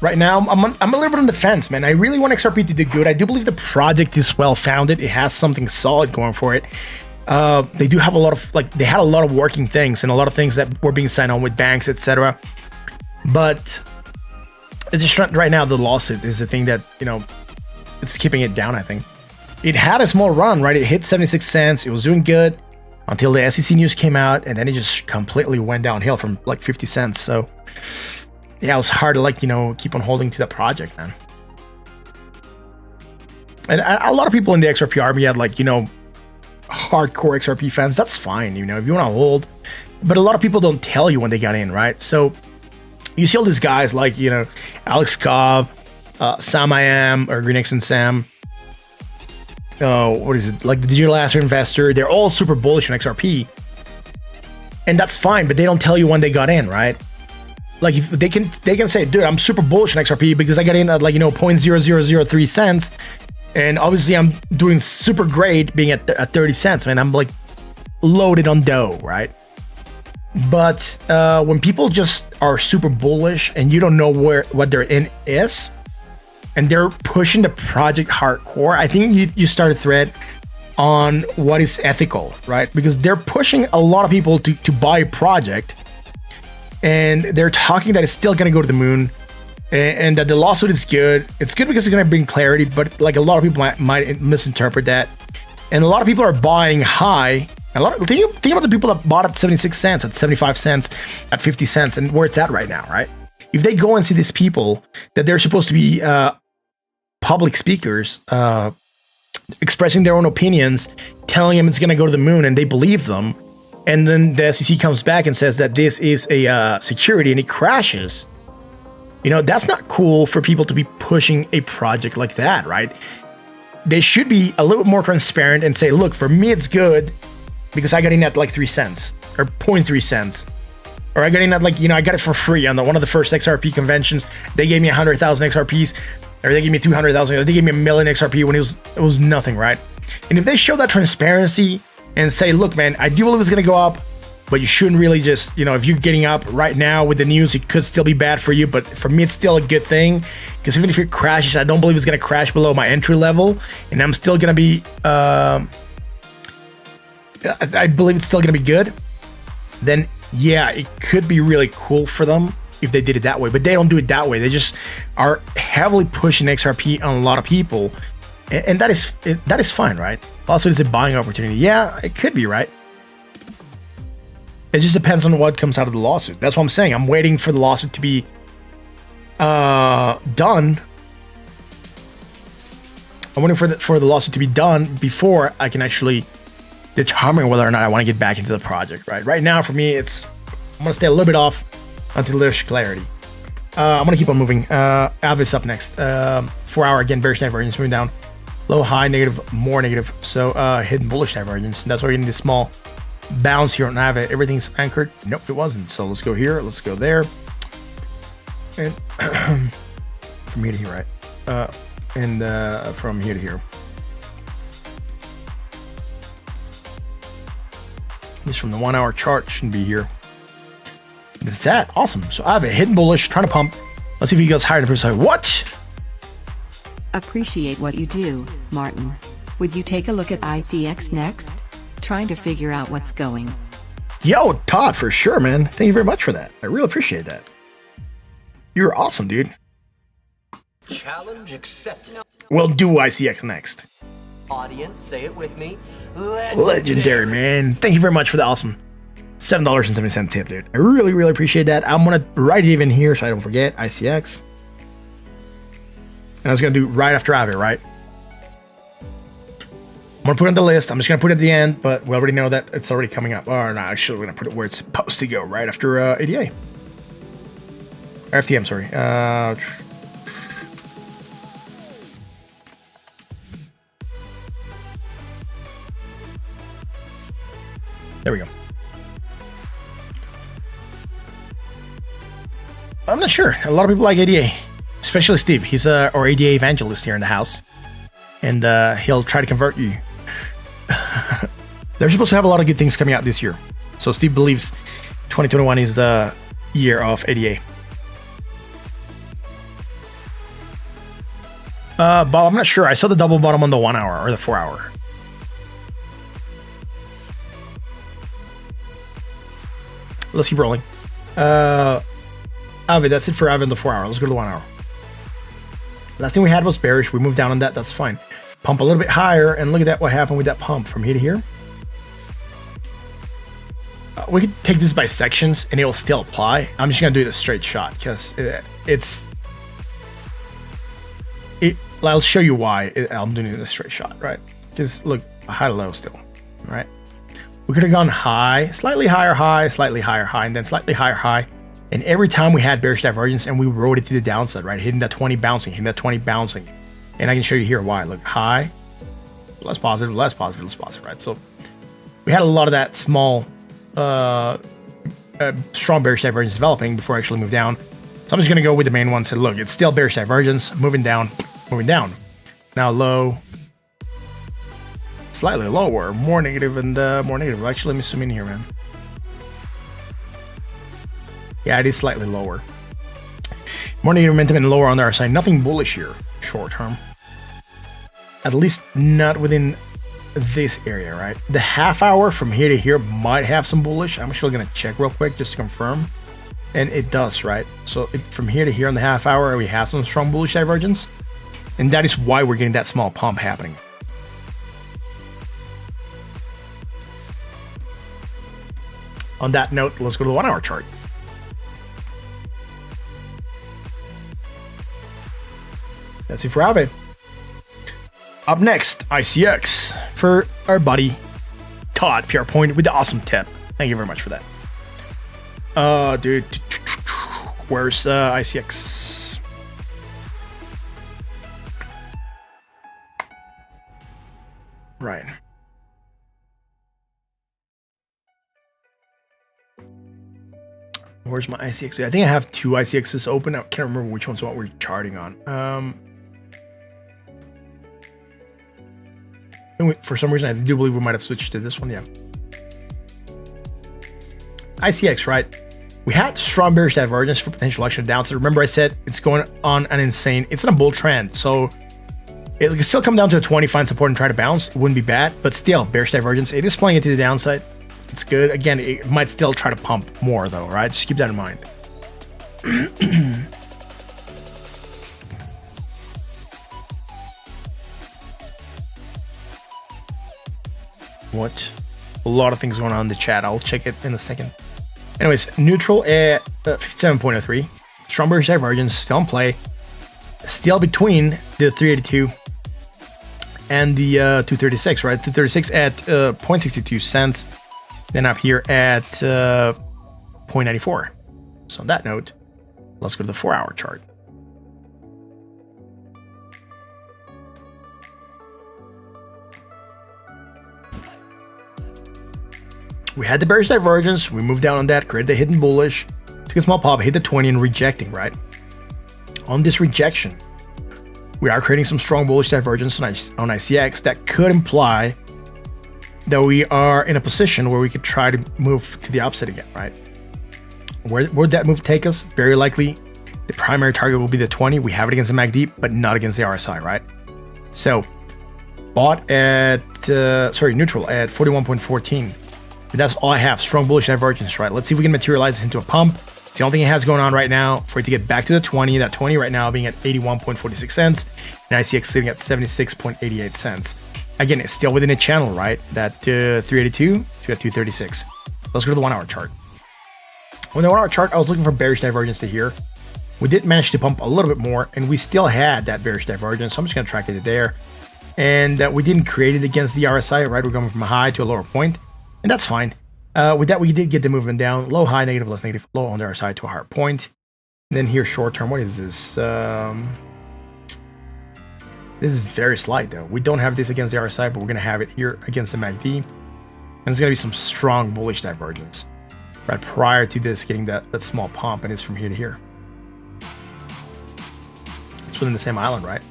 Right now, I'm a little bit on the fence, man. I really want XRP to do good. I do believe the project is well founded. It has something solid going for it. They do have a lot of they had a lot of working things and a lot of things that were being signed on with banks, etc. But it's just right now the lawsuit is the thing that it's keeping it down. I think it had a small run, right? It hit 76 cents. It was doing good until the SEC news came out, and then it just completely went downhill from like 50 cents. So yeah, it was hard to keep on holding to that project, man. And a lot of people in the XRP army had hardcore XRP fans. That's fine, if you want to hold. But a lot of people don't tell you when they got in, right? So you see all these guys like Alex Cobb, Sam I Am, or Green X and Sam. What is it? Like the digital asset investor. They're all super bullish on XRP, and that's fine. But they don't tell you when they got in, right? Like if they can say, dude, I'm super bullish on XRP because I got in at 0.0003 cents, and obviously I'm doing super great being at 30 cents, man. I'm like loaded on dough, right? But when people just are super bullish and you don't know what they're in is, and they're pushing the project hardcore, I think you start a thread on what is ethical, right? Because they're pushing a lot of people to buy a project, and they're talking that it's still going to go to the moon, and that the lawsuit is good. It's good because it's going to bring clarity, but a lot of people might misinterpret that, and a lot of people are buying high. Think about the people that bought at 76 cents, at 75 cents, at 50 cents, and where it's at right now, right? If they go and see these people that they're supposed to be public speakers, expressing their own opinions, telling them it's going to go to the moon, and they believe them, and then the SEC comes back and says that this is a security and it crashes, that's not cool for people to be pushing a project like that, right? They should be a little bit more transparent and say, look, for me it's good because I got in at 3 cents or 0.3 cents. Or I got in at I got it for free on one of the first XRP conventions. They gave me 100,000 XRPs, or they gave me 200,000, or they gave me 1 million XRP when it was nothing, right? And if they show that transparency and say, look, man, I do believe it's gonna go up, but you shouldn't really just, if you're getting up right now with the news, it could still be bad for you, but for me, it's still a good thing, because even if it crashes, I don't believe it's gonna crash below my entry level, and I'm still gonna be, I believe it's still gonna be good, then yeah, it could be really cool for them if they did it that way, but they don't do it that way. They just are heavily pushing XRP on a lot of people, and that is fine, right? Also, it's a buying opportunity. Yeah, it could be, right? It just depends on what comes out of the lawsuit. That's what I'm saying. I'm waiting for the lawsuit to be done. I'm waiting for the lawsuit to be done before I can actually determine whether or not I want to get back into the project, right? Right now, for me, I'm going to stay a little bit off until there's clarity. I'm going to keep on moving. Avis up next. 4-hour, again, bearish divergence, moving down. Low, high, negative, more negative. So hidden bullish divergence. That's why you're getting this small bounce here on Avis. Everything's anchored. Nope, it wasn't. So let's go here. Let's go there. And from here to here, right? From here to here. This from the 1 hour chart shouldn't be here. That's that. Awesome. So I have a hidden bullish trying to pump. Let's see if he goes higher than person. What? Appreciate what you do, Martin. Would you take a look at ICX next? Trying to figure out what's going. Yo, Todd, for sure, man. Thank you very much for that. I really appreciate that. You're awesome, dude. Challenge accepted. We'll do ICX next. Audience, say it with me. Legendary, man. Thank you very much for the awesome $7.70 tip, dude. I really, really appreciate that. I'm going to write it even here so I don't forget. ICX. And I was going to do right after Ave, right? I'm going to put it on the list. I'm just going to put it at the end, but we already know that it's already coming up. Or no, actually, we're going to put it where it's supposed to go, right after ADA. Or FTM, sorry. There we go. I'm not sure. A lot of people like ADA, especially Steve. He's our ADA evangelist here in the house, and he'll try to convert you. They're supposed to have a lot of good things coming out this year. So Steve believes 2021 is the year of ADA. Bob, I'm not sure. I saw the double bottom on the 1 hour or the 4 hour. Let's keep rolling. Avid, that's it for Avid in the 4 hour. Let's go to the 1 hour. Last thing we had was bearish. We moved down on that. That's fine. Pump a little bit higher, and look at that. What happened with that pump from here to here? We could take this by sections, and it will still apply. I'm just gonna do it a straight shot because I'll show you why I'm doing it in a straight shot, right? Because look, high to low still, right? We could have gone high, slightly higher high, slightly higher high, and then slightly higher high. And every time we had bearish divergence and we rode it to the downside, right? Hitting that 20 bouncing, hitting that 20 bouncing. And I can show you here why. Look, high, less positive, less positive, less positive, right? So we had a lot of that small, strong bearish divergence developing before I actually moved down. So I'm just going to go with the main one. So look, it's still bearish divergence, moving down, moving down. Now low. Slightly lower, more negative and more negative. Actually, let me zoom in here, man. Yeah, it is slightly lower. More negative momentum and lower on our side. Nothing bullish here, short term. At least not within this area, right? The half hour from here to here might have some bullish. I'm actually gonna check real quick just to confirm. And it does, right? So from here to here on the half hour, we have some strong bullish divergence. And that is why we're getting that small pump happening. On that note, let's go to the 1 hour chart. That's it for Ave. Up next, ICX for our buddy Todd PR Point with the awesome tip. Thank you very much for that. Dude, where's ICX? Right. Where's my ICX? I think I have two ICXs open. I can't remember which one's what we're charting on. For some reason, I do believe we might have switched to this one. Yeah. ICX, right? We had strong bearish divergence for potential action downside. Remember, I said it's going on an insane. It's in a bull trend, so it can still come down to a 20, find support, and try to bounce. It wouldn't be bad, but still, bearish divergence. It is playing it to the downside. It's good. Again, it might still try to pump more, though, right? Just keep that in mind. What? A lot of things going on in the chat. I'll check it in a second. Anyways, neutral at 57.03. Strong bearish divergence still in play. Still between the 382 and the 236, right? 236 at 0.62 cents. Then up here at 0.94. So on that note, let's go to the 4 hour chart. We had the bearish divergence. We moved down on that, created the hidden bullish, took a small pop, hit the 20 and rejecting, right? on this rejection, we are creating some strong bullish divergence on ICX that could imply that we are in a position where we could try to move to the upside again, right? Where would that move take us? Very likely, the primary target will be the 20. We have it against the MACD, but not against the RSI, right? So, bought at, neutral at 41.14. That's all I have, strong bullish divergence, right? Let's see if we can materialize this into a pump. It's the only thing it has going on right now for it to get back to the 20. That 20 right now being at 81.46 cents, and ICX sitting at 76.88 cents. Again, it's still within a channel, right? That 382 to at 236. Let's go to the 1 hour chart. On the 1 hour chart, I was looking for bearish divergence to here. We did manage to pump a little bit more, and we still had that bearish divergence. So I'm just going to track it there. And we didn't create it against the RSI, right? We're going from a high to a lower point, and that's fine. With that, we did get the movement down. Low, high, negative, less negative, low on the RSI to a higher point. And then here, short term, what is this? This is very slight, though. We don't have this against the RSI, but we're going to have it here against the MACD. And there's going to be some strong bullish divergence, right? Prior to this getting that small pump, and it's from here to here. It's within the same island, right?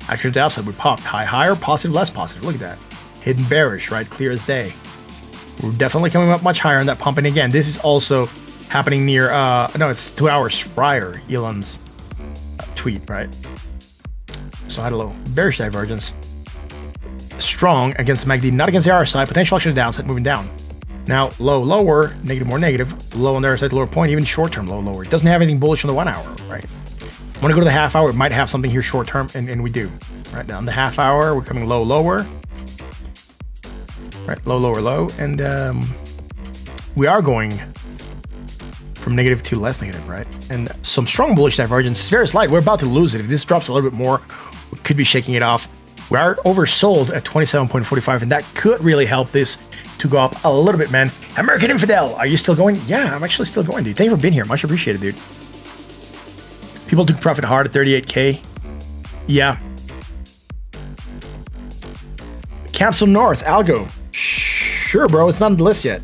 Actually, to the upside, we popped high, higher, positive, less positive. Look at that. Hidden bearish, right? Clear as day. We're definitely coming up much higher on that pump. And again, this is also happening near, no, it's 2 hours prior Elon's tweet, right? So I had a low bearish divergence. Strong against MACD, not against the RSI. Potential action to downside, moving down. Now, low, lower, negative, more negative. Low on the RSI, lower point, even short-term, low, lower. It doesn't have anything bullish on the 1 hour, right? I want to go to the half hour. It might have something here short-term, and we do. Right now, on the half hour, we're coming low, lower. Right, low, lower, low. And we are going from negative to less negative, right? And some strong bullish divergence. It's very slight. We're about to lose it. If this drops a little bit more, we could be shaking it off. We are oversold at 27.45, and that could really help this to go up a little bit, man. American Infidel, are you still going? Yeah, I'm actually still going, dude. Thank you for being here. Much appreciated, dude. People took profit hard at 38K. Yeah. Capsule North, Algo. Sure, bro. It's not on the list yet.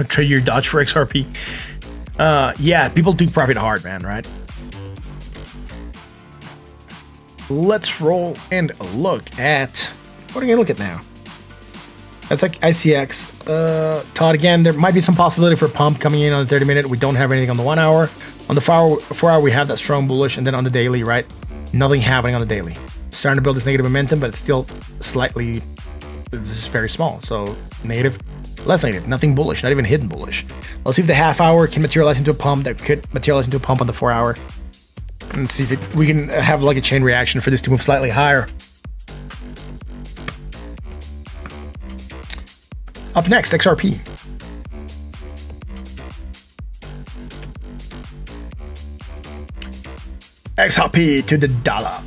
Trade your Dodge for XRP. Yeah, people do profit hard, man, right? Let's roll and look at, what are we gonna look at now? That's like ICX. Todd, again, there might be some possibility for a pump coming in on the 30-minute. We don't have anything on the 1 hour. On the 4 hour, we have that strong bullish, and then on the daily, right? Nothing happening on the daily. Starting to build this negative momentum, but it's still slightly, this is very small. So negative, less negative, nothing bullish, not even hidden bullish. Let's see if the half hour can materialize into a pump. That could materialize into a pump on the 4 hour. And see if we can have like a chain reaction for this to move slightly higher. Up next, XRP. XRP to the dollar.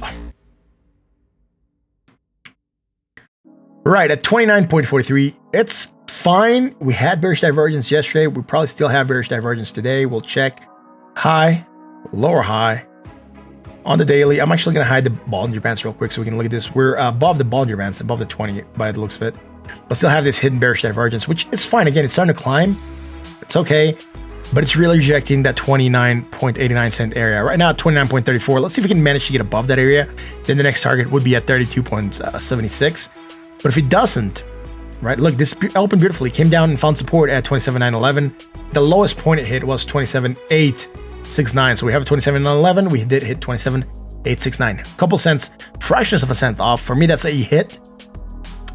Right, at 29.43, it's fine. We had bearish divergence yesterday. We probably still have bearish divergence today. We'll check high, lower high. On the daily, I'm actually going to hide the Bollinger Bands real quick so we can look at this. We're above the Bollinger Bands, above the 20 by the looks of it. But still have this hidden bearish divergence, which is fine. Again, it's starting to climb. It's okay. But it's really rejecting that 29.89 cent area. Right now at 29.34. Let's see if we can manage to get above that area. Then the next target would be at 32.76. But if it doesn't, right, look, this opened beautifully. Came down and found support at 27.911. The lowest point it hit was 27.869. So we have 27.911. We did hit 27.869. A couple cents, fractions of a cent off. For me, that's a hit.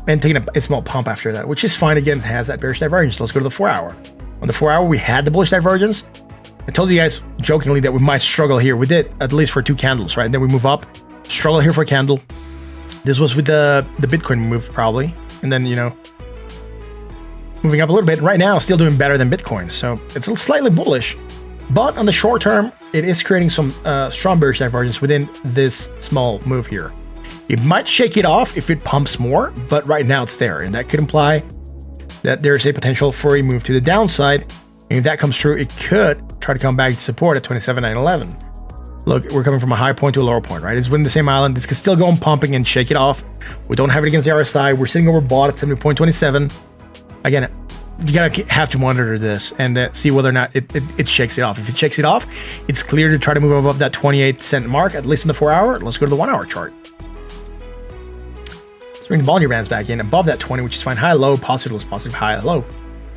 And taking a small pump after that, which is fine. Again, it has that bearish divergence. Let's go to the 4 hour. On the 4 hour, we had the bullish divergence. I told you guys jokingly that we might struggle here. We did, at least for 2 candles, right? And then we move up, struggle here for a candle. This was with the Bitcoin move probably. And then, you know, moving up a little bit. Right now, still doing better than Bitcoin. So it's slightly bullish. But on the short term, it is creating some strong bearish divergence within this small move here. It might shake it off if it pumps more, but right now it's there. And that could imply that there's a potential for a move to the downside. And if that comes true, it could try to come back to support at 27,911. Look, we're coming from a high point to a lower point, right? It's within the same island. This can still go on pumping and shake it off. We don't have it against the RSI. We're sitting overbought at 70.27. Again, you gotta have to monitor this and see whether or not it shakes it off. If it shakes it off, it's clear to try to move above that 28-cent mark, at least in the 4-hour. Let's go to the 1-hour chart. Let's bring the Bollinger Bands back in above that 20, which is fine. High, low, positive, high, low.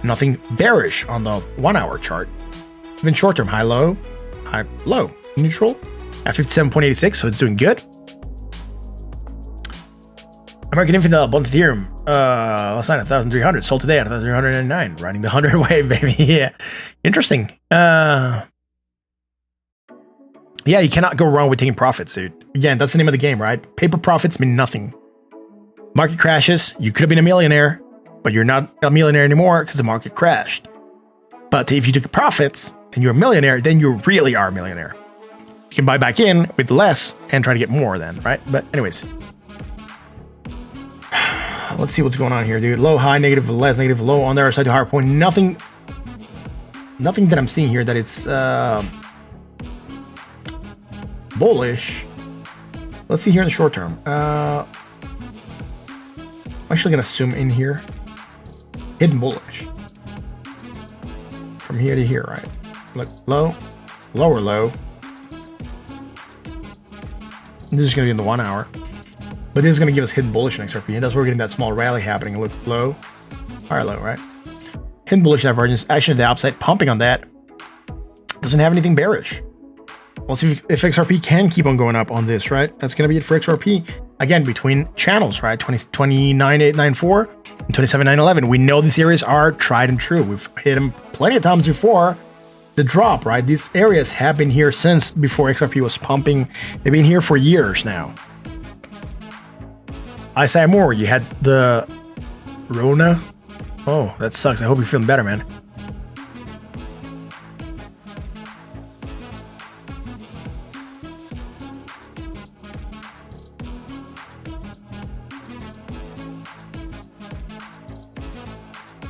Nothing bearish on the 1-hour chart. Even short-term, high, low, neutral at 57.86, so it's doing good. American Infidel bought Ethereum last night at 1,300, sold today at 1,399, riding the 100 wave, baby. Yeah, interesting. Yeah, you cannot go wrong with taking profits, dude. Again, that's the name of the game, right? Paper profits mean nothing. Market crashes, you could have been a millionaire, but you're not a millionaire anymore because the market crashed. But if you took profits and you're a millionaire, then you really are a millionaire. You can buy back in with less and try to get more then, right? But anyways, let's see what's going on here, dude. Low, high, negative, less, negative, low on the other side to higher point. Nothing that I'm seeing here that it's bullish. Let's see here in the short term. I'm actually gonna zoom in here. Hidden bullish. From here to here, right? Look, low, lower low. This is gonna be in the 1-hour. But this is going to give us hidden bullish in XRP, and that's where we're getting that small rally happening. Look, low, higher low, right? Hidden bullish divergence, action to the upside, pumping on that. Doesn't have anything bearish. We'll see if XRP can keep on going up on this, right? That's going to be it for XRP. Again, between channels, right? 29,894 and 27,911. We know these areas are tried and true. We've hit them plenty of times before. The drop, right? These areas have been here since before XRP was pumping. They've been here for years now. Isaiah Moore, you had the Rona. Oh, that sucks. I hope you're feeling better, man.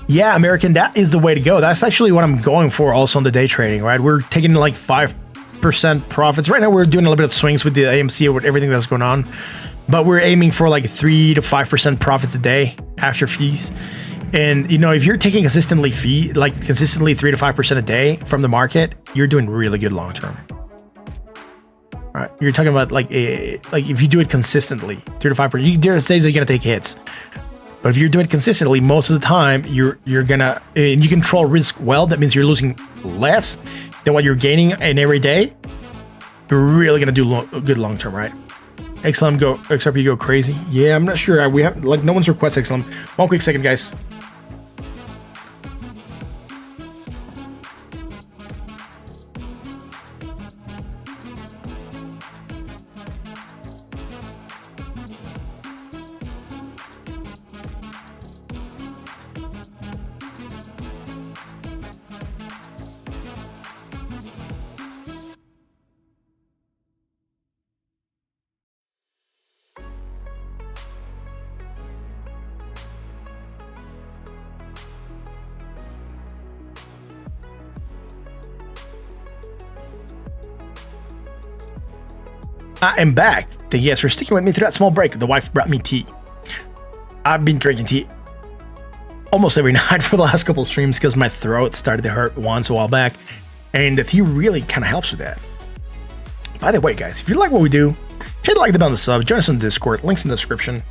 Yeah, American, that is the way to go. That's actually what I'm going for also on the day trading, right? We're taking like 5% profits. Right now, we're doing a little bit of swings with the AMC with everything that's going on. But we're aiming for like 3 to 5% profits a day after fees. And, you know, if you're taking consistently 3 to 5% a day from the market, you're doing really good long term. All right. You're talking about like if you do it consistently, 3 to 5%, there are days that you're going to take hits. But if you're doing it consistently, most of the time, you're going to, and you control risk well, that means you're losing less than what you're gaining in every day. You're really going to do good long term, right? XRP go crazy. Yeah, I'm not sure. We have like no one's requested XLM. One quick second, guys. I am back. Thank you guys for sticking with me through that small break. The wife brought me tea. I've been drinking tea almost every night for the last couple of streams because my throat started to hurt once a while back. And the tea really kind of helps with that. By the way, guys, if you like what we do, hit like the button on the sub, join us on Discord, links in the description.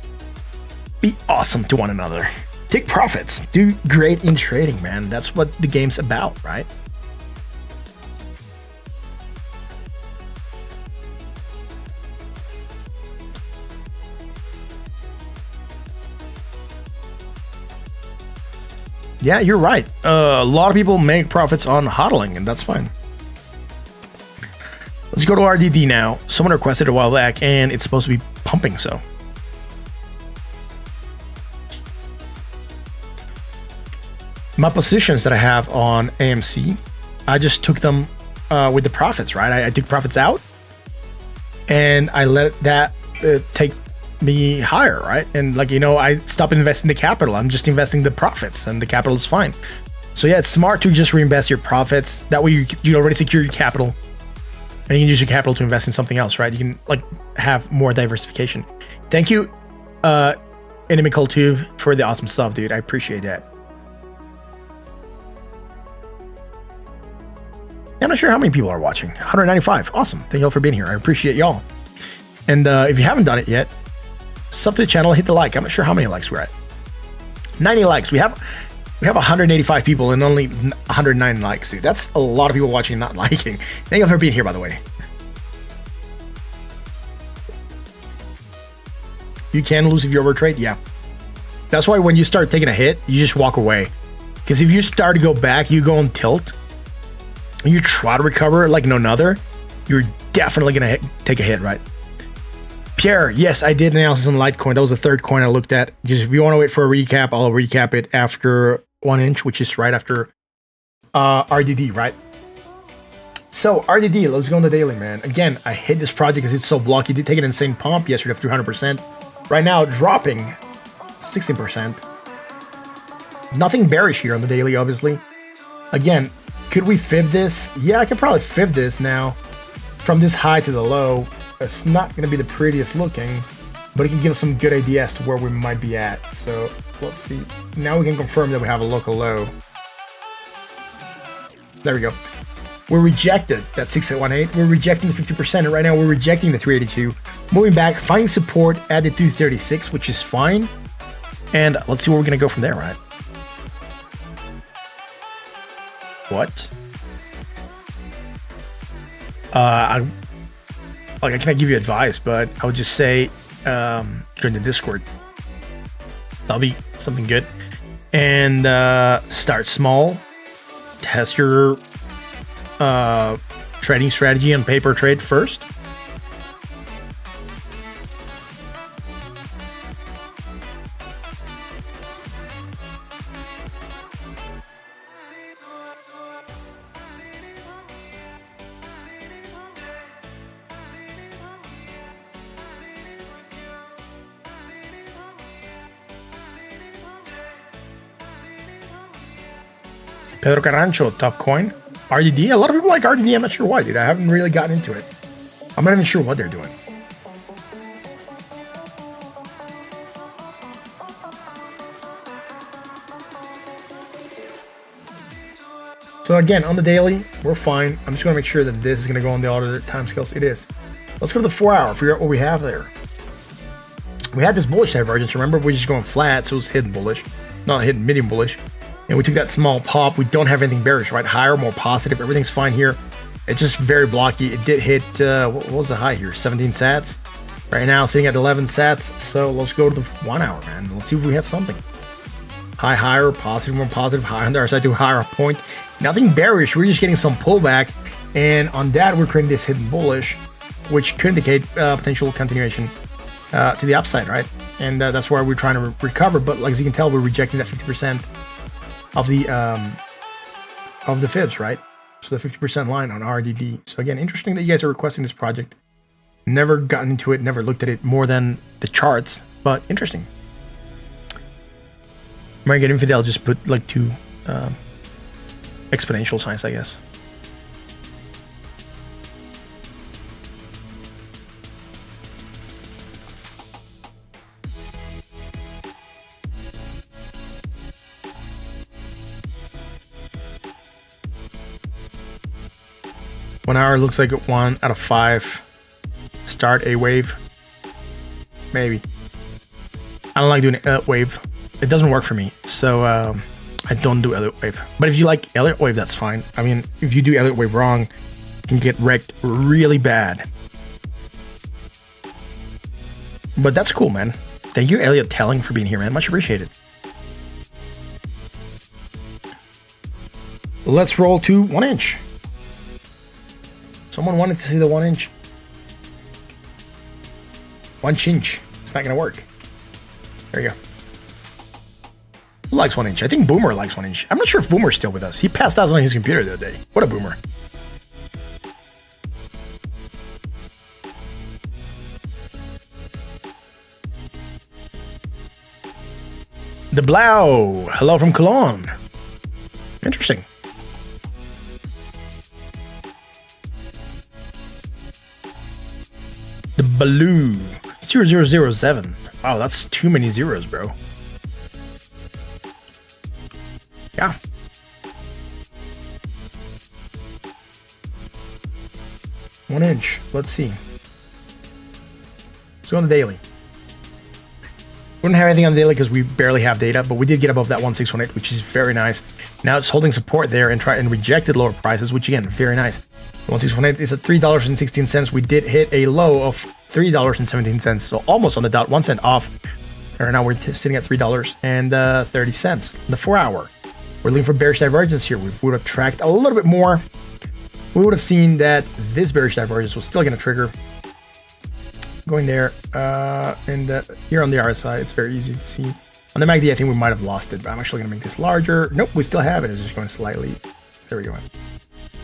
Be awesome to one another. Take profits. Do great in trading, man. That's what the game's about, right? Yeah, you're right. A lot of people make profits on hodling, and that's fine. Let's go to RDD now. Someone requested a while back, and it's supposed to be pumping, so. My positions that I have on AMC, I just took them with the profits, right? I took profits out, and I let that take me higher, right? And like, you know, I stopped investing the capital. I'm just investing the profits, and the capital is fine. So yeah, it's smart to just reinvest your profits. That way you already secure your capital. And you can use your capital to invest in something else, right? You can like have more diversification. Thank you, Inimical Tube, for the awesome stuff, dude. I appreciate that. I'm not sure how many people are watching. 195. Awesome. Thank y'all for being here. I appreciate y'all. And if you haven't done it yet, sub to the channel, hit the like. I'm not sure how many likes we're at. 90 likes. We have 185 people and only 109 likes, dude. That's a lot of people watching and not liking. Thank you for being here, by the way. You can lose if you overtrade. Yeah. That's why when you start taking a hit, you just walk away. Because if you start to go back, you go on tilt, and you try to recover like none other, you're definitely going to take a hit, right? Pierre, yes, I did analysis on Litecoin. That was the third coin I looked at. Just if you want to wait for a recap, I'll recap it after 1 inch, which is right after RDD, right? So RDD, let's go on the daily, man. Again, I hate this project because it's so blocky. It did take an insane pump yesterday of 300%. Right now, dropping 16%. Nothing bearish here on the daily, obviously. Again, could we fib this? Yeah, I could probably fib this now from this high to the low. It's not going to be the prettiest looking, but it can give us some good idea as to where we might be at. So let's see. Now we can confirm that we have a local low. There we go. We're rejected that 6818. We're rejecting the 50%. And right now we're rejecting the 382. Moving back, finding support at the 236, which is fine. And let's see where we're going to go from there, right? What? I can't give you advice, but I would just say join the Discord. That'll be something good. And start small. Test your trading strategy on paper trade first. Pedro Carrancho, top coin. RDD. A lot of people like RDD. I'm not sure why, dude. I haven't really gotten into it. I'm not even sure what they're doing. So again, on the daily, we're fine. I'm just going to make sure that this is going to go on the auto timescales. It is. Let's go to the 4 hour. Figure out what we have there. We had this bullish divergence. Remember, we're just going flat, so it's hidden bullish, not hidden medium bullish. And we took that small pop. We don't have anything bearish, right? Higher, more positive. Everything's fine here. It's just very blocky. It did hit, what was the high here? 17 sats. Right now, sitting at 11 sats. So let's go to the 1 hour, man. Let's see if we have something. High, higher, positive, more positive. High on the other side to a higher point. Nothing bearish. We're just getting some pullback. And on that, we're creating this hidden bullish, which could indicate potential continuation to the upside, right? And that's why we're trying to recover. But like as you can tell, we're rejecting that 50%. Of the fibs, right? So the 50% line on RDD. So again, interesting that you guys are requesting this project. Never gotten into it, never looked at it more than the charts, but interesting. Market Infidel just put like 2 exponential signs, I guess. One hour looks like 1 out of 5. Start a wave. Maybe. I don't like doing Elliott wave. It doesn't work for me. So I don't do Elliott wave. But if you like Elliott wave, that's fine. I mean, if you do Elliott wave wrong, you can get wrecked really bad. But that's cool, man. Thank you, Elliott Telling, for being here, man. Much appreciated. Let's roll to 1 inch. Someone wanted to see the 1 inch. 1 inch. It's not going to work. There you go. Who likes 1 inch? I think Boomer likes 1 inch. I'm not sure if Boomer's still with us. He passed out on his computer the other day. What a boomer. The Blau. Hello from Cologne. Interesting. The Baloo 0007. Wow, that's too many zeros, bro. Yeah. One inch. Let's see. So on the daily. We don't have anything on the daily because we barely have data, but we did get above that 1618, which is very nice. Now it's holding support there and rejected lower prices, which again, very nice. 1618 is at $3.16. We did hit a low of $3.17, so almost on the dot, 1 cent off. Right now we're sitting at $3.30. The 4 hour. We're looking for bearish divergence here. We would have tracked a little bit more. We would have seen that this bearish divergence was still going to trigger. Going there, and here on the RSI, it's very easy to see. On the MACD, I think we might have lost it, but I'm actually going to make this larger. Nope, we still have it. It's just going slightly. There we go.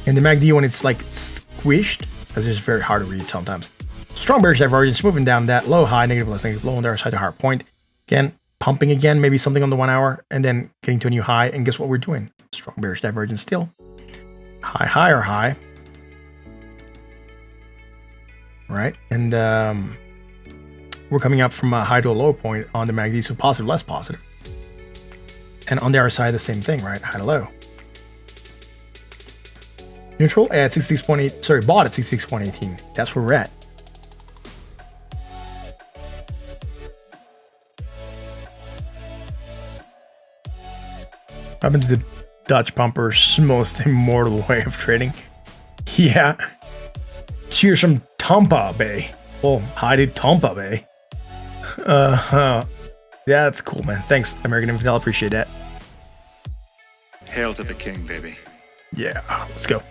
And the MACD, when it's like squished, because it's very hard to read sometimes. Strong bearish divergence, moving down that low, high, negative, less negative, low on the RSI to hard point. Again, pumping again, maybe something on the 1 hour, and then getting to a new high. And guess what we're doing? Strong bearish divergence still. High, higher high. Right, and we're coming up from a high to a low point on the MACD, so positive, less positive. And on the other side, the same thing, right? High to low. Neutral at 66.8, sorry, bought at 66.18. That's where we're at. Happened to the Dutch pumpers' most immortal way of trading. Yeah. Cheers from Tampa Bay. Well, hi to Tampa Bay. Yeah, that's cool, man. Thanks, American Infidel. Appreciate that. Hail to the king, baby. Yeah, let's go.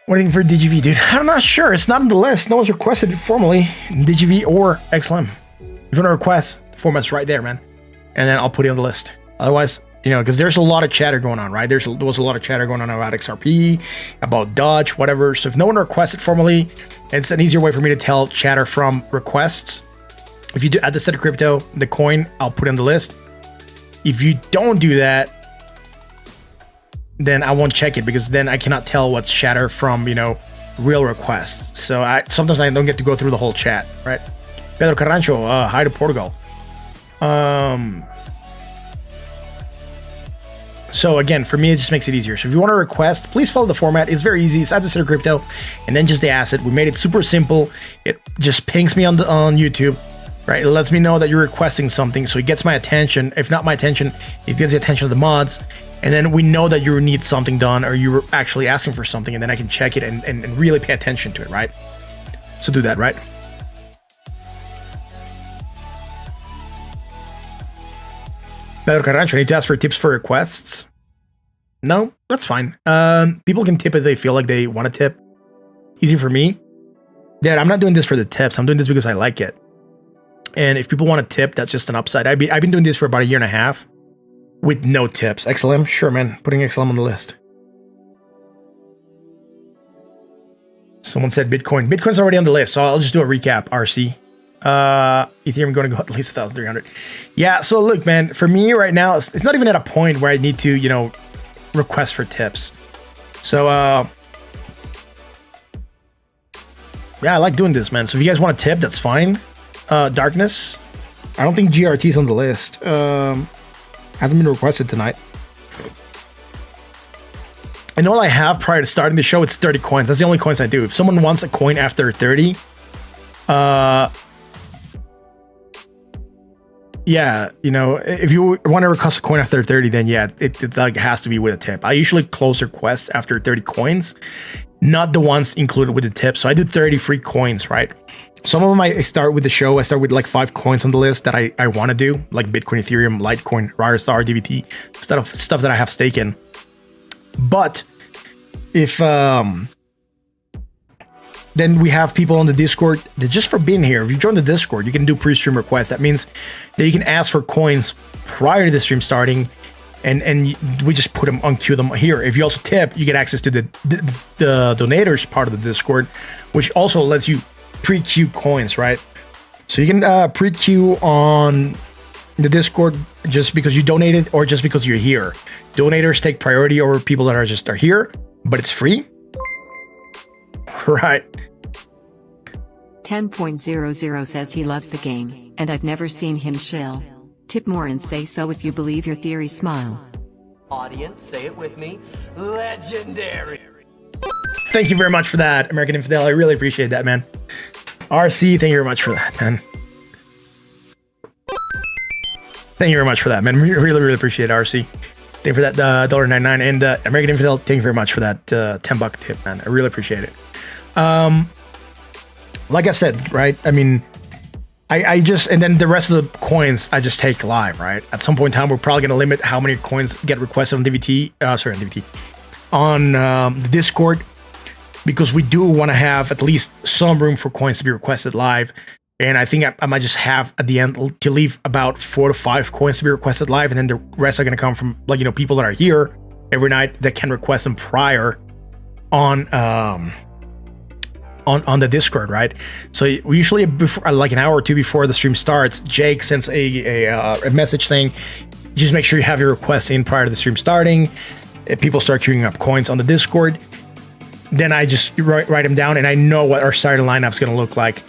What do you think for DGV, dude? I'm not sure. It's not on the list. No one's requested it formally. DGV or XLM. If you want to request, the format's right there, man. And then I'll put it on the list. Otherwise, you know, because there's a lot of chatter going on, right? There was a lot of chatter going on about XRP, about Dutch, whatever. So if no one requests it formally, it's an easier way for me to tell chatter from requests. If you do add the set of crypto, the coin, I'll put it on the list. If you don't do that, then I won't check it because then I cannot tell what's chatter from, you know, real requests. So sometimes I don't get to go through the whole chat, right? Pedro Carrancho, hi to Portugal. So again, for me, it just makes it easier. So if you want to request, please follow the format. It's very easy. It's add the set of crypto and then just the asset. We made it super simple. It just pings me on YouTube, right? It lets me know that you're requesting something. So it gets my attention. If not my attention, it gets the attention of the mods. And then we know that you need something done or you're actually asking for something. And then I can check it and really pay attention to it, right? So do that, right? Pedro Carrancho, I need to ask for tips for requests. No, that's fine. People can tip if they feel like they want to tip. Easy for me. Dad, I'm not doing this for the tips. I'm doing this because I like it. And if people want to tip, that's just an upside. I've been doing this for about 1.5 years with no tips. XLM? Sure, man. Putting XLM on the list. Someone said Bitcoin. Bitcoin's already on the list, so I'll just do a recap, RC. Ethereum going to go at least 1,300. Yeah, so look, man, for me right now, it's not even at a point where I need to, you know, request for tips. So, yeah, I like doing this, man. So if you guys want a tip, that's fine. Darkness. I don't think GRT's on the list. Hasn't been requested tonight. And all I have prior to starting the show, it's 30 coins. That's the only coins I do. If someone wants a coin after 30, yeah, you know, if you want to request a coin after 30, then yeah, it like has to be with a tip. I usually close requests after 30 coins, not the ones included with the tip. So I do 30 free coins, right? Some of them I start with the show. I start with like 5 coins on the list that I want to do, like Bitcoin, Ethereum, Litecoin, Riderstar, DVT, stuff that I have stake in. But if then we have people on the Discord that just for being here. If you join the Discord, you can do pre-stream requests. That means that you can ask for coins prior to the stream starting, and we just put them on queue them here. If you also tip, you get access to the donators part of the Discord, which also lets you pre-queue coins, right? So you can pre-queue on the Discord just because you donated or just because you're here. Donators take priority over people that are here, but it's free. Right. 10.00 says he loves the game, and I've never seen him chill. Tip more and say so if you believe your theory. Smile. Audience, say it with me. Legendary. Thank you very much for that, American Infidel. I really appreciate that, man. RC, thank you very much for that, man. Thank you very much for that, man. Really appreciate it, RC. Thank you for that $1.99. And American Infidel, thank you very much for that $10 tip, man. I really appreciate it. Like I've said, right? I mean, I just, and then the rest of the coins I just take live, right? At some point in time, we're probably going to limit how many coins get requested on on the Discord, because we do want to have at least some room for coins to be requested live. And I think I might just have at the end to leave about 4 to 5 coins to be requested live, and then the rest are going to come from, like, you know, people that are here every night that can request them prior on the Discord, right? So we usually, before, like an hour or two before the stream starts, Jake sends a message saying, just make sure you have your requests in prior to the stream starting. If people start queuing up coins on the Discord, then I just write them down, and I know what our starting lineup is going to look like.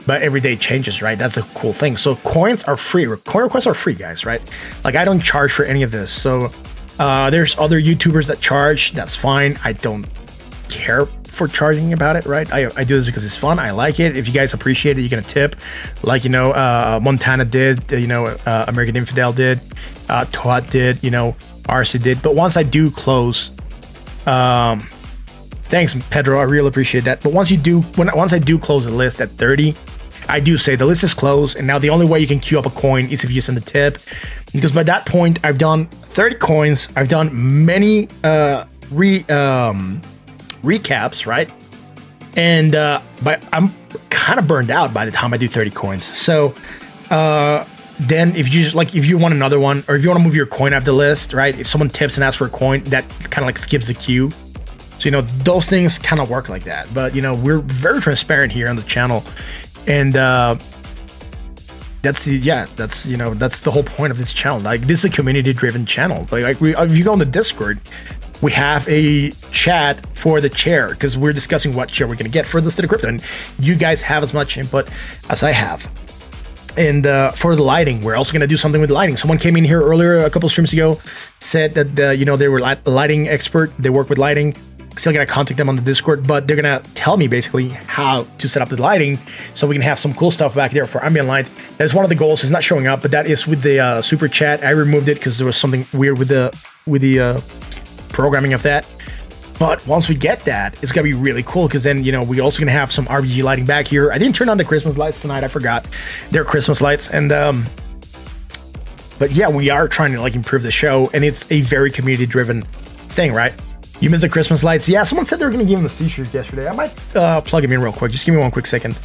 But every day changes, right? That's a cool thing. So coins are free. Coin requests are free, guys, right? Like, I don't charge for any of this. So there's other YouTubers that charge. That's fine. I don't care for charging about it, right? I do this because it's fun. I like it. If you guys appreciate it, you're gonna tip, like, you know, Montana did, you know, American Infidel did, Todd did, you know, RC did. But once I do close, thanks, Pedro, I really appreciate that. But once I do close the list at 30, I do say the list is closed, and now the only way you can queue up a coin is if you send a tip, because by that point I've done 30 coins. I've done many recaps, right? And but I'm kind of burned out by the time I do 30 coins. So then if you just, like, if you want another one, or if you want to move your coin up the list, right? If someone tips and asks for a coin, that kind of like skips the queue. So, you know, those things kind of work like that. But, you know, we're very transparent here on the channel, and that's the whole point of this channel. Like, this is a community-driven channel. Like if you go on the Discord, we have a chat for the chair, because we're discussing what chair we're going to get for the State of Crypto, and you guys have as much input as I have. And for the lighting, we're also going to do something with lighting. Someone came in here earlier, a couple of streams ago, said that you know, they were a lighting expert, they work with lighting. Still gonna contact them on the Discord, but they're gonna tell me basically how to set up the lighting, so we can have some cool stuff back there for ambient light. That is one of the goals. It's not showing up, but that is with the super chat. I removed it because there was something weird with the programming of that. But once we get that, it's gonna be really cool, because then, you know, we're also gonna have some RBG lighting back here. I didn't turn on the Christmas lights tonight. I forgot they're Christmas lights, and but yeah, we are trying to, like, improve the show, and it's a very community-driven thing, right? You missed the Christmas lights. Yeah, someone said they were going to give him the t-shirt yesterday. I might plug him in real quick. Just give me one quick second.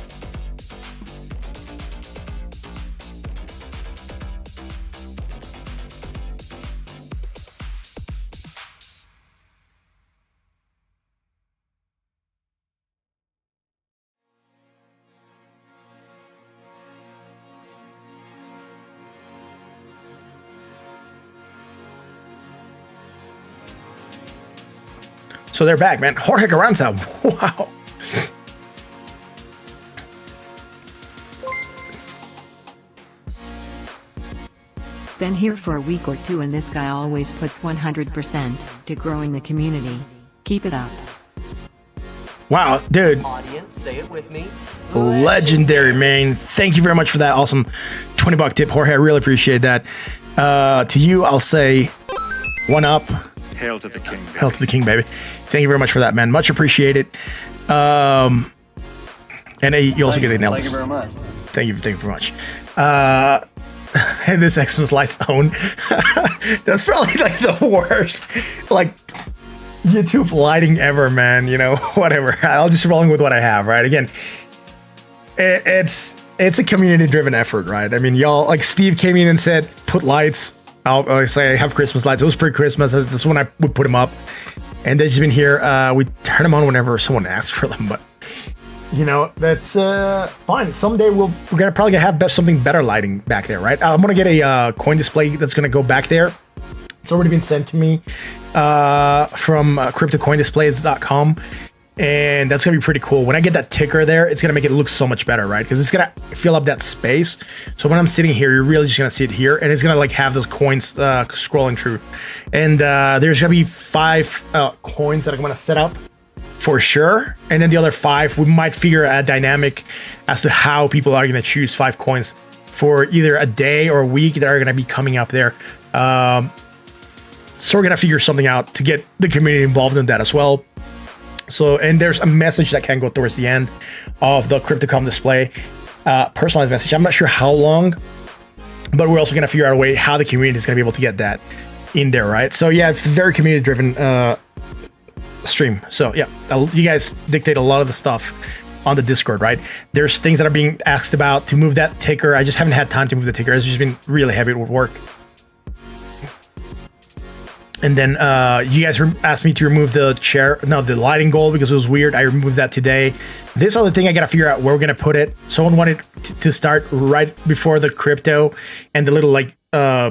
So they're back, man. Jorge Carranza. Wow. Been here for a week or two, and this guy always puts 100% to growing the community. Keep it up. Wow, dude. Audience, say it with me. Legendary, man. Thank you very much for that awesome $20 tip, Jorge. I really appreciate that. To you, I'll say one up. Hail to the king, baby. Hail to the king, baby. Thank you very much for that, man. Much appreciated. And you also get an Elvis. Thank you very much. Thank you very much. And this Xmas Lights own. That's probably like the worst, like, YouTube lighting ever, man. You know, whatever. I'll just rolling with what I have, right? Again, it's a community-driven effort, right? I mean, y'all, like, Steve came in and said, put lights. I'll say I have Christmas lights. It was pre-Christmas. This is when I would put them up. And they've just been here. We turn them on whenever someone asks for them. But You know, that's fine. Someday we're gonna probably have something better lighting back there, right? I'm gonna get a coin display that's gonna go back there. It's already been sent to me from cryptocoindisplays.com, and that's gonna be pretty cool. When I get that ticker there, it's gonna make it look so much better, right? Because it's gonna fill up that space. So when I'm sitting here, you're really just gonna see it here, and it's gonna like have those coins scrolling through. And there's gonna be 5 coins that I'm gonna set up for sure, and then the other 5 we might figure a dynamic as to how people are gonna choose 5 coins for either a day or a week that are gonna be coming up there. So we're gonna figure something out to get the community involved in that as well. So, and there's a message that can go towards the end of the Crypto.com display, personalized message. I'm not sure how long, but we're also gonna figure out a way how the community is gonna be able to get that in there, right? So yeah, it's a very community driven stream. So yeah, you guys dictate a lot of the stuff on the Discord, right? There's things that are being asked about to move that ticker. I just haven't had time to move the ticker. It's just been really heavy with work. And then you guys asked me to remove the lighting goal because it was weird. I removed that today. This other thing, I gotta figure out where we're gonna put it. Someone wanted to start right before the crypto and the little like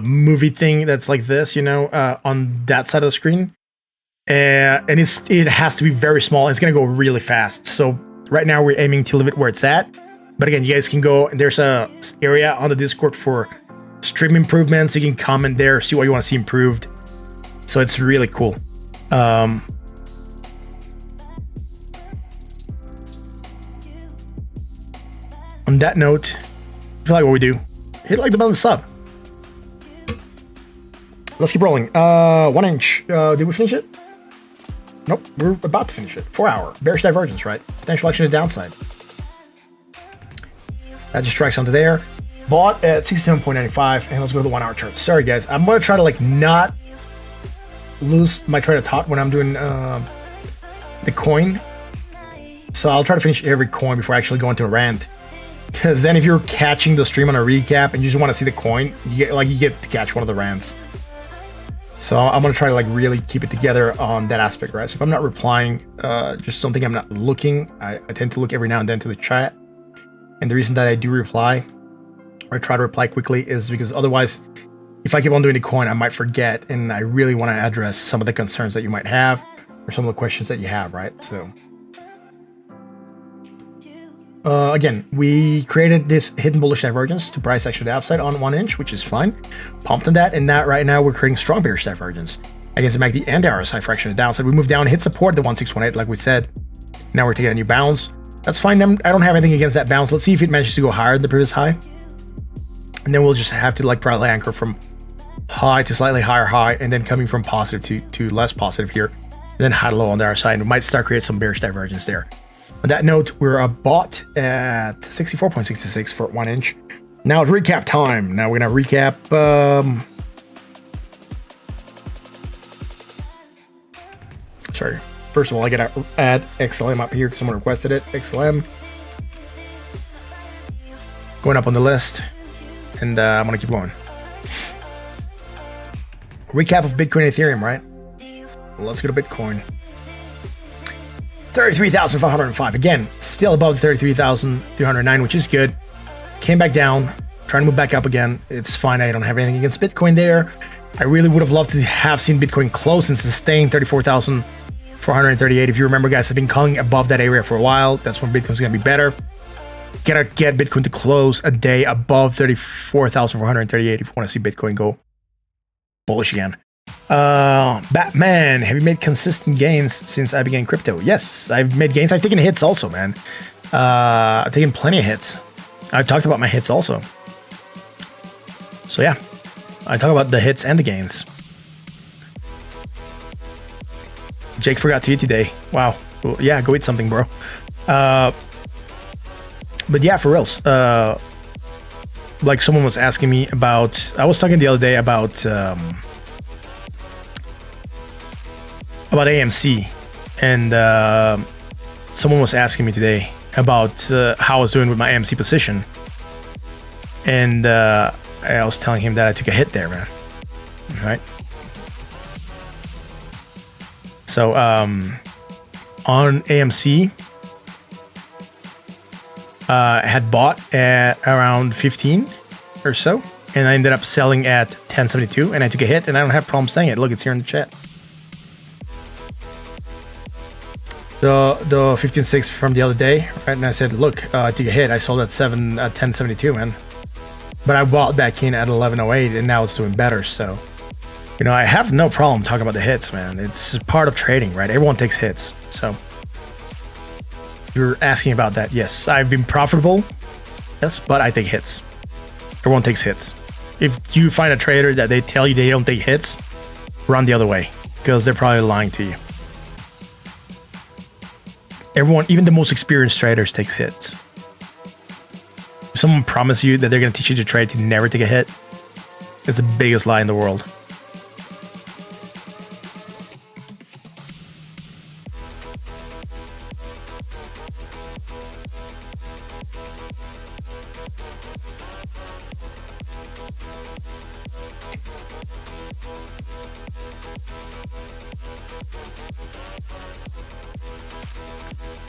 movie thing that's like this, you know, on that side of the screen. And it has to be very small. It's gonna go really fast. So right now we're aiming to leave it where it's at. But again, you guys can go, and there's a area on the Discord for stream improvements. You can comment there, see what you want to see improved. So it's really cool. On that note, if you like what we do, hit like the button, sub. Let's keep rolling. 1 inch. Did we finish it? Nope, we're about to finish it. 4 hour. Bearish divergence, right? Potential action to the downside. That just strikes onto there. Bought at 67.95, and let's go to the 1 hour chart. Sorry guys, I'm gonna try to like not lose my train of thought when I'm doing the coin. So I'll try to finish every coin before I actually go into a rant. Because then if you're catching the stream on a recap and you just want to see the coin, you get to catch one of the rants. So I'm gonna try to like really keep it together on that aspect, right? So if I'm not replying, just something I'm not looking, I tend to look every now and then to the chat. And the reason that I do reply or try to reply quickly is because otherwise, if I keep on doing the coin, I might forget, and I really want to address some of the concerns that you might have or some of the questions that you have, right? So again, we created this hidden bullish divergence to price action to the upside on 1 inch, which is fine. Pumped on that, and that right now we're creating strong bearish divergence against the MACD and the RSI fraction to the downside. We moved down, hit support the 1618, like we said. Now we're taking a new bounce. That's fine. I don't have anything against that bounce. Let's see if it manages to go higher than the previous high, and then we'll just have to like probably anchor from high to slightly higher high, and then coming from positive to less positive here, and then high to low on the other side, and we might start creating some bearish divergence there. On that note, we're bought at 64.66 for 1 inch. Now it's recap time. Now we're gonna recap sorry, first of all, I gotta add XLM up here because someone requested it. XLM going up on the list, and I'm gonna keep going. Recap of Bitcoin and Ethereum, right? Let's go to Bitcoin. 33,505. Again, still above 33,309, which is good. Came back down, trying to move back up again. It's fine. I don't have anything against Bitcoin there. I really would have loved to have seen Bitcoin close and sustain 34,438. If you remember, guys, I've been calling above that area for a while. That's when Bitcoin's going to be better. Gotta get Bitcoin to close a day above 34,438 if you want to see Bitcoin go bullish again. Batman, have you made consistent gains since I began crypto? Yes, I've made gains. I've taken hits also, man. I've taken plenty of hits. I've talked about my hits also. So yeah, I talk about the hits and the gains. Jake forgot to eat today. Wow. Well, yeah, go eat something, bro. But yeah, for reals. Like someone was asking me about, I was talking the other day about AMC, and someone was asking me today about how I was doing with my AMC position, and I was telling him that I took a hit there, man. All right. So on AMC, had bought at around 15 or so, and I ended up selling at 1072, and I took a hit, and I don't have problem saying it. Look, it's here in the chat. The 15.6 from the other day, right? And I said, look, I took a hit. I sold at 1072, man. But I bought back in at 1108, and now it's doing better. So, you know, I have no problem talking about the hits, man. It's part of trading, right? Everyone takes hits. So, you're asking about that. Yes, I've been profitable. Yes, but I take hits. Everyone takes hits. If you find a trader that they tell you they don't take hits, run the other way, because they're probably lying to you. Everyone, even the most experienced traders, takes hits. If someone promises you that they're going to teach you to trade to never take a hit, it's the biggest lie in the world.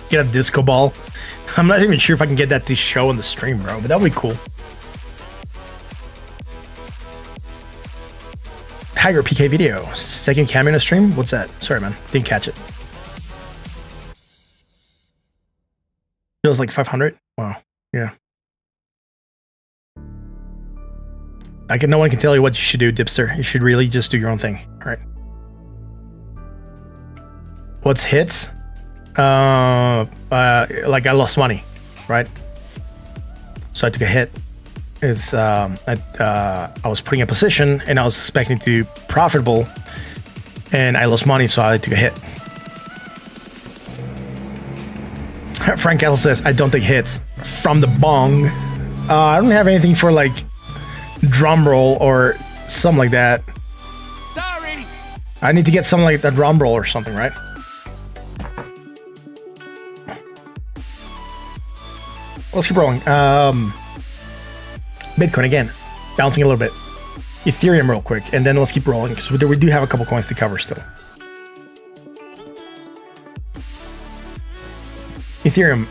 Get a disco ball. I'm not even sure if I can get that to show on the stream, bro, but that would be cool. Tiger PK video. Second cameo in a stream? What's that? Sorry, man. Didn't catch it. It was like 500? Wow. Yeah. No one can tell you what you should do, Dipster. You should really just do your own thing. All right. What's hits? Like I lost money, right? So I took a hit. I was putting a position and I was expecting to be profitable, and I lost money, so I took a hit. Frank Castle says I don't take hits from the bong. I don't have anything for like drum roll or something like that. Sorry. I need to get something like that drum roll or something, right? Let's keep rolling. Bitcoin again, bouncing a little bit. Ethereum real quick, and then let's keep rolling because we do have a couple coins to cover still. Ethereum,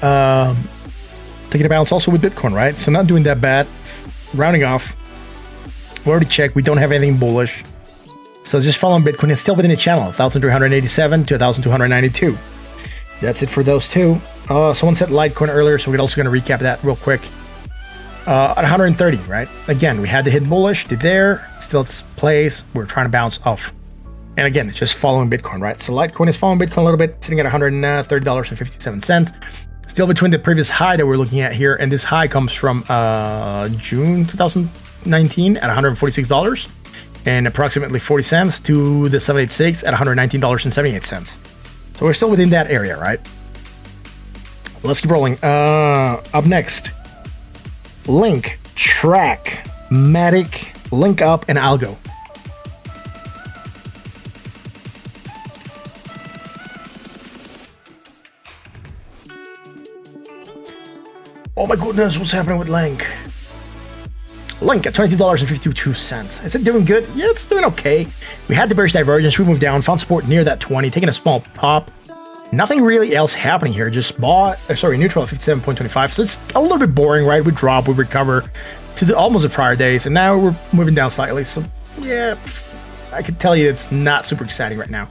taking a bounce also with Bitcoin, right? So not doing that bad. Rounding off. We already checked. We don't have anything bullish. So just following Bitcoin. It's still within the channel. 1,387 to 1,292. That's it for those two. Someone said Litecoin earlier, so we're also going to recap that real quick. At 130, right? Again, we had the hit bullish, did there, still plays. We're trying to bounce off. And again, it's just following Bitcoin, right? So Litecoin is following Bitcoin a little bit, sitting at $130.57. Still between the previous high that we're looking at here, and this high comes from June 2019 at $146 and approximately 40 cents to the 786 at $119.78. So we're still within that area, right? Let's keep rolling. Up next, Link, Track, Matic, Link Up, and Algo. Oh my goodness, what's happening with Link? Link at $22.52. Is it doing good? Yeah, it's doing okay. We had the bearish divergence, we moved down, found support near that 20, taking a small pop. Nothing really else happening here. Just bought, neutral at 57.25. So it's a little bit boring, right? We drop, we recover to almost the prior days, and now we're moving down slightly. So yeah, I can tell you it's not super exciting right now.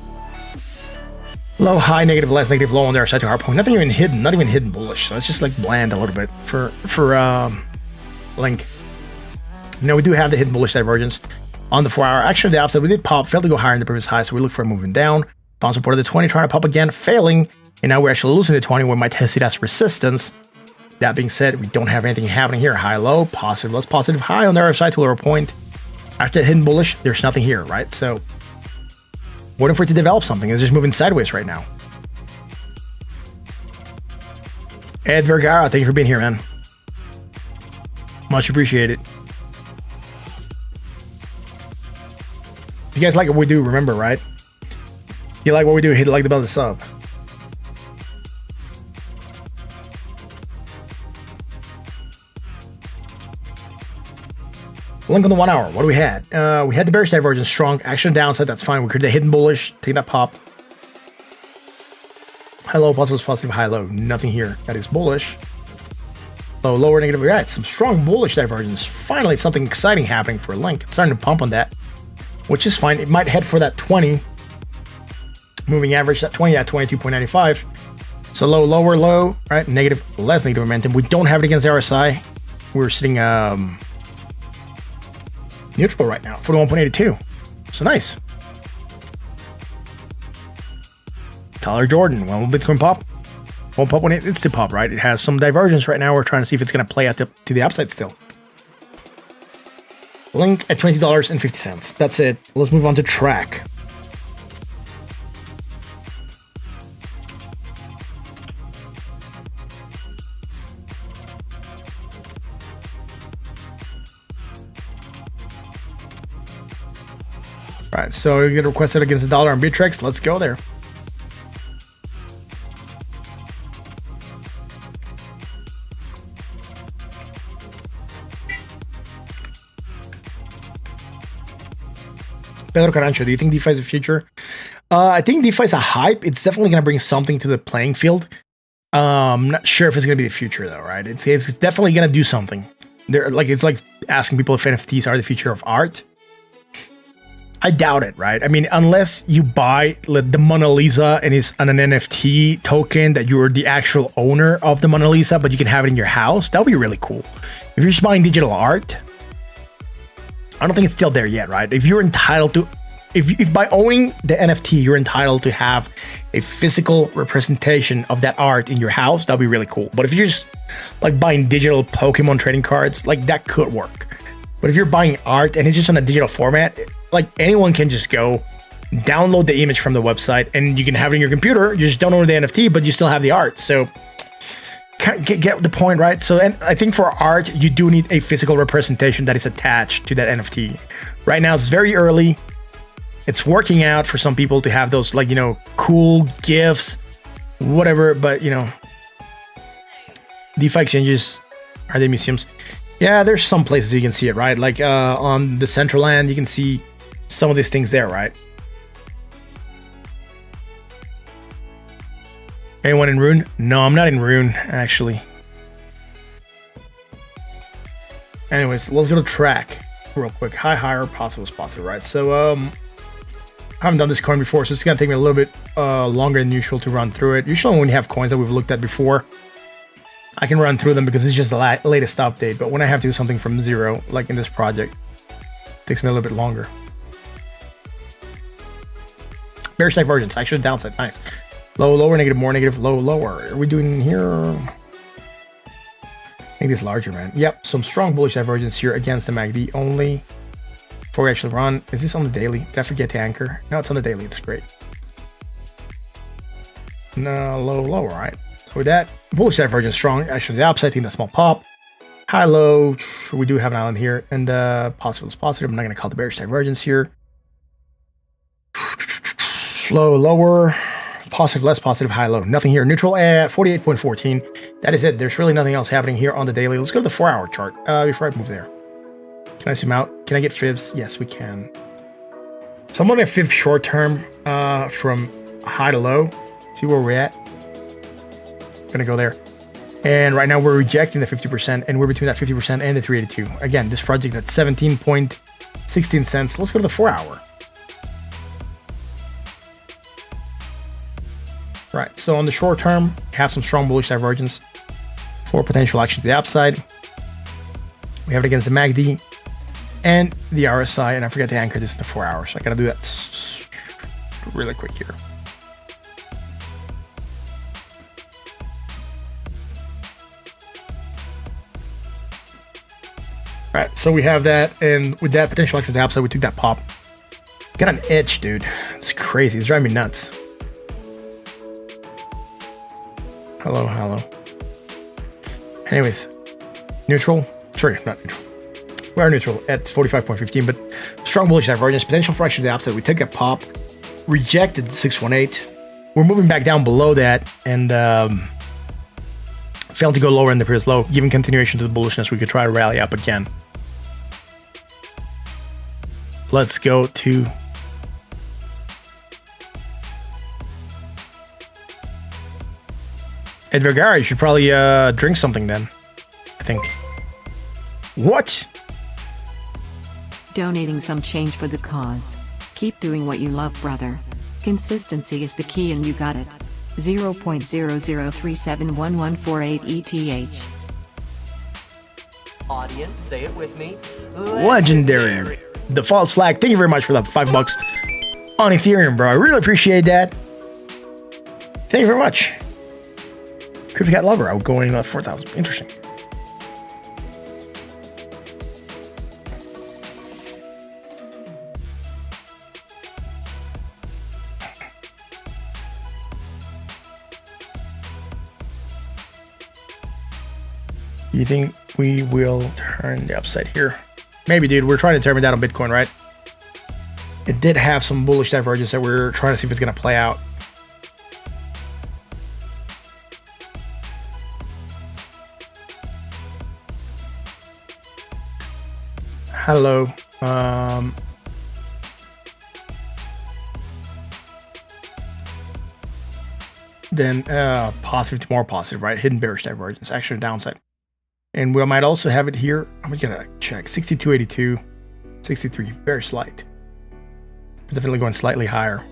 Low, high, negative, less, negative, low on their side to hard point. Nothing even hidden, not even hidden bullish. So it's just like bland a little bit for Link. You we do have the hidden bullish divergence on the 4-hour. Actually, the opposite, we did pop, failed to go higher in the previous high, so we look for a moving down. Found support at the 20, trying to pop again, failing, and now we're actually losing the 20. We might test it as resistance. That being said, we don't have anything happening here. High, low, positive, less positive, high on the other side to lower point. After the hidden bullish, there's nothing here, right? So waiting for it to develop something. It's just moving sideways right now. Ed Vergara, thank you for being here, man. Much appreciated. If you guys like what we do, remember, right? If you like what we do, hit like the bell to sub. Link on the 1 hour. What do we had? We had the bearish divergence, strong action downside. That's fine. We could have hidden bullish, take that pop. High low, positive, positive, high low. Nothing here that is bullish. Low, lower, negative. Right, some strong bullish divergence. Finally, something exciting happening for Link. It's starting to pump on that, which is fine. It might head for that 20 moving average. That 20 at 22.95. So low, lower, low. Right, negative, less negative momentum. We don't have it against RSI. We're sitting neutral right now, 41.82. So nice. Tyler Jordan, when will Bitcoin pop? Won't pop when it's to pop, right? It has some divergence right now. We're trying to see if it's going to play out to the upside still. Link at $20.50. That's it. Let's move on to Track. Right, so you get requested against $1 on Bittrex. Let's go there. Pedro Carancho, do you think DeFi is the future? I think DeFi is a hype. It's definitely going to bring something to the playing field. I'm not sure if it's going to be the future though, right? It's definitely going to do something. It's like asking people if NFTs are the future of art. I doubt it, right? I mean, unless you buy the Mona Lisa and it's an NFT token that you're the actual owner of the Mona Lisa, but you can have it in your house, that would be really cool. If you're just buying digital art, I don't think it's still there yet, right? If you're entitled to, if by owning the NFT, you're entitled to have a physical representation of that art in your house, that'd be really cool. But if you're just like buying digital Pokemon trading cards, like that could work. But if you're buying art and it's just on a digital format, like anyone can just go download the image from the website and you can have it in your computer. You just don't own the NFT, but you still have the art. So get the point, right? So, and I think for art, you do need a physical representation that is attached to that NFT. Right now, it's very early. It's working out for some people to have those, like, you know, cool gifts, whatever. But, you know, DeFi exchanges, are they museums? Yeah, there's some places you can see it, right? Like on the Central Land, you can see some of these things there, right? Anyone in Rune? No, I'm not in Rune, actually. Anyways, let's go to Track real quick. High, higher, possible, positive, right? So, I haven't done this coin before, so it's going to take me a little bit longer than usual to run through it. Usually when you have coins that we've looked at before, I can run through them because it's just the latest update. But when I have to do something from zero, like in this project, it takes me a little bit longer. Bearish Divergence, actually downside, nice. Low, lower, negative, more, negative, low, lower. Are we doing here? I think this larger, man. Yep, some strong bullish divergence here against the MACD only. Before we actually run, is this on the daily? Did I forget to anchor? No, it's on the daily, it's great. No, low, lower, right? So with that, bullish divergence strong. Actually, the upside, I think that small pop. High, low, we do have an island here. And positive is positive. I'm not going to call the bearish divergence here. Low, lower, positive, less positive, high, low. Nothing here. Neutral at 48.14. That is it. There's really nothing else happening here on the daily. Let's go to the 4-hour chart before I move there. Can I zoom out? Can I get fibs? Yes, we can. So I'm on a fib short term from high to low. See where we're at. Gonna go there. And right now we're rejecting the 50%, and we're between that 50% and the 382. Again, this project at 17.16 cents. Let's go to the 4-hour. Right, so on the short term, have some strong bullish divergence for potential action to the upside. We have it against the MACD and the RSI, and I forgot to anchor this in the 4 hours. So I gotta do that really quick here. All right, so we have that, and with that potential action to the upside, we took that pop. Got an itch, dude. It's crazy. It's driving me nuts. Hello, hello. Anyways, neutral. Sorry, not neutral. We are neutral at 45.15, but strong bullish divergence, potential for action to the upside. We took that pop, rejected the 618. We're moving back down below that, and failed to go lower in the previous low. Giving continuation to the bullishness, we could try to rally up again. Let's go to Ed Vergara. You should probably drink something then. I think. What? Donating some change for the cause. Keep doing what you love, brother. Consistency is the key and you got it. 0.00371148 ETH. Audience, say it with me. Legendary. The false flag. Thank you very much for the $5 on Ethereum, bro. I really appreciate that. Thank you very much. Crypto Cat Lover. I would go in 4,000. Interesting. You think we will turn the upside here? Maybe, dude. We're trying to determine that on Bitcoin, right? It did have some bullish divergence that we're trying to see if it's going to play out. Hello. Then positive to more positive, right? Hidden bearish divergence, actually downside. And we might also have it here. I'm gonna check 62.82, 63, very slight. Definitely going slightly higher.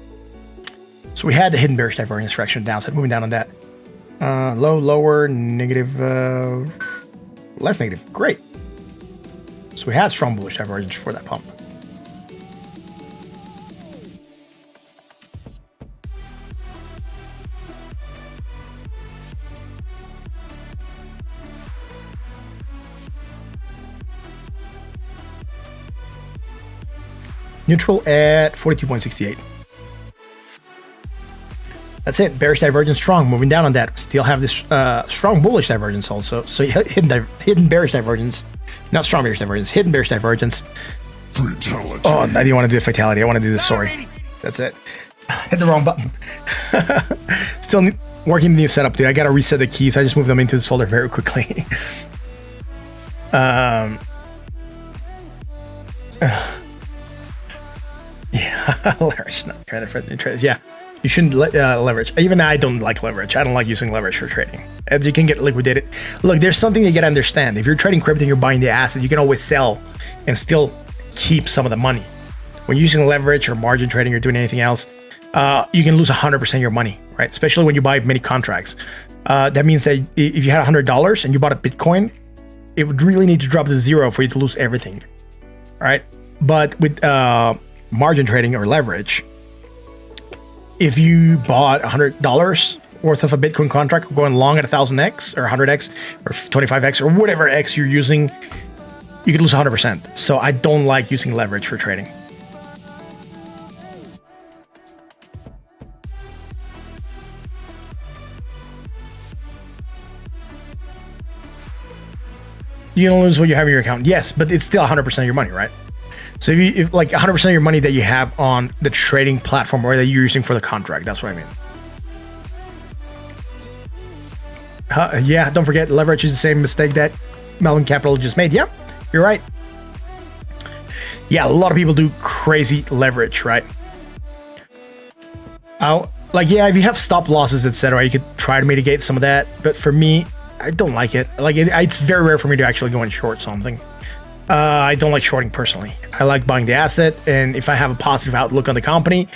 So we had the hidden bearish divergence fraction downside, moving down on that. Low, lower, negative, less negative. Great. So we had strong bullish divergence for that pump. Neutral at 42.68. That's it. Bearish divergence strong. Moving down on that. Still have this strong bullish divergence also. So hidden bearish divergence. Not strong bearish divergence. Hidden bearish divergence. Fatality. Oh, I didn't want to do a fatality. I want to do this. Sorry. That's it. Hit the wrong button. Still working the new setup, dude. I got to reset the keys. I just moved them into this folder very quickly. Yeah, leverage, not trying to threaten trades. Yeah, you shouldn't leverage. Even I don't like leverage. I don't like using leverage for trading, as you can get liquidated. Look, there's something you gotta understand. If you're trading crypto and you're buying the asset, you can always sell and still keep some of the money. When you're using leverage or margin trading or doing anything else, you can lose 100% of your money, right? Especially when you buy many contracts. That means that if you had $100 and you bought a Bitcoin, it would really need to drop to zero for you to lose everything, right? But with margin trading or leverage, if you bought $100 worth of a Bitcoin contract going long at 1000x or 100x or 25x or whatever x you're using, you could lose 100%. So I don't like using leverage for trading. You don't lose what you have in your account. Yes, but it's still 100% of your money, right? So if like 100% of your money that you have on the trading platform or that you're using for the contract, that's what I mean. Yeah, don't forget, leverage is the same mistake that Melvin Capital just made. Yeah, you're right. Yeah, a lot of people do crazy leverage, right? Like, yeah, if you have stop losses, etc., you could try to mitigate some of that. But for me, I don't like it. Like, it's very rare for me to actually go and short something. I don't like shorting personally. I like buying the asset, and if I have a positive outlook on the company,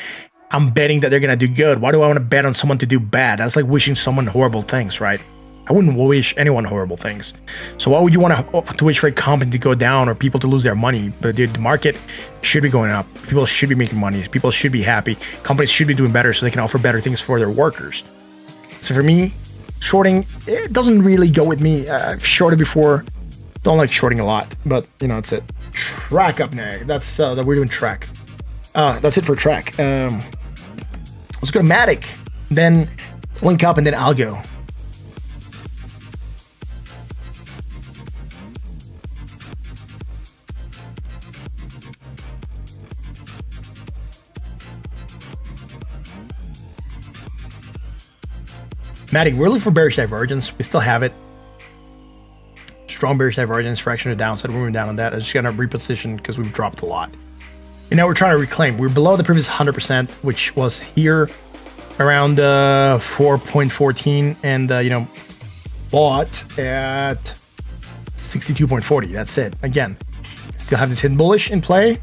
I'm betting that they're gonna do good. Why do I want to bet on someone to do bad? That's like wishing someone horrible things, right? I wouldn't wish anyone horrible things. So why would you want to wish for a company to go down or people to lose their money? But dude, the market should be going up. People should be making money. People should be happy. Companies should be doing better so they can offer better things for their workers. So for me, shorting, it doesn't really go with me. I've shorted before. Don't like shorting a lot, but you know, that's it. Track up next. That's that we're doing track. That's it for track. Let's go to Matic, then link up, and then Algo. Matic, we're looking for bearish divergence. We still have it. Strong bearish divergence, fraction of downside. We're moving down on that. I'm just gonna reposition because we've dropped a lot. And now we're trying to reclaim. We're below the previous 100%, which was here around 4.14, and you know, bought at 62.40. That's it. Again, still have this hidden bullish in play.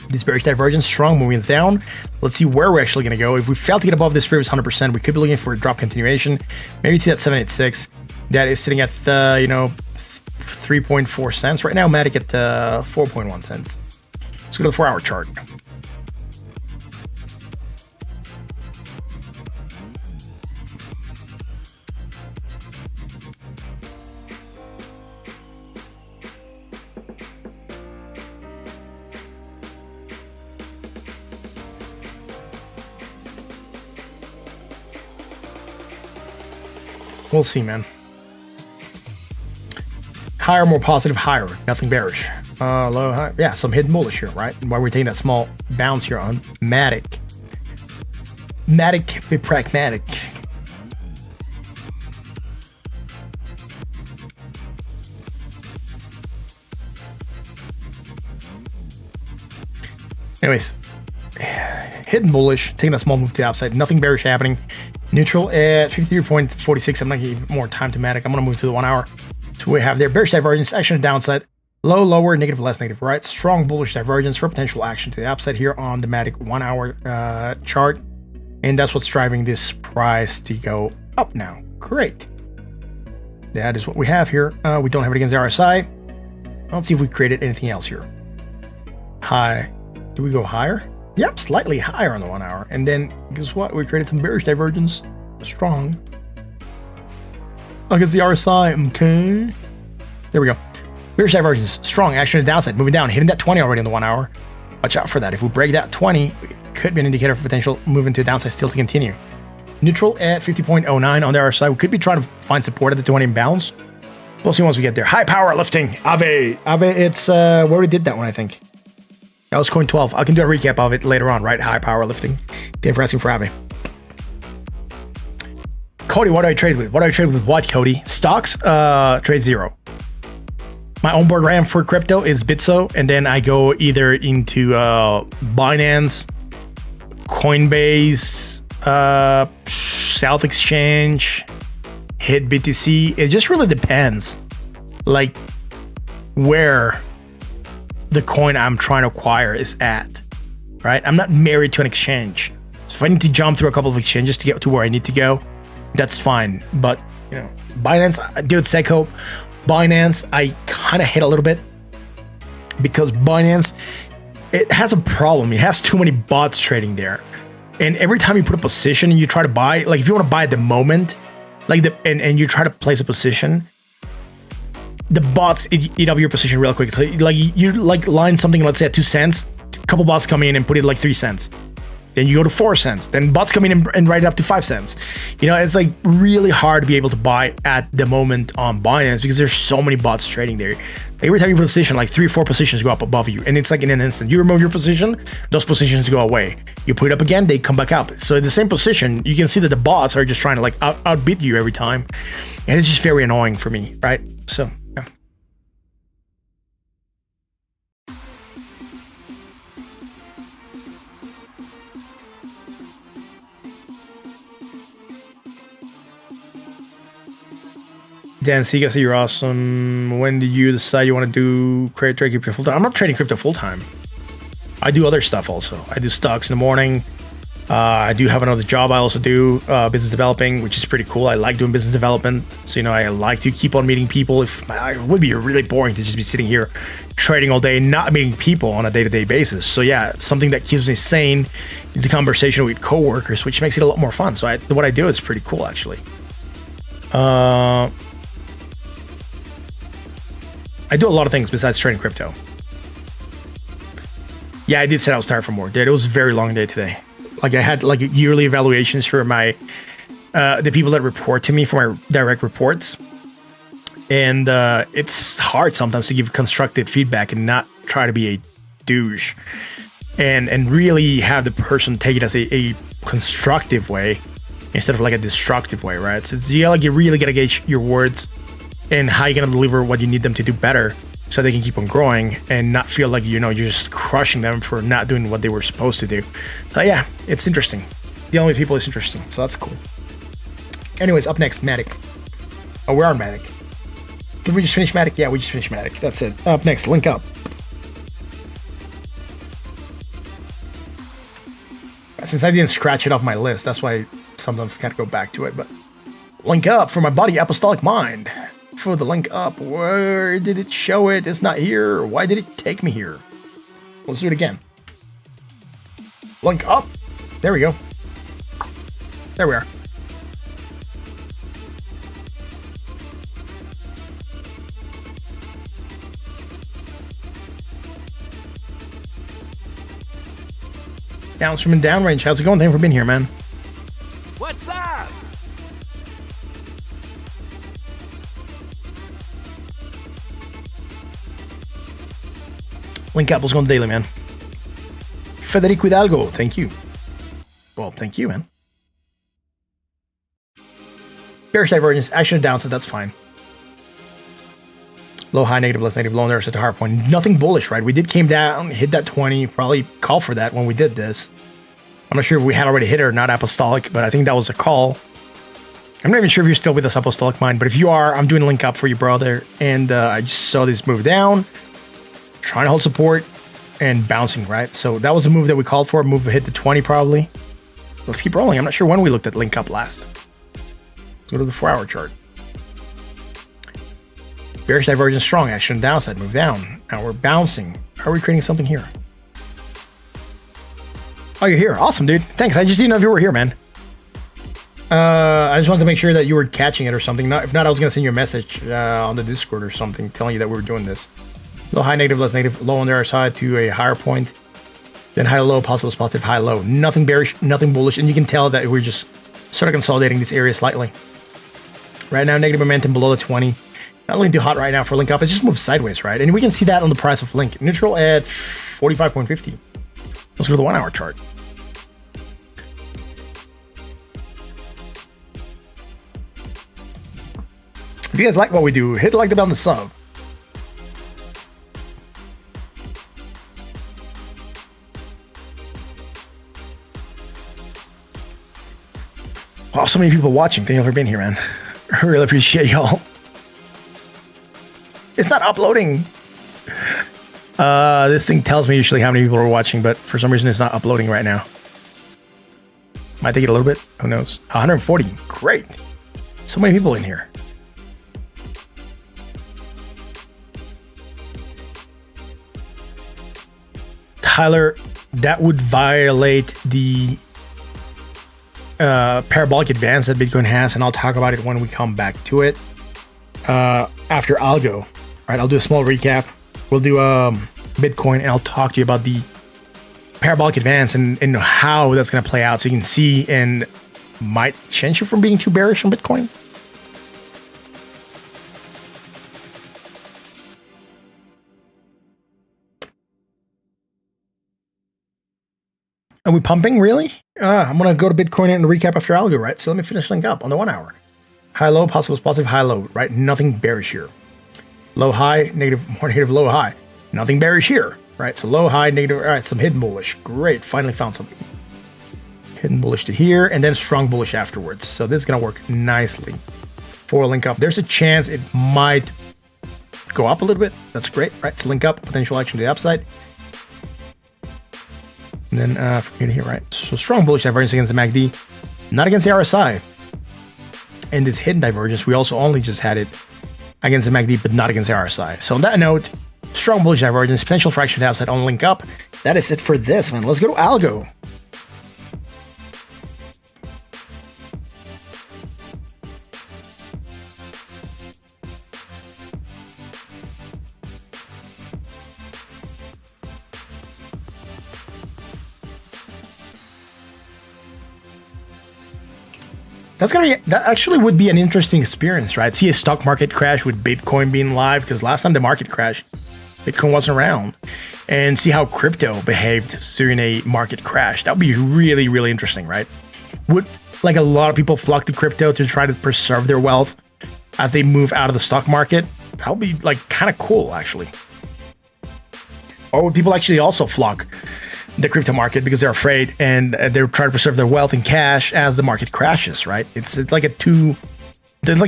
This bearish divergence, strong movements down. Let's see where we're actually going to go. If we fail to get above this previous 100%, we could be looking for a drop continuation. Maybe to that 786. That is sitting at, 3.4 cents. Right now, Matic at 4.1 cents. Let's go to the 4-hour chart. We'll see, man. Higher, more positive, higher. Nothing bearish. Low, high. Yeah, some hidden bullish here, right? Why we're taking that small bounce here on Matic. Matic, be pragmatic. Anyways, hidden bullish, taking that small move to the outside. Nothing bearish happening. Neutral at 53.46. I'm not going to give more time to Matic. I'm going to move to the 1 hour. So we have there bearish divergence, action to the downside, low, lower, negative, less, negative, right. Strong bullish divergence for potential action to the upside here on the Matic 1 hour chart. And that's what's driving this price to go up now. Great. That is what we have here. We don't have it against the RSI. Let's see if we created anything else here. High. Do we go higher? Yep, slightly higher on the 1 hour. And then, guess what? We created some bearish divergence. Strong. Against the RSI. Okay. There we go. Bearish divergence. Strong. Action to the downside. Moving down. Hitting that 20 already on the 1 hour. Watch out for that. If we break that 20, it could be an indicator for potential movement to the downside still to continue. Neutral at 50.09 on the RSI. We could be trying to find support at the 20 and bounce. We'll see once we get there. High power lifting. Ave. It's, we already did that one, I think. That was coin 12. I can do a recap of it later on, right? High power lifting. Thank you for asking for Ave. Cody, what do I trade with? What do I trade with what, Cody? Stocks, trade zero. My onboard RAM for crypto is Bitso, and then I go either into Binance, Coinbase, South Exchange, hit BTC. It just really depends, like where the coin I'm trying to acquire is at, right? I'm not married to an exchange. So if I need to jump through a couple of exchanges to get to where I need to go, that's fine. But, you know, Binance, dude, Seco, Binance, I kind of hit a little bit because Binance, it has a problem. It has too many bots trading there. And every time you put a position and you try to buy, like if you want to buy at the moment, like and you try to place a position, the bots eat up your position real quick. So like you like line something, let's say at 2 cents, a couple bots come in and put it like 3 cents. Then you go to 4 cents. Then bots come in and write it up to 5 cents. You know, it's like really hard to be able to buy at the moment on Binance because there's so many bots trading there. Every time you put a position, like 3 or 4 positions go up above you. And it's like in an instant. You remove your position, those positions go away. You put it up again, they come back up. So in the same position, you can see that the bots are just trying to like outbid you every time. And it's just very annoying for me, right? So, yeah. Dan Seek, I see you're awesome. When do you decide you want to do trade crypto full time? I'm not trading crypto full time. I do other stuff also. I do stocks in the morning. I do have another job I also do, business developing, which is pretty cool. I like doing business development. So, you know, I like to keep on meeting people. It would be really boring to just be sitting here trading all day, not meeting people on a day-to-day basis. So yeah, something that keeps me sane is the conversation with coworkers, which makes it a lot more fun. So what I do is pretty cool, actually. I do a lot of things besides trading crypto. Yeah, I did say I was tired from work, dude. It was a very long day today. Like I had like yearly evaluations for my the people that report to me for my direct reports, and it's hard sometimes to give constructive feedback and not try to be a douche, and really have the person take it as a constructive way instead of like a destructive way, right? So you really gotta gauge your words and how you're gonna deliver what you need them to do better so they can keep on growing and not feel like, you know, you're just crushing them for not doing what they were supposed to do. So yeah, it's interesting. Dealing with people is interesting, so that's cool. Anyways, up next, Matic. Oh, we're on Matic. Did we just finish Matic? Yeah, we just finished Matic. That's it. Up next, link up. Since I didn't scratch it off my list, that's why I sometimes can't go back to it. But link up for my buddy Apostolic Mind. For the link up, where did it show it? It's not here. Why did it take me here? Let's do it again. Link up. There we go. There we are. Downstream and downrange. How's it going? Thank you for being here, man. What's up? Link up. What's going daily, man? Federico Hidalgo. Thank you. Well, thank you, man. Bearish Divergence. Action and downside. That's fine. Low, high, negative, less negative, low, and there's at the hard point. Nothing bullish, right? We did came down, hit that 20, probably call for that when we did this. I'm not sure if we had already hit it or not, Apostolic, but I think that was a call. I'm not even sure if you're still with us, Apostolic Mind, but if you are, I'm doing a link up for you, brother. And I just saw this move down, trying to hold support and bouncing, right? So that was a move that we called for. Move hit the 20 probably. Let's keep rolling. I'm not sure when we looked at link up last. Let's go to the 4-hour chart. Bearish Divergence strong, action downside, move down. Now we're bouncing. Are we creating something here? Oh, you're here. Awesome, dude. Thanks. I just didn't know if you were here, man. I just wanted to make sure that you were catching it or something. If not, I was going to send you a message on the Discord or something telling you that we were doing this. Low, high, negative, less negative, low on the other side to a higher point. Then high, low, positive, high, low. Nothing bearish, nothing bullish. And you can tell that we're just sort of consolidating this area slightly. Right now, negative momentum below the 20. Not looking too hot right now for link up. It's just moved sideways, right? And we can see that on the price of link. Neutral at 45.50. Let's go to the 1-hour chart. If you guys like what we do, hit the like button on the sub. Wow, so many people watching. Thank you for being here, man. I really appreciate y'all. It's not uploading. This thing tells me usually how many people are watching, but for some reason it's not uploading right now. Might take it a little bit. Who knows? 140. Great. So many people in here. Tyler, that would violate the parabolic advance that Bitcoin has, and I'll talk about it when we come back to it. After algo. All right, I'll do a small recap. We'll do Bitcoin, and I'll talk to you about the parabolic advance and how that's going to play out, so you can see and might change you from being too bearish on Bitcoin. Are we pumping, really? I'm going to go to Bitcoin and recap after algo, right? So let me finish link up on the 1 hour. High, low, positive, high, low, right? Nothing bearish here. Low, high, negative, more negative, low, high. Nothing bearish here, right? So low, high, negative, all right, some hidden bullish. Great, finally found something. Hidden bullish to here, and then strong bullish afterwards. So this is going to work nicely for a link up. There's a chance it might go up a little bit. That's great, right? So link up, potential action to the upside. And then from here to here, right? So strong bullish divergence against the MACD, not against the RSI. And this hidden divergence, we also only just had it against the MACD, but not against the RSI. So on that note, strong bullish divergence, potential for action to upside on link up. That is it for this, man. Let's go to algo. That actually would be an interesting experience, right? See a stock market crash with Bitcoin being live, because last time the market crashed, Bitcoin wasn't around, and see how crypto behaved during a market crash. That would be really, really interesting, right? Would like a lot of people flock to crypto to try to preserve their wealth as they move out of the stock market? That would be like kind of cool, actually. Or would people actually also flock the crypto market because they're afraid and they're trying to preserve their wealth in cash as the market crashes, right? It's like a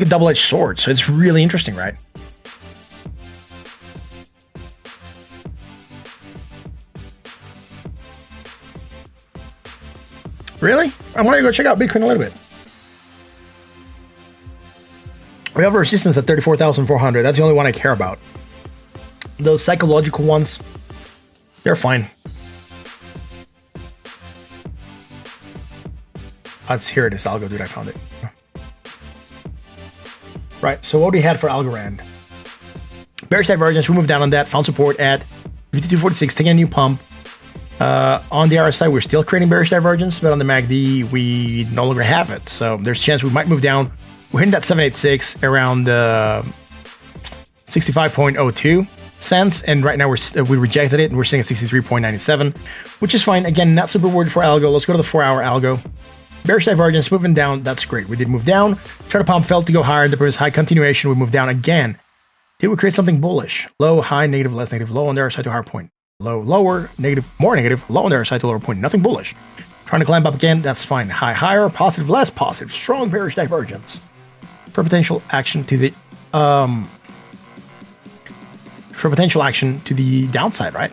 double-edged sword. So it's really interesting, right? Really? I want to go check out Bitcoin a little bit. We have a resistance at 34,400. That's the only one I care about. Those psychological ones, they're fine. Let's hear this algo, dude. I found it. Right, so what we had for Algorand. Bearish Divergence, we moved down on that. Found support at 52.46, taking a new pump. On the RSI, we're still creating Bearish Divergence, but on the MACD, we no longer have it. So there's a chance we might move down. We're hitting that 786 around 65.02 cents, and right now we rejected it, and we're sitting at 63.97, which is fine. Again, not super worried for algo. Let's go to the 4-hour algo. Bearish Divergence moving down. That's great. We did move down. Try to pump, failed to go higher. The previous high continuation. We moved down again. Did we create something bullish? Low, high, negative, less negative, low on the RSI to higher point. Low, lower, negative, more negative, low on the RSI to lower point. Nothing bullish. Trying to climb up again. That's fine. High, higher, positive, less positive. Strong bearish divergence. For potential action to the downside, right?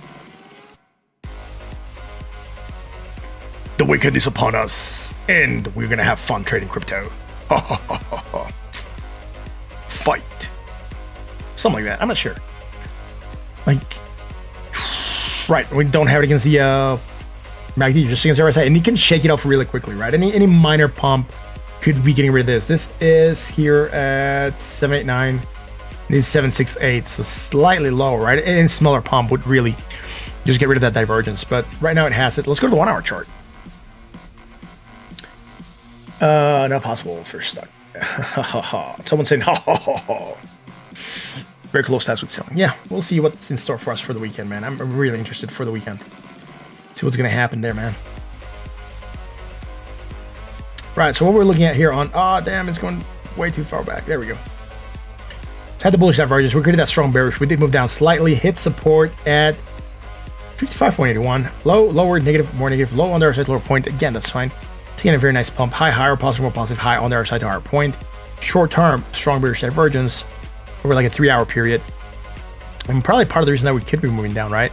The weekend is upon us, and we're gonna have fun trading crypto. Fight. Something like that. I'm not sure. Like, right, we don't have it against the MACD, just against the RSI, and you can shake it off really quickly, right? Any minor pump could be getting rid of this. This is here at 789. This is 768, so slightly lower, right? And smaller pump would really just get rid of that divergence. But right now it has it. Let's go to the 1-hour chart. Not possible for stuck. Someone saying ha ha ha ha. Very close stats with selling. Yeah, we'll see what's in store for us for the weekend, man. I'm really interested for the weekend. See what's gonna happen there, man. Right, so what we're looking at here on, damn, it's going way too far back. There we go. So had the bullish divergence. We created that strong bearish. We did move down slightly, hit support at 55.81. Low, lower, negative, more negative, low on the other side, lower point. Again, that's fine. Taking a very nice pump. High, higher, positive, more positive, high on the other side to higher point. Short term, strong bearish divergence over like a 3-hour period. And probably part of the reason that we could be moving down, right?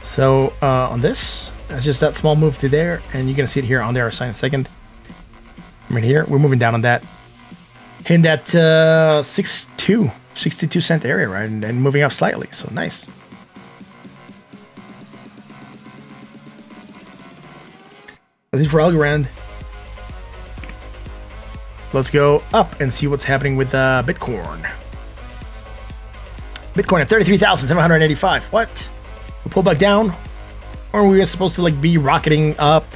So on this, that's just that small move to there. And you're going to see it here on the RSI in a second. Right here, we're moving down on that. Hitting that 62 cent area, right? And moving up slightly. So nice. That's it for Algorand. Let's go up and see what's happening with Bitcoin. Bitcoin at 33,785. What? We pull back down? Or are we supposed to like be rocketing up,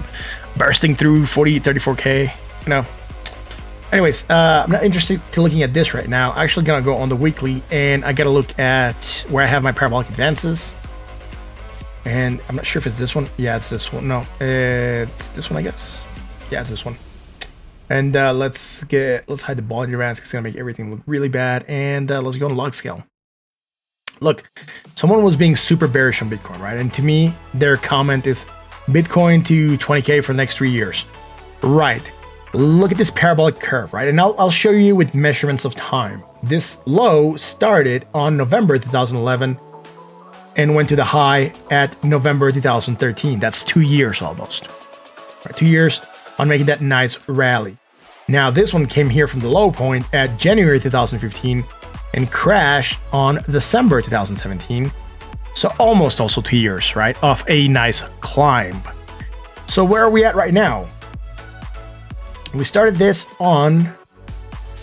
bursting through 34K? You know. Anyways, I'm not interested to looking at this right now. I'm actually gonna go on the weekly, and I gotta look at where I have my parabolic advances. And I'm not sure if it's this one. Yeah, it's this one. No, it's this one, I guess. Yeah, it's this one. And let's hide the Bollinger Bands. It's gonna make everything look really bad. And let's go on log scale. Look, someone was being super bearish on Bitcoin, right? And to me, their comment is Bitcoin to 20K for the next 3 years. Right. Look at this parabolic curve, right? And I'll show you with measurements of time. This low started on November 2011 and went to the high at November 2013. That's 2 years almost. Right, 2 years on making that nice rally. Now this one came here from the low point at January 2015 and crashed on December 2017. So almost also 2 years, right? Of a nice climb. So where are we at right now? We started this on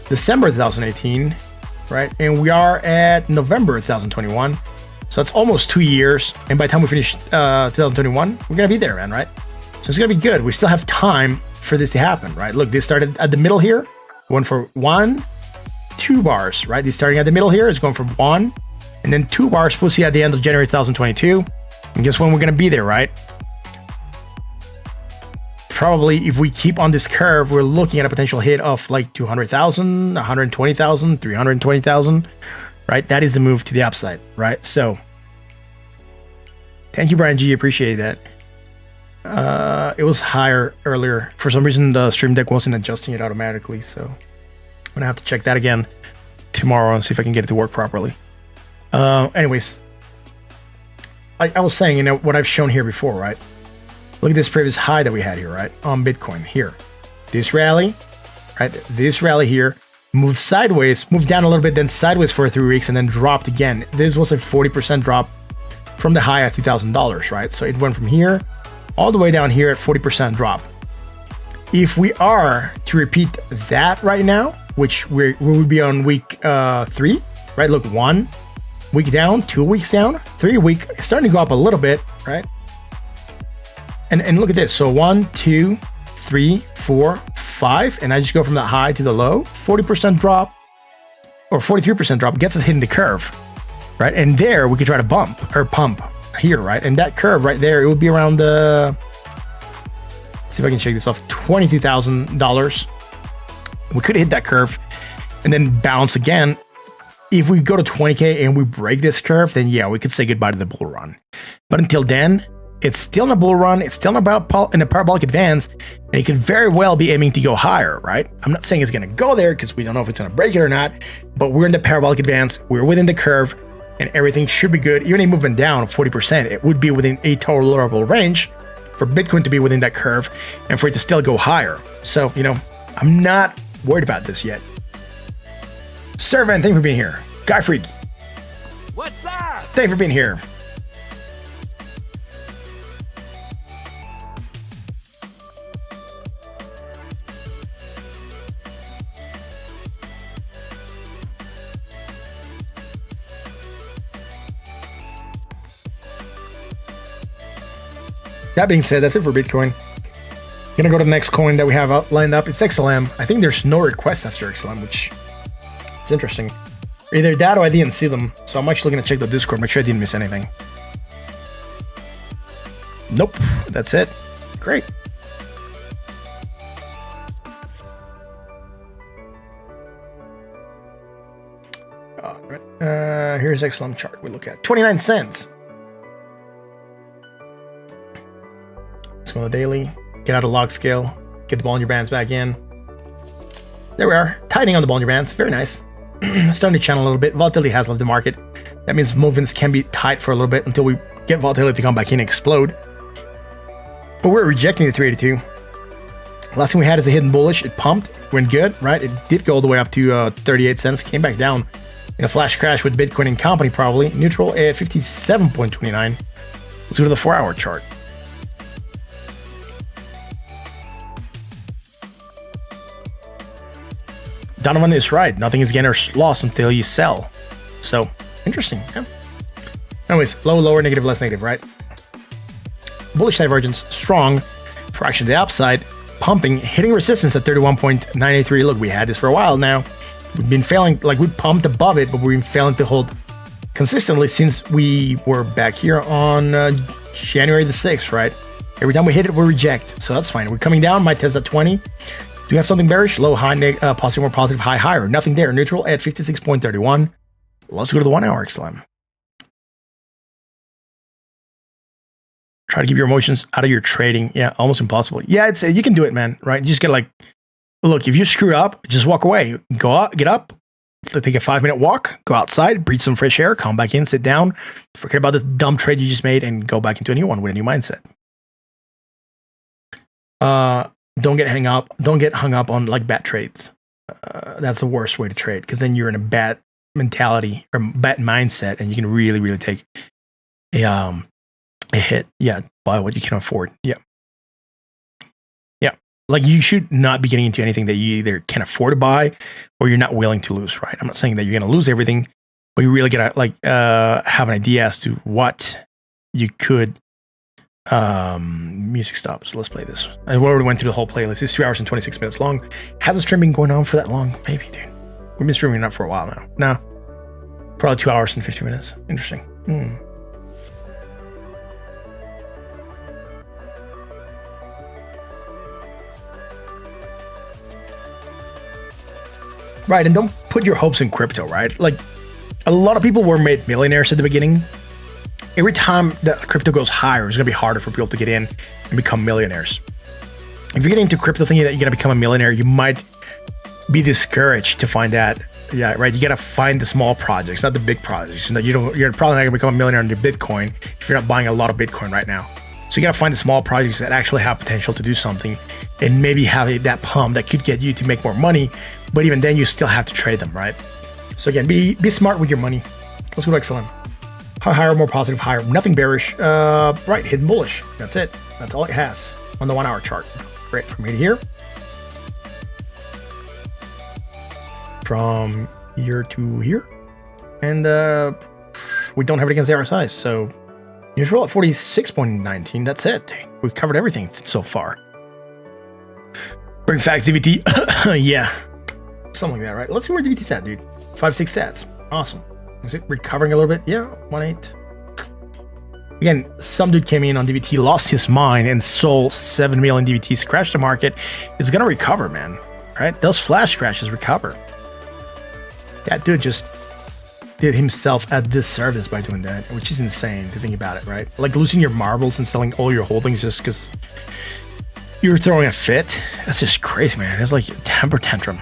December 2018, right? And we are at November 2021. So it's almost 2 years. And by the time we finish 2021, we're going to be there, man, right? So it's going to be good. We still have time for this to happen, right? Look, this started at the middle here. Went for 1, 2 bars, right? This starting at the middle here is going from 1 and then 2 bars. We'll see at the end of January 2022. And guess when we're going to be there, right? Probably if we keep on this curve, we're looking at a potential hit of like 200,000, 120,000, 320,000, right? That is the move to the upside, right? So thank you, Brian G. Appreciate that. It was higher earlier. For some reason, the stream deck wasn't adjusting it automatically. So I'm going to have to check that again tomorrow and see if I can get it to work properly. Anyways, I was saying, you know, what I've shown here before, right? Look at this previous high that we had here, right? On Bitcoin here. This rally, right? This rally here moved sideways, moved down a little bit, then sideways for 3 weeks, and then dropped again. This was a 40% drop from the high at $2,000, right? So it went from here all the way down here at 40% drop. If we are to repeat that right now, which we would be on week 3, right? Look, 1 week down, 2 weeks down, 3 week, starting to go up a little bit, right? And look at this. So 1, 2, 3, 4, 5, and I just go from the high to the low. 40% drop or 43% drop gets us hitting the curve, right? And there we could try to bump or pump here, right? And that curve right there, it would be around the, see if I can shake this off, $22,000. We could hit that curve and then bounce again. If we go to 20K and we break this curve, then yeah, we could say goodbye to the bull run. But until then, it's still in a bull run. It's still in a parabolic advance, and it could very well be aiming to go higher, right? I'm not saying it's going to go there because we don't know if it's going to break it or not, but we're in the parabolic advance. We're within the curve, and everything should be good. Even a movement down of 40%, it would be within a tolerable range for Bitcoin to be within that curve and for it to still go higher. So, you know, I'm not worried about this yet. Servan, thank you for being here. Guy Freak, What's up? thank you for being here. That being said, that's it for Bitcoin. Gonna go to the next coin that we have lined up. It's XLM. I think there's no requests after XLM, which is interesting. Either that or I didn't see them. So I'm actually gonna check the Discord, make sure I didn't miss anything. Nope, that's it. Great. All right. Here's XLM chart we look at. 29 cents. Let's go on the daily. Get out of log scale. Get the Bollinger Bands back in. There we are. Tightening on the Bollinger Bands. Very nice. Starting to channel a little bit. Volatility has left the market. That means movements can be tight for a little bit until we get volatility to come back in and explode. But we're rejecting the 382. Last thing we had is a hidden bullish. It pumped. Went good, right? It did go all the way up to 38 cents. Came back down in a flash crash with Bitcoin and company probably. Neutral at 57.29. Let's go to the 4-hour chart. Donovan is right. Nothing is gained or lost until you sell. So, interesting. Yeah. Anyways, low, lower, negative, less negative, right? Bullish divergence, strong. Fraction to the upside. Pumping, hitting resistance at 31.983. Look, we had this for a while now. We've been failing, like we pumped above it, but we've been failing to hold consistently since we were back here on January the 6th, right? Every time we hit it, we reject. So that's fine. We're coming down, might test at 20. Do you have something bearish? Low, high, positive, more positive, high, higher. Nothing there. Neutral at 56.31. Let's go to the 1-hour XLM. Try to keep your emotions out of your trading. Yeah, almost impossible. Yeah, it's you can do it, man. Right? You just get like, look, if you screw up, just walk away. Go out, get up, take a 5-minute walk, go outside, breathe some fresh air, come back in, sit down, forget about this dumb trade you just made, and go back into a new one with a new mindset. Don't get hung up on like bad trades. That's the worst way to trade because then you're in a bad mentality or bad mindset, and you can really, really take a hit. Yeah, by what you can afford. Yeah. Like you should not be getting into anything that you either can afford to buy or you're not willing to lose. Right? I'm not saying that you're going to lose everything, but you really gotta like have an idea as to what you could. Music stops. Let's play this. I already went through the whole playlist. It's 2 hours and 26 minutes long. Has the stream been going on for that long? Maybe, dude. We've been streaming up for a while now. No, probably 2 hours and 50 minutes. Interesting. Right, and don't put your hopes in crypto, right? Like, a lot of people were made millionaires at the beginning. Every time that crypto goes higher, it's going to be harder for people to get in and become millionaires. If you're getting into crypto thinking that you're going to become a millionaire, you might be discouraged to find that. Yeah, right. You got to find the small projects, not the big projects. You're probably not going to become a millionaire on your Bitcoin if you're not buying a lot of Bitcoin right now. So you gotta find the small projects that actually have potential to do something, and maybe have that pump that could get you to make more money. But even then, you still have to trade them, right? So again, be smart with your money. Let's go to XLM. Higher, more positive, higher. Nothing bearish. Right, hidden bullish. That's it. That's all it has on the 1 hour chart. Great, from here to here. From here to here. And we don't have it against the RSI, so neutral at 46.19. That's it. We've covered everything so far. Bring facts, DVT. Yeah. Something like that, right? Let's see where DVT's at, dude. 5-6 sats. Awesome. Is it recovering a little bit? Yeah, 1.8. Again, some dude came in on DVT, lost his mind, and sold 7 million DVTs, crashed the market. It's gonna recover, man. Right? Those flash crashes recover. That dude just did himself a disservice by doing that, which is insane to think about it, right? Like losing your marbles and selling all your holdings just because you're throwing a fit. That's just crazy, man. It's like a temper tantrum.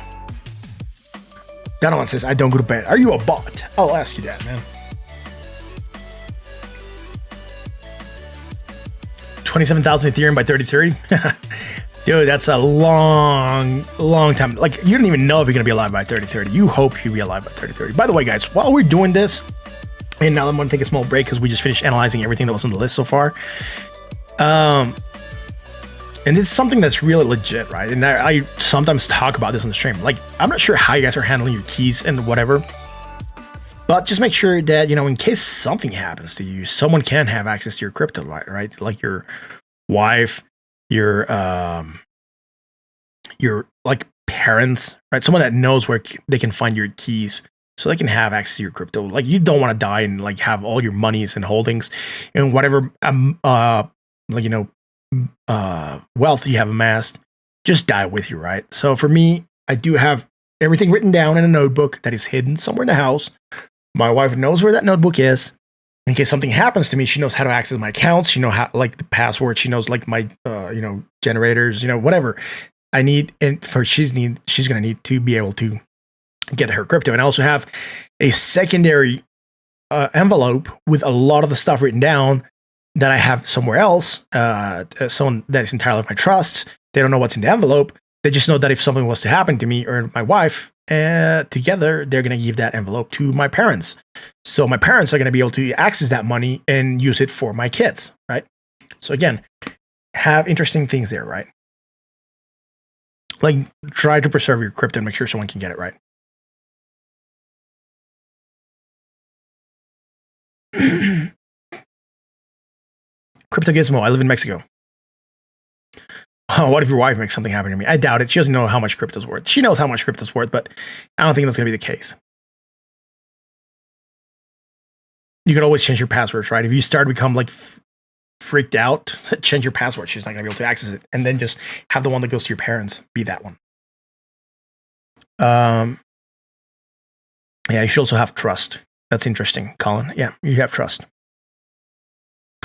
Donovan says, I don't go to bed. Are you a bot? I'll ask you that, man. 27,000 Ethereum by 3030. Dude, that's a long time. Like, you don't even know if you're going to be alive by 3030. You hope you'll be alive by 3030. By the way, guys, while we're doing this, and now I'm going to take a small break because we just finished analyzing everything that was on the list so far. And it's something that's really legit, right? And I sometimes talk about this on the stream. Like, I'm not sure how you guys are handling your keys and whatever, but just make sure that, you know, in case something happens to you, someone can have access to your crypto, right? Like your wife, your like parents, right? Someone that knows where they can find your keys so they can have access to your crypto. Like, you don't want to die and like have all your monies and holdings and whatever, like, you know, wealth you have amassed just die with you, right? So for me, I do have everything written down in a notebook that is hidden somewhere in the house. My wife knows where that notebook is. In case something happens to me, she knows how to access my accounts. She knows how, like, the password. She knows like my you know, generators, you know, whatever I need. And for she's gonna need to be able to get her crypto. And I also have a secondary envelope with a lot of the stuff written down that I have somewhere else, someone that's entirely of my trust. They don't know what's in the envelope. They just know that if something was to happen to me or my wife, together, they're going to give that envelope to my parents. So my parents are going to be able to access that money and use it for my kids, right? So again, have interesting things there, right? Like, try to preserve your crypto and make sure someone can get it, right? Crypto Gizmo, I live in Mexico. Oh, what if your wife makes something happen to me? I doubt it. She doesn't know how much crypto's worth. She knows how much crypto's worth, but I don't think that's going to be the case. You can always change your passwords, right? If you start to become like freaked out, change your password. She's not going to be able to access it. And then just have the one that goes to your parents be that one. Yeah, you should also have trust. That's interesting, Colin. Yeah, you have trust.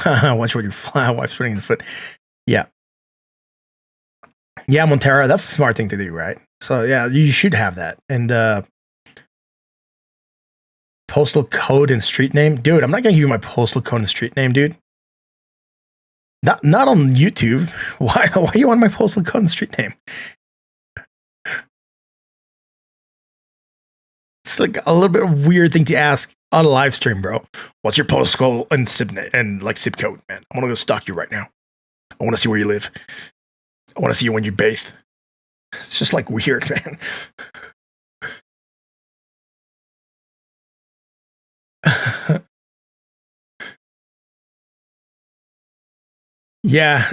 Watch what your wife's putting in the foot. Yeah. Yeah, Montero, that's a smart thing to do, right? So yeah, you should have that. And postal code and street name. Dude, I'm not gonna give you my postal code and street name, dude. Not on YouTube. Why you want my postal code and street name? It's like a little bit of weird thing to ask on a live stream, bro. What's your postal and zip code, man? I'm gonna go stalk you right now. I want to see where you live. I want to see you when you bathe. It's just like weird, man. Yeah,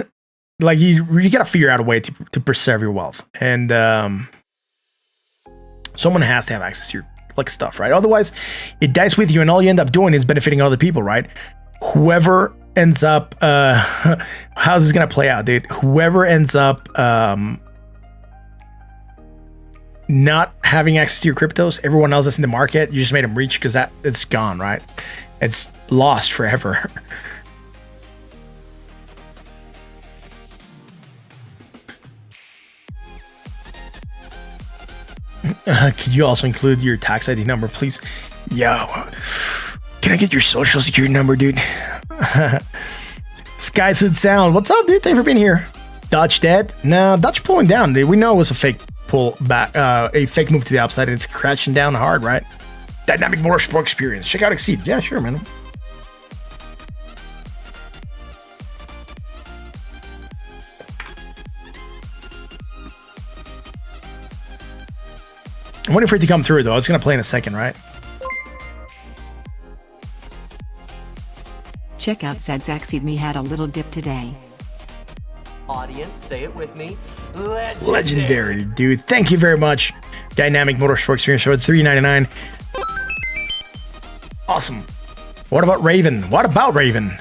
like you gotta figure out a way to preserve your wealth, and someone has to have access to your like stuff, right? Otherwise, it dies with you, and all you end up doing is benefiting other people, right? Whoever ends up, how's this gonna play out, dude? Whoever ends up not having access to your cryptos, everyone else that's in the market, you just made them reach because it's gone, right? It's lost forever. Could you also include your tax ID number, please? Yo, can I get your social security number, dude? Skysuit Sound, what's up, dude? Thanks for being here. Dutch dead? No, Dutch pulling down, dude. We know it was a fake pull back, a fake move to the upside, and it's crashing down hard, right? Dynamic Motorsport Experience. Check out Exceed. Yeah, sure, man. I'm waiting for it to come through, though. It's going to play in a second, right? Check out Sadzaxid had a little dip today. Audience, say it with me. Legendary, dude. Thank you very much. Dynamic Motorsport Experience for $3.99. Awesome. What about Raven? What about Raven?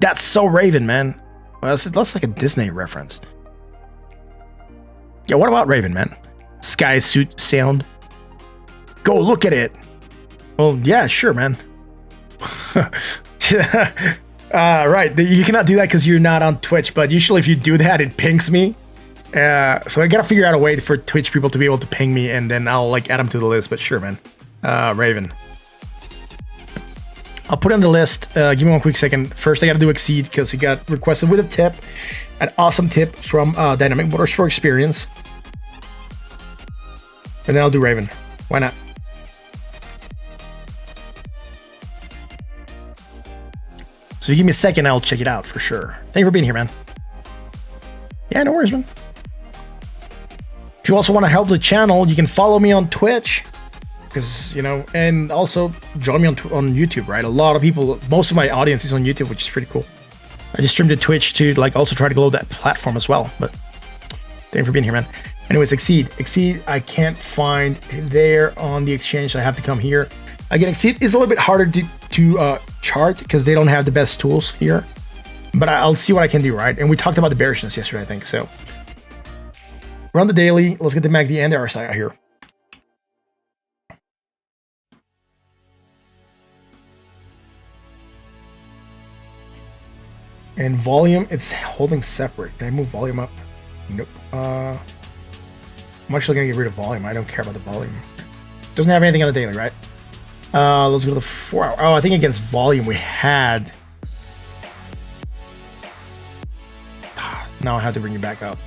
That's so Raven, man. Well, that's like a Disney reference. Yeah, what about Raven, man? Sky Suit Sound. Go look at it. Well, yeah, sure, man. Right, you cannot do that because you're not on Twitch, but usually if you do that, it pings me. So I gotta figure out a way for Twitch people to be able to ping me, and then I'll like add them to the list, but sure, man. Raven. I'll put it on the list. Give me one quick second. First, I gotta do Exceed because he got requested with a tip. An awesome tip from Dynamic Motorsport Experience. And then I'll do Raven. Why not? So you give me a second, I'll check it out for sure. Thank you for being here, man. Yeah, no worries, man. If you also want to help the channel, you can follow me on Twitch. Because, you know, and also join me on YouTube, right? A lot of people, most of my audience is on YouTube, which is pretty cool. I just streamed to Twitch to like also try to grow that platform as well. But thank you for being here, man. Anyways, Exceed, I can't find there on the exchange. So I have to come here. Again, Exceed is a little bit harder to chart because they don't have the best tools here. But I'll see what I can do, right? And we talked about the bearishness yesterday, I think. So we're on the daily. Let's get the MACD and the RSI out here. And volume, it's holding separate. Can I move volume up? Nope. I'm actually gonna get rid of volume. I don't care about the volume. Doesn't have anything on the daily, right? Let's go to the 4 hour. Oh, I think against volume we had. Now I have to bring you back up.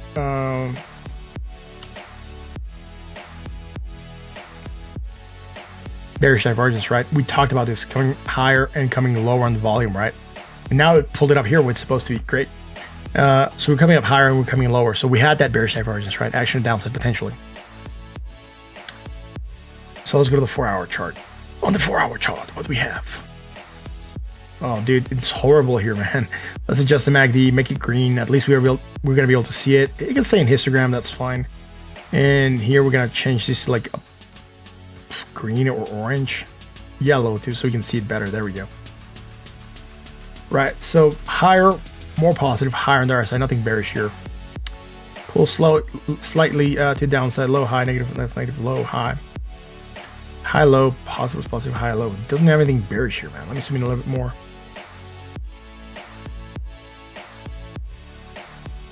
Bearish divergence, right? We talked about this coming higher and coming lower on the volume, right? And now it pulled it up here where it's supposed to be great. So we're coming up higher and we're coming lower. So we had that bearish divergence, right? Action downside potentially. So let's go to the 4 hour chart. On the 4 hour chart, what do we have? Oh, dude, it's horrible here, man. Let's adjust the MACD, make it green. At least we're going to be able to see it. It can stay in histogram, that's fine. And here we're going to change this to like a green or orange. Yellow, too, so we can see it better. There we go. Right, so higher, more positive, higher on the RSI, nothing bearish here. Pull slow, slightly to downside, low, high, negative, that's negative, low, high. High, low, positive, positive, high, low. It doesn't have anything bearish here, man. Let me zoom in a little bit more.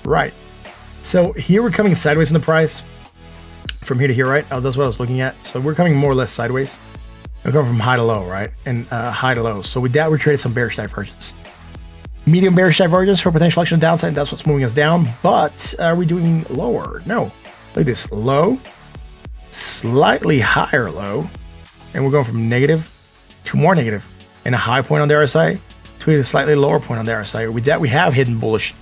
Right, so here we're coming sideways in the price. From here to here, right? Oh, that's what I was looking at. So we're coming more or less sideways. We're going from high to low, right? And high to low. So with that, we created some bearish divergence. Medium bearish divergence for potential action downside. That's what's moving us down. But are we doing lower? No. Look at this. Low, slightly higher low. And we're going from negative to more negative. And a high point on the RSI to a slightly lower point on the RSI. With that, we have hidden bullish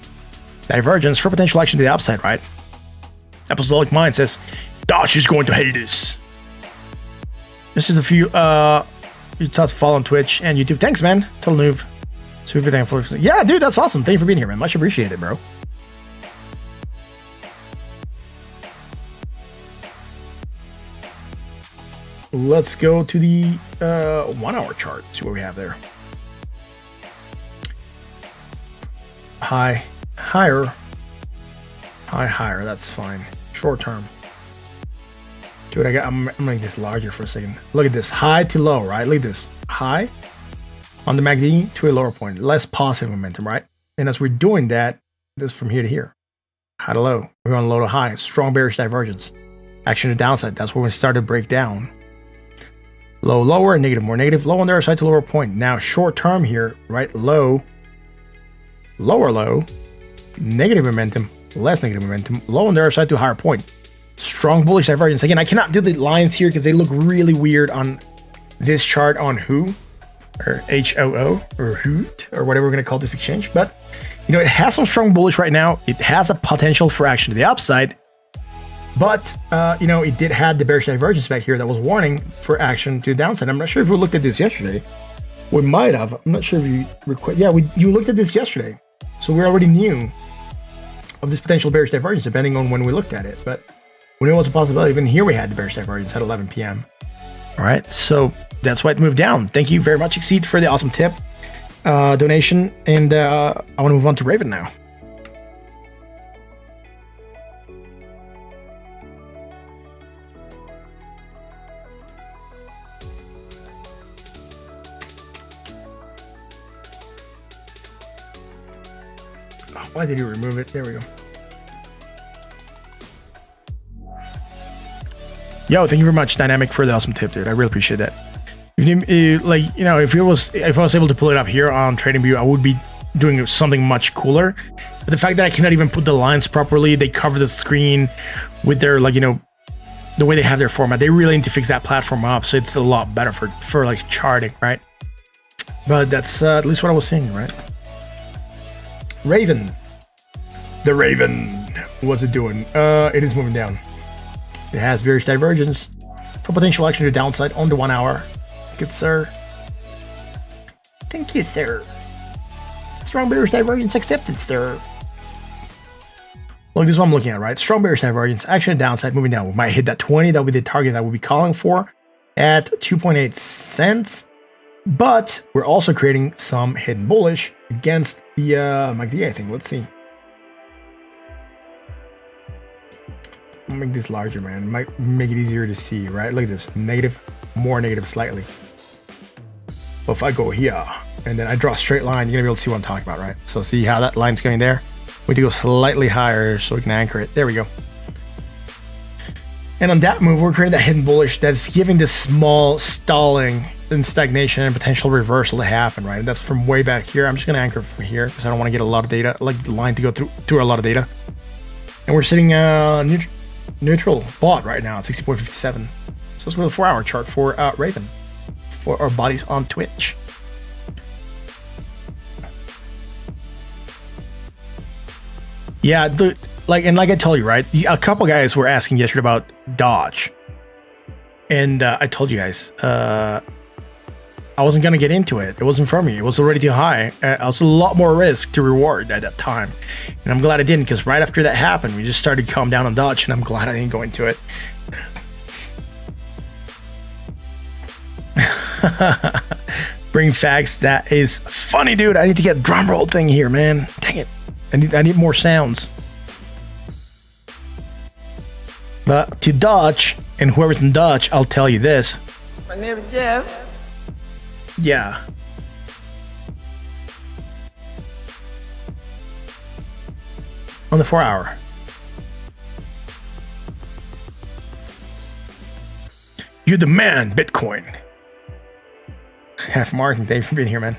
divergence for potential action to the upside, right? Apostolic Mind says, Dosh is going to hate us. This is a few you thoughts follow on Twitch and YouTube. Thanks, man. Total noob. Super thankful. Yeah, dude, that's awesome. Thank you for being here, man. Much appreciated, bro. Let's go to the 1 hour chart. See what we have there. High, higher, high, higher. That's fine. Short term. Dude, I'm gonna make this larger for a second. Look at this, high to low, right? Look at this, high on the MACD to a lower point, less positive momentum, right? And as we're doing that, this from here to here, high to low, we're going low to high, strong bearish divergence, action to downside. That's where we started to break down. Low, lower, negative, more negative, low on the other side to lower point. Now, short term here, right? Low, lower low, negative momentum, less negative momentum, low on the other side to a higher point. Strong bullish divergence. Again, I cannot do the lines here because they look really weird on this chart on WHO or HOO or Hoot or whatever we're going to call this exchange. But, you know, it has some strong bullish right now. It has a potential for action to the upside. But, you know, it did have the bearish divergence back here that was warning for action to the downside. I'm not sure if we looked at this yesterday. We might have. I'm not sure if you you looked at this yesterday. So we already knew of this potential bearish divergence depending on when we looked at it. But we knew it was a possibility. Even here we had the bearish divergence at 11 p.m. All right, so that's why it moved down. Thank you very much, Exceed, for the awesome tip donation. And I want to move on to Raven now. Why did you remove it? There we go. Yo, thank you very much, Dynamic, for the awesome tip, dude. I really appreciate that. If you, like, you know, if I was able to pull it up here on TradingView, I would be doing something much cooler. But the fact that I cannot even put the lines properly, they cover the screen with their, like, you know, the way they have their format. They really need to fix that platform up, so it's a lot better for like charting, right? But that's at least what I was seeing, right? Raven. The Raven. What's it doing? It is moving down. It has bearish divergence for potential action to downside on the 1 hour. Good, sir. Thank you, sir. Strong bearish divergence accepted, sir. Look, this is what I'm looking at, right? Strong bearish divergence, action to downside, moving down. We might hit that 20. That would be the target that we'll be calling for at 2.8 cents. But we're also creating some hidden bullish against the MACD, I think. Let's see. I'll make this larger, man. It might make it easier to see, right? Look at this. Negative, more negative slightly. But if I go here and then I draw a straight line, you're gonna be able to see what I'm talking about, right? So see how that line's going there? We need to go slightly higher so we can anchor it. There we go. And on that move, we're creating that hidden bullish that's giving this small stalling and stagnation and potential reversal to happen, right? And that's from way back here. I'm just gonna anchor from here because I don't want to get a lot of data, I like the line to go through a lot of data. And we're sitting neutral bought right now at 60.57. So it's with a 4-hour chart for Raven for our bodies on Twitch. Yeah, like I told you, right? A couple guys were asking yesterday about Dodge, and I told you guys I wasn't gonna get into it. It wasn't for me. It was already too high. I was a lot more risk to reward at that time, and I'm glad I didn't, because right after that happened, we just started to calm down on Dodge, and I'm glad I didn't go into it. Bring facts. That is funny, dude. I need to get a drum roll thing here, man. Dang it. I need more sounds. But to Dodge, and whoever's in Dodge, I'll tell you this. My name is Jeff. Yeah. On the 4-hour. You demand Bitcoin. Half Martin, thank you for being here, man.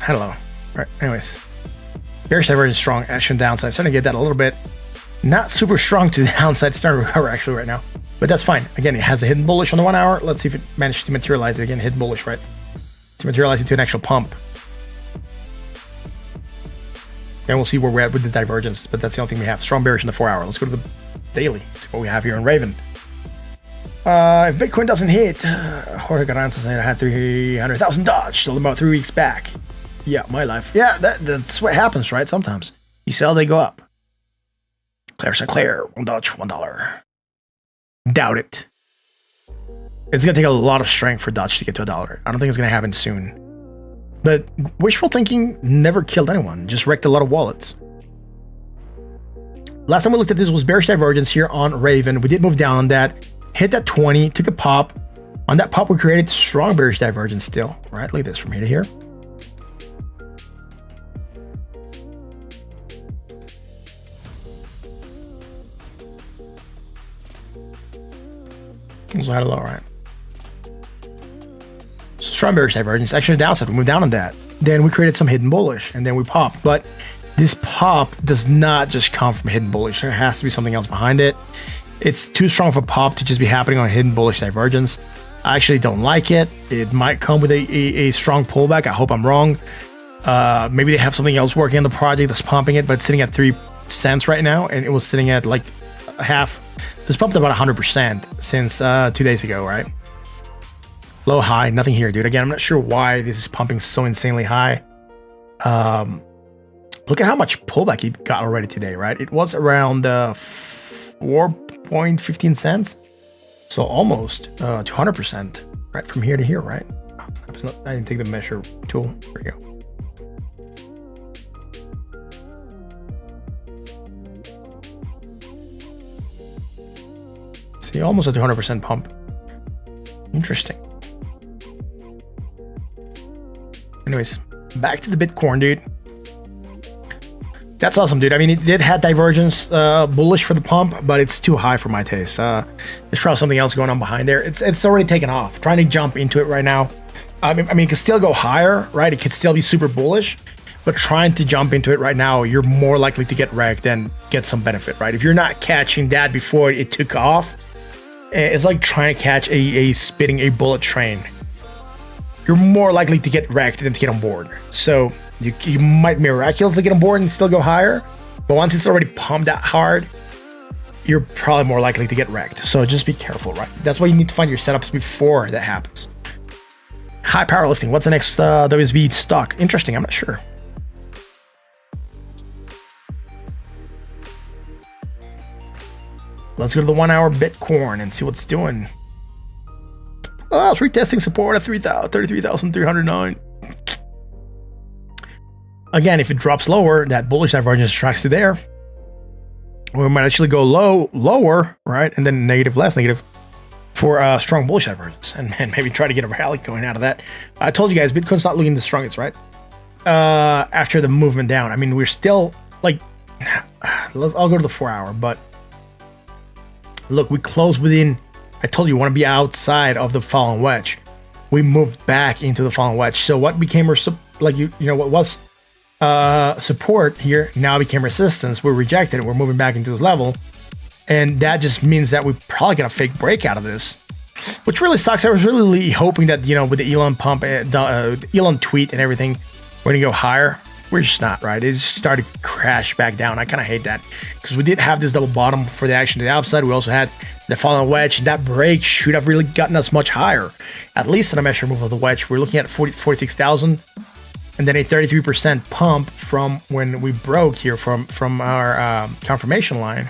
Hello. All right, anyways. Bearish divergence strong, action downside. Starting to get that a little bit. Not super strong to the downside. It's starting to recover actually right now. But that's fine. Again, it has a hidden bullish on the 1 hour. Let's see if it managed to materialize it again. Hidden bullish, right? To materialize it to an actual pump. And we'll see where we're at with the divergence. But that's the only thing we have. Strong bearish in the 4 hour. Let's go to the daily. See what we have here in Raven. If Bitcoin doesn't hit, Jorge Garanza said I had 300,000 Dodge till about 3 weeks back. Yeah, my life. Yeah, that's what happens, right? Sometimes you sell, they go up. Claire Sinclair, $1. Doubt it. It's gonna take a lot of strength for Dodge to get to $1. I don't think it's gonna happen soon. But wishful thinking never killed anyone. Just wrecked a lot of wallets. Last time we looked at this was bearish divergence here on Raven. We did move down on that. Hit that 20. Took a pop. On that pop, we created strong bearish divergence still. Right? Look at this from here to here. Also had a low, right? So strong bearish divergence, actually a downside. We moved down on that. Then we created some hidden bullish, and then we popped. But this pop does not just come from hidden bullish. There has to be something else behind it. It's too strong of a pop to just be happening on hidden bullish divergence. I actually don't like it. It might come with a strong pullback. I hope I'm wrong. Maybe they have something else working on the project that's pumping it, but it's sitting at 3 cents right now, and it was sitting at like half. It's pumped about 100% since 2 days ago, right? Low, high, nothing here, dude. Again, I'm not sure why this is pumping so insanely high. Look at how much pullback it got already today, right? It was around 4.15 cents. So almost 200%, right? From here to here, right? Oh, I didn't take the measure tool. There we go. See, almost a 200% pump. Interesting. Anyways, back to the Bitcoin, dude. That's awesome, dude. I mean, it did have divergence, bullish for the pump, but it's too high for my taste. There's probably something else going on behind there. It's already taken off. Trying to jump into it right now. I mean, it can still go higher, right? It could still be super bullish, but trying to jump into it right now, you're more likely to get wrecked than get some benefit, right? If you're not catching that before it took off, it's like trying to catch a spitting a bullet train. You're more likely to get wrecked than to get on board. So you might miraculously get on board and still go higher, but once it's already pumped that hard, you're probably more likely to get wrecked. So just be careful, right? That's why you need to find your setups before that happens. High powerlifting. What's the next WSB stock? Interesting. I'm not sure. Let's go to the 1 hour Bitcoin and see what's doing. Oh, it's retesting support at 33,309. Again, if it drops lower, that bullish divergence tracks to there. We might actually go lower, right? And then negative, less negative for strong bullish divergence. And maybe try to get a rally going out of that. I told you guys, Bitcoin's not looking the strongest, right? After the movement down. I mean, we're still like, I'll go to the 4 hour, but look, we closed within, I told you, want to be outside of the falling wedge. We moved back into the falling wedge. So what became, what was support here now became resistance. We're rejected. We're moving back into this level, and that just means that we probably got a fake break out of this, which really sucks. I was really hoping that with the Elon pump, Elon tweet and everything, we're gonna go higher. We're just not, right? It just started to crash back down. I kind of hate that because we did have this double bottom for the action to the upside. We also had the falling wedge, and that break should have really gotten us much higher, at least on a measure move of the wedge. We're looking at 46,000. And then a 33% pump from when we broke here from our confirmation line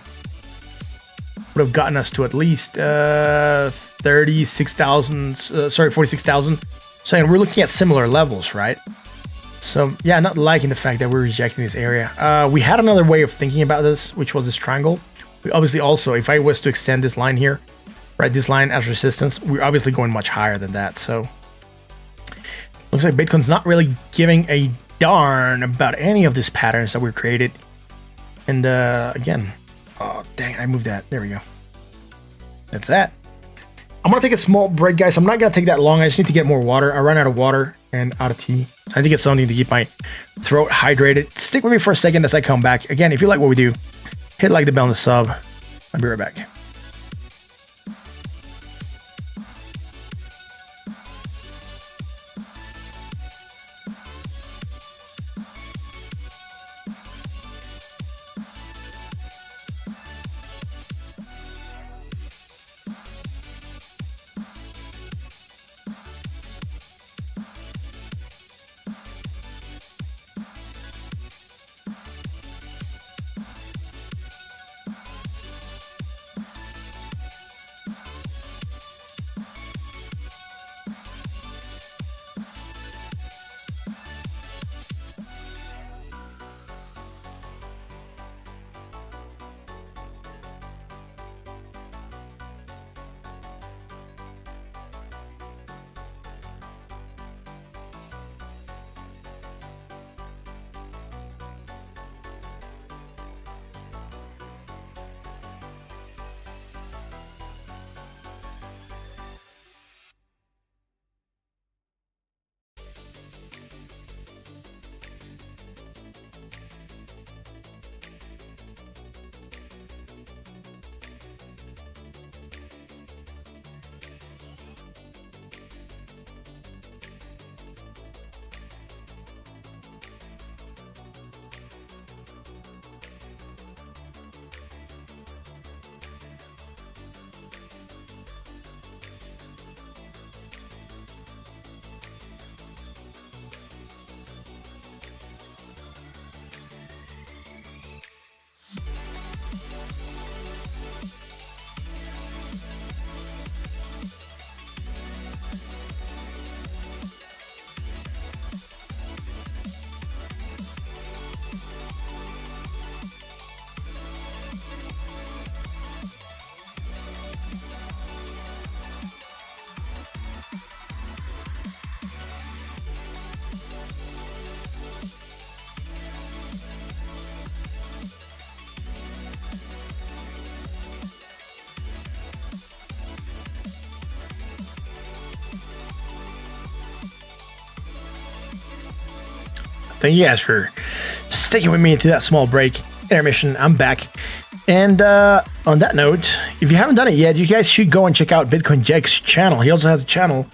would have gotten us to at least 46,000. So we're looking at similar levels, right? So yeah, not liking the fact that we're rejecting this area. We had another way of thinking about this, which was this triangle. We obviously also, if I was to extend this line here, right, this line as resistance, we're obviously going much higher than that. So looks like Bitcoin's not really giving a darn about any of these patterns that were created. And again, oh dang, I moved that. There we go. That's that. I'm gonna take a small break, guys. I'm not gonna take that long. I just need to get more water. I ran out of water and out of tea. I think it's something to keep my throat hydrated. Stick with me for a second as I come back. Again, if you like what we do, hit like the bell and the sub. I'll be right back. Thank you guys for sticking with me through that small break. Intermission, I'm back. And on that note, if you haven't done it yet, you guys should go and check out Bitcoin Jake's channel. He also has a channel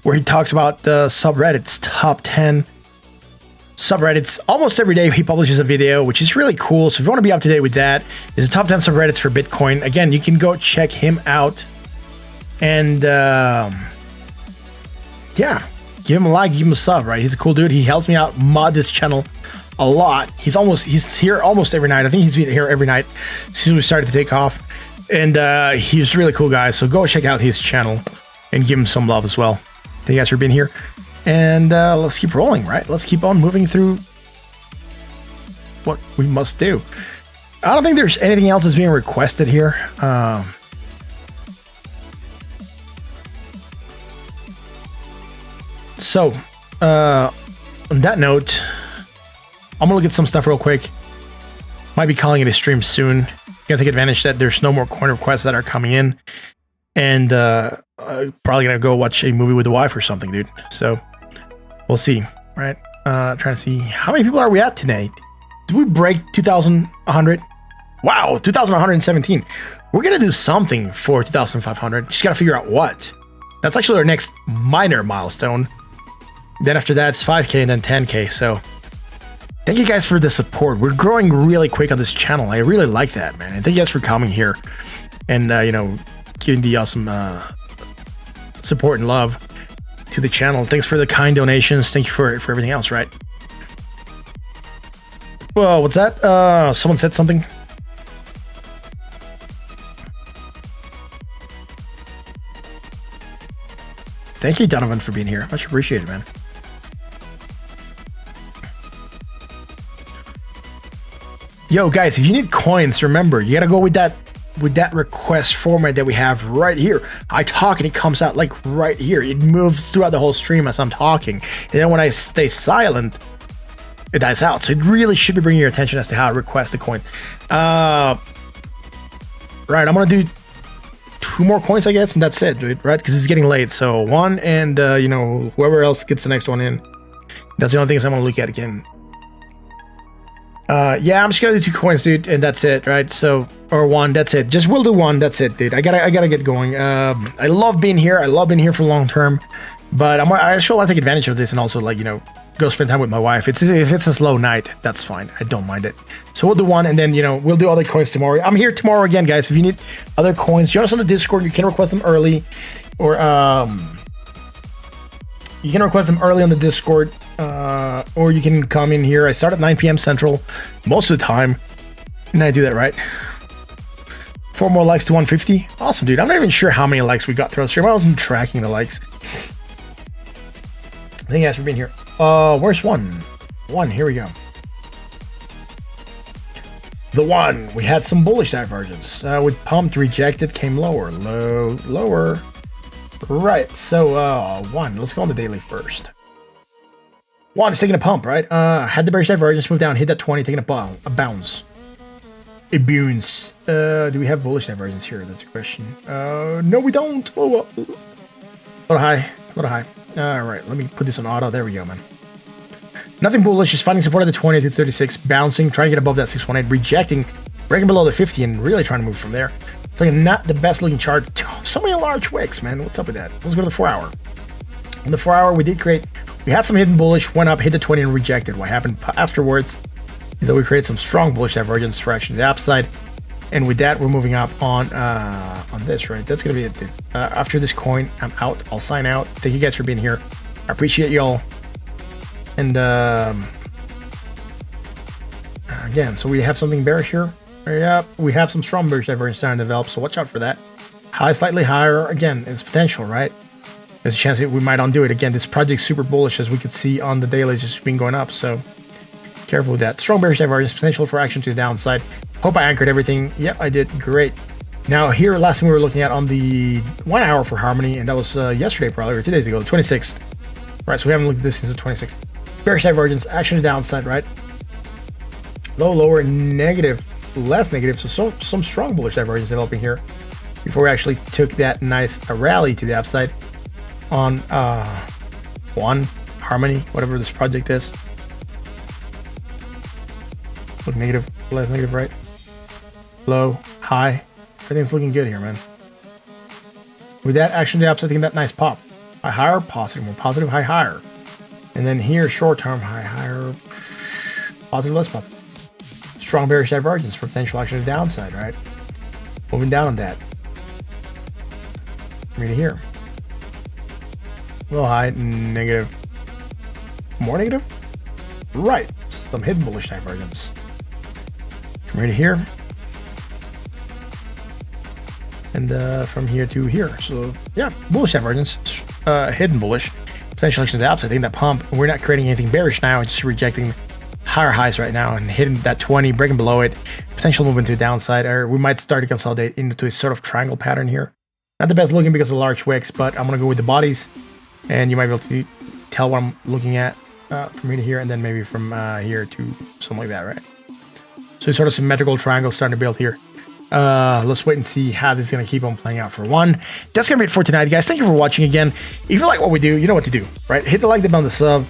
where he talks about the subreddits, top 10 subreddits. Almost every day he publishes a video, which is really cool. So if you want to be up to date with that, there's a top 10 subreddits for Bitcoin. Again, you can go check him out. And yeah, give him a like, give him a sub, right? He's a cool dude. He helps me out mod this channel a lot. He's here almost every night. I think he's been here every night since we started to take off. And he's a really cool guy. So go check out his channel and give him some love as well. Thank you guys for being here. And let's keep rolling, right? Let's keep on moving through what we must do. I don't think there's anything else that's being requested here. So, on that note, I'm gonna look at some stuff real quick. Might be calling it a stream soon. Gonna take advantage that there's no more coin requests that are coming in, and probably gonna go watch a movie with the wife or something, dude. So we'll see, right? Trying to see how many people are we at tonight. Did we break 2,100? Wow, 2,117. We're gonna do something for 2,500. Just gotta figure out what. That's actually our next minor milestone. Then after that, it's 5K and then 10K. So thank you guys for the support. We're growing really quick on this channel. I really like that, man. And thank you guys for coming here and, giving the awesome support and love to the channel. Thanks for the kind donations. Thank you for everything else, right? Well, what's that? Someone said something. Thank you, Donovan, for being here. Much appreciated, man. Yo, guys, if you need coins, remember, you gotta go with that request format that we have right here. I talk and it comes out like right here. It moves throughout the whole stream as I'm talking. And then when I stay silent, it dies out. So it really should be bringing your attention as to how to request a coin. Right, I'm gonna do 2 more coins, I guess, and that's it, dude, right? Because it's getting late. So 1 and, whoever else gets the next one in. That's the only things I'm gonna look at again. Yeah, I'm just gonna do 2 coins, dude, and that's it, right? So, or 1, that's it. We'll do 1, that's it, dude. I gotta get going. I love being here. I love being here for long term, but I sure want to take advantage of this and also, go spend time with my wife. If it's a slow night, that's fine. I don't mind it. So we'll do 1, and then, we'll do other coins tomorrow. I'm here tomorrow again, guys. If you need other coins, join us on the Discord. You can request them early, or you can request them early on the Discord, or you can come in here. I start at 9 p.m. Central most of the time, and I do that right. 4 more likes to 150. Awesome, dude. I'm not even sure how many likes we got throughout the stream. I wasn't tracking the likes. Thank you guys for being here. Where's 1? 1, here we go. The 1, we had some bullish divergence. We pumped, rejected, came lower, lower. Right, so 1, let's go on the daily first. 1 is taking a pump, right? Had the bearish divergence, move down, hit that 20, taking a bounce. A bounce. Do we have bullish divergence here? That's a question. No, we don't. Oh, well. Little high. All right, let me put this on auto. There we go, man. Nothing bullish, just finding support at the 20 to 36, bouncing, trying to get above that 618, rejecting, breaking below the 50, and really trying to move from there. So not the best looking chart. So many large wicks, man. What's up with that? Let's go to the 4 hour. On the 4 hour, we had some hidden bullish, went up, hit the 20, and rejected. What happened afterwards is that we created some strong bullish divergence for action to the upside. And with that, we're moving up on this, right? That's going to be it. After this coin, I'm out. I'll sign out. Thank you guys for being here. I appreciate y'all. And again, so we have something bearish here. Yeah, we have some strong bearish divergence starting to develop, so watch out for that. High, slightly higher. Again, it's potential, right? There's a chance that we might undo it. Again, this project's super bullish, as we could see on the daily. It's just been going up, so careful with that. Strong bearish divergence, potential for action to the downside. Hope I anchored everything. Yep, I did. Great. Now here, last thing we were looking at on the 1 hour for Harmony, and that was yesterday probably, or 2 days ago, the 26th. Right, so we haven't looked at this since the 26th. Bearish divergence, action to the downside, right? Low, lower, negative, less negative, so some strong bullish divergence developing here before we actually took that nice rally to the upside on 1 Harmony, whatever this project is. Look negative, less negative, right? Low, high. Everything's looking good here, man. With that action to the upside, taking that nice pop. High higher, positive, more positive, high higher. And then here, short term, high higher, positive, less positive. Strong bearish divergence for potential action to the downside, right? Moving down on that. From here to here. A little high, negative. More negative? Right. Some hidden bullish divergence. From here to here. And from here to here. So, yeah, bullish divergence. Hidden bullish. Potential action to the upside. Taking that pump. We're not creating anything bearish now. It's just rejecting higher highs right now and hitting that 20, breaking below it. Potential movement to the downside. Or we might start to consolidate into a sort of triangle pattern here. Not the best looking because of large wicks, but I'm going to go with the bodies. And you might be able to tell what I'm looking at from here to here. And then maybe from here to something like that, right? So it's sort of symmetrical triangle starting to build here. Let's wait and see how this is going to keep on playing out for one. That's going to be it for tonight, guys. Thank you for watching again. If you like what we do, you know what to do, right? Hit the like button on the sub.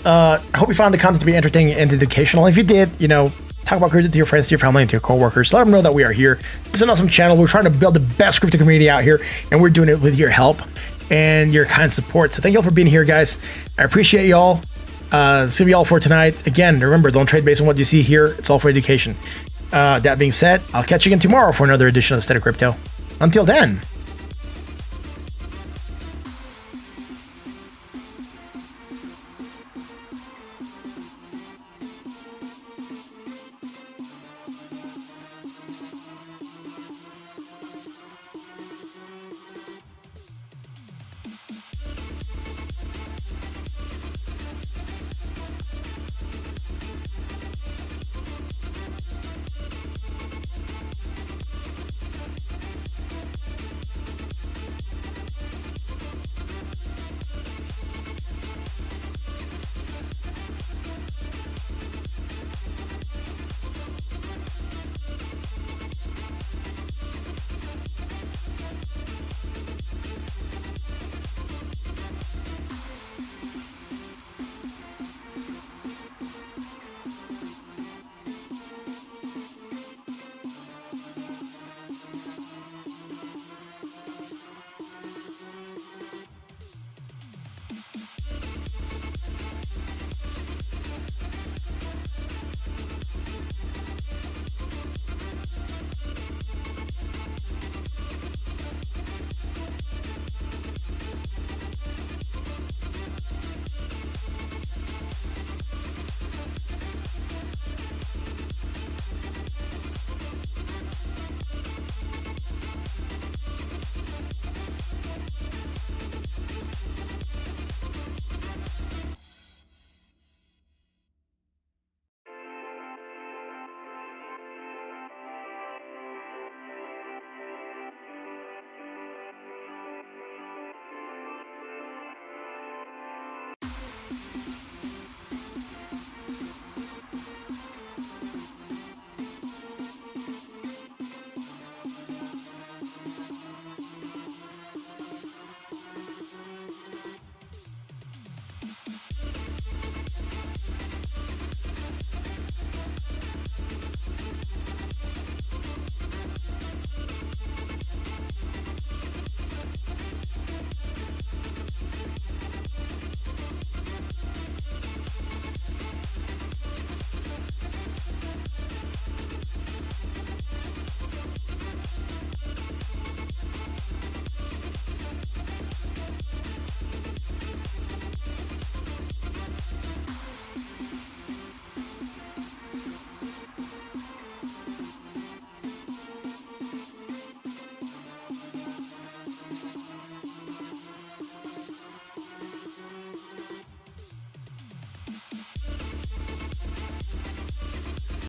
I hope you found the content to be entertaining and educational. If you did, you know, talk about crypto to your friends, to your family, and to your coworkers. Let them know that we are here. It's an awesome channel. We're trying to build the best crypto community out here, and we're doing it with your help and your kind support. So thank you all for being here, guys. I appreciate you all. It's going to be all for tonight. Again, remember, don't trade based on what you see here. It's all for education. That being said, I'll catch you again tomorrow for another edition of State of Crypto. Until then.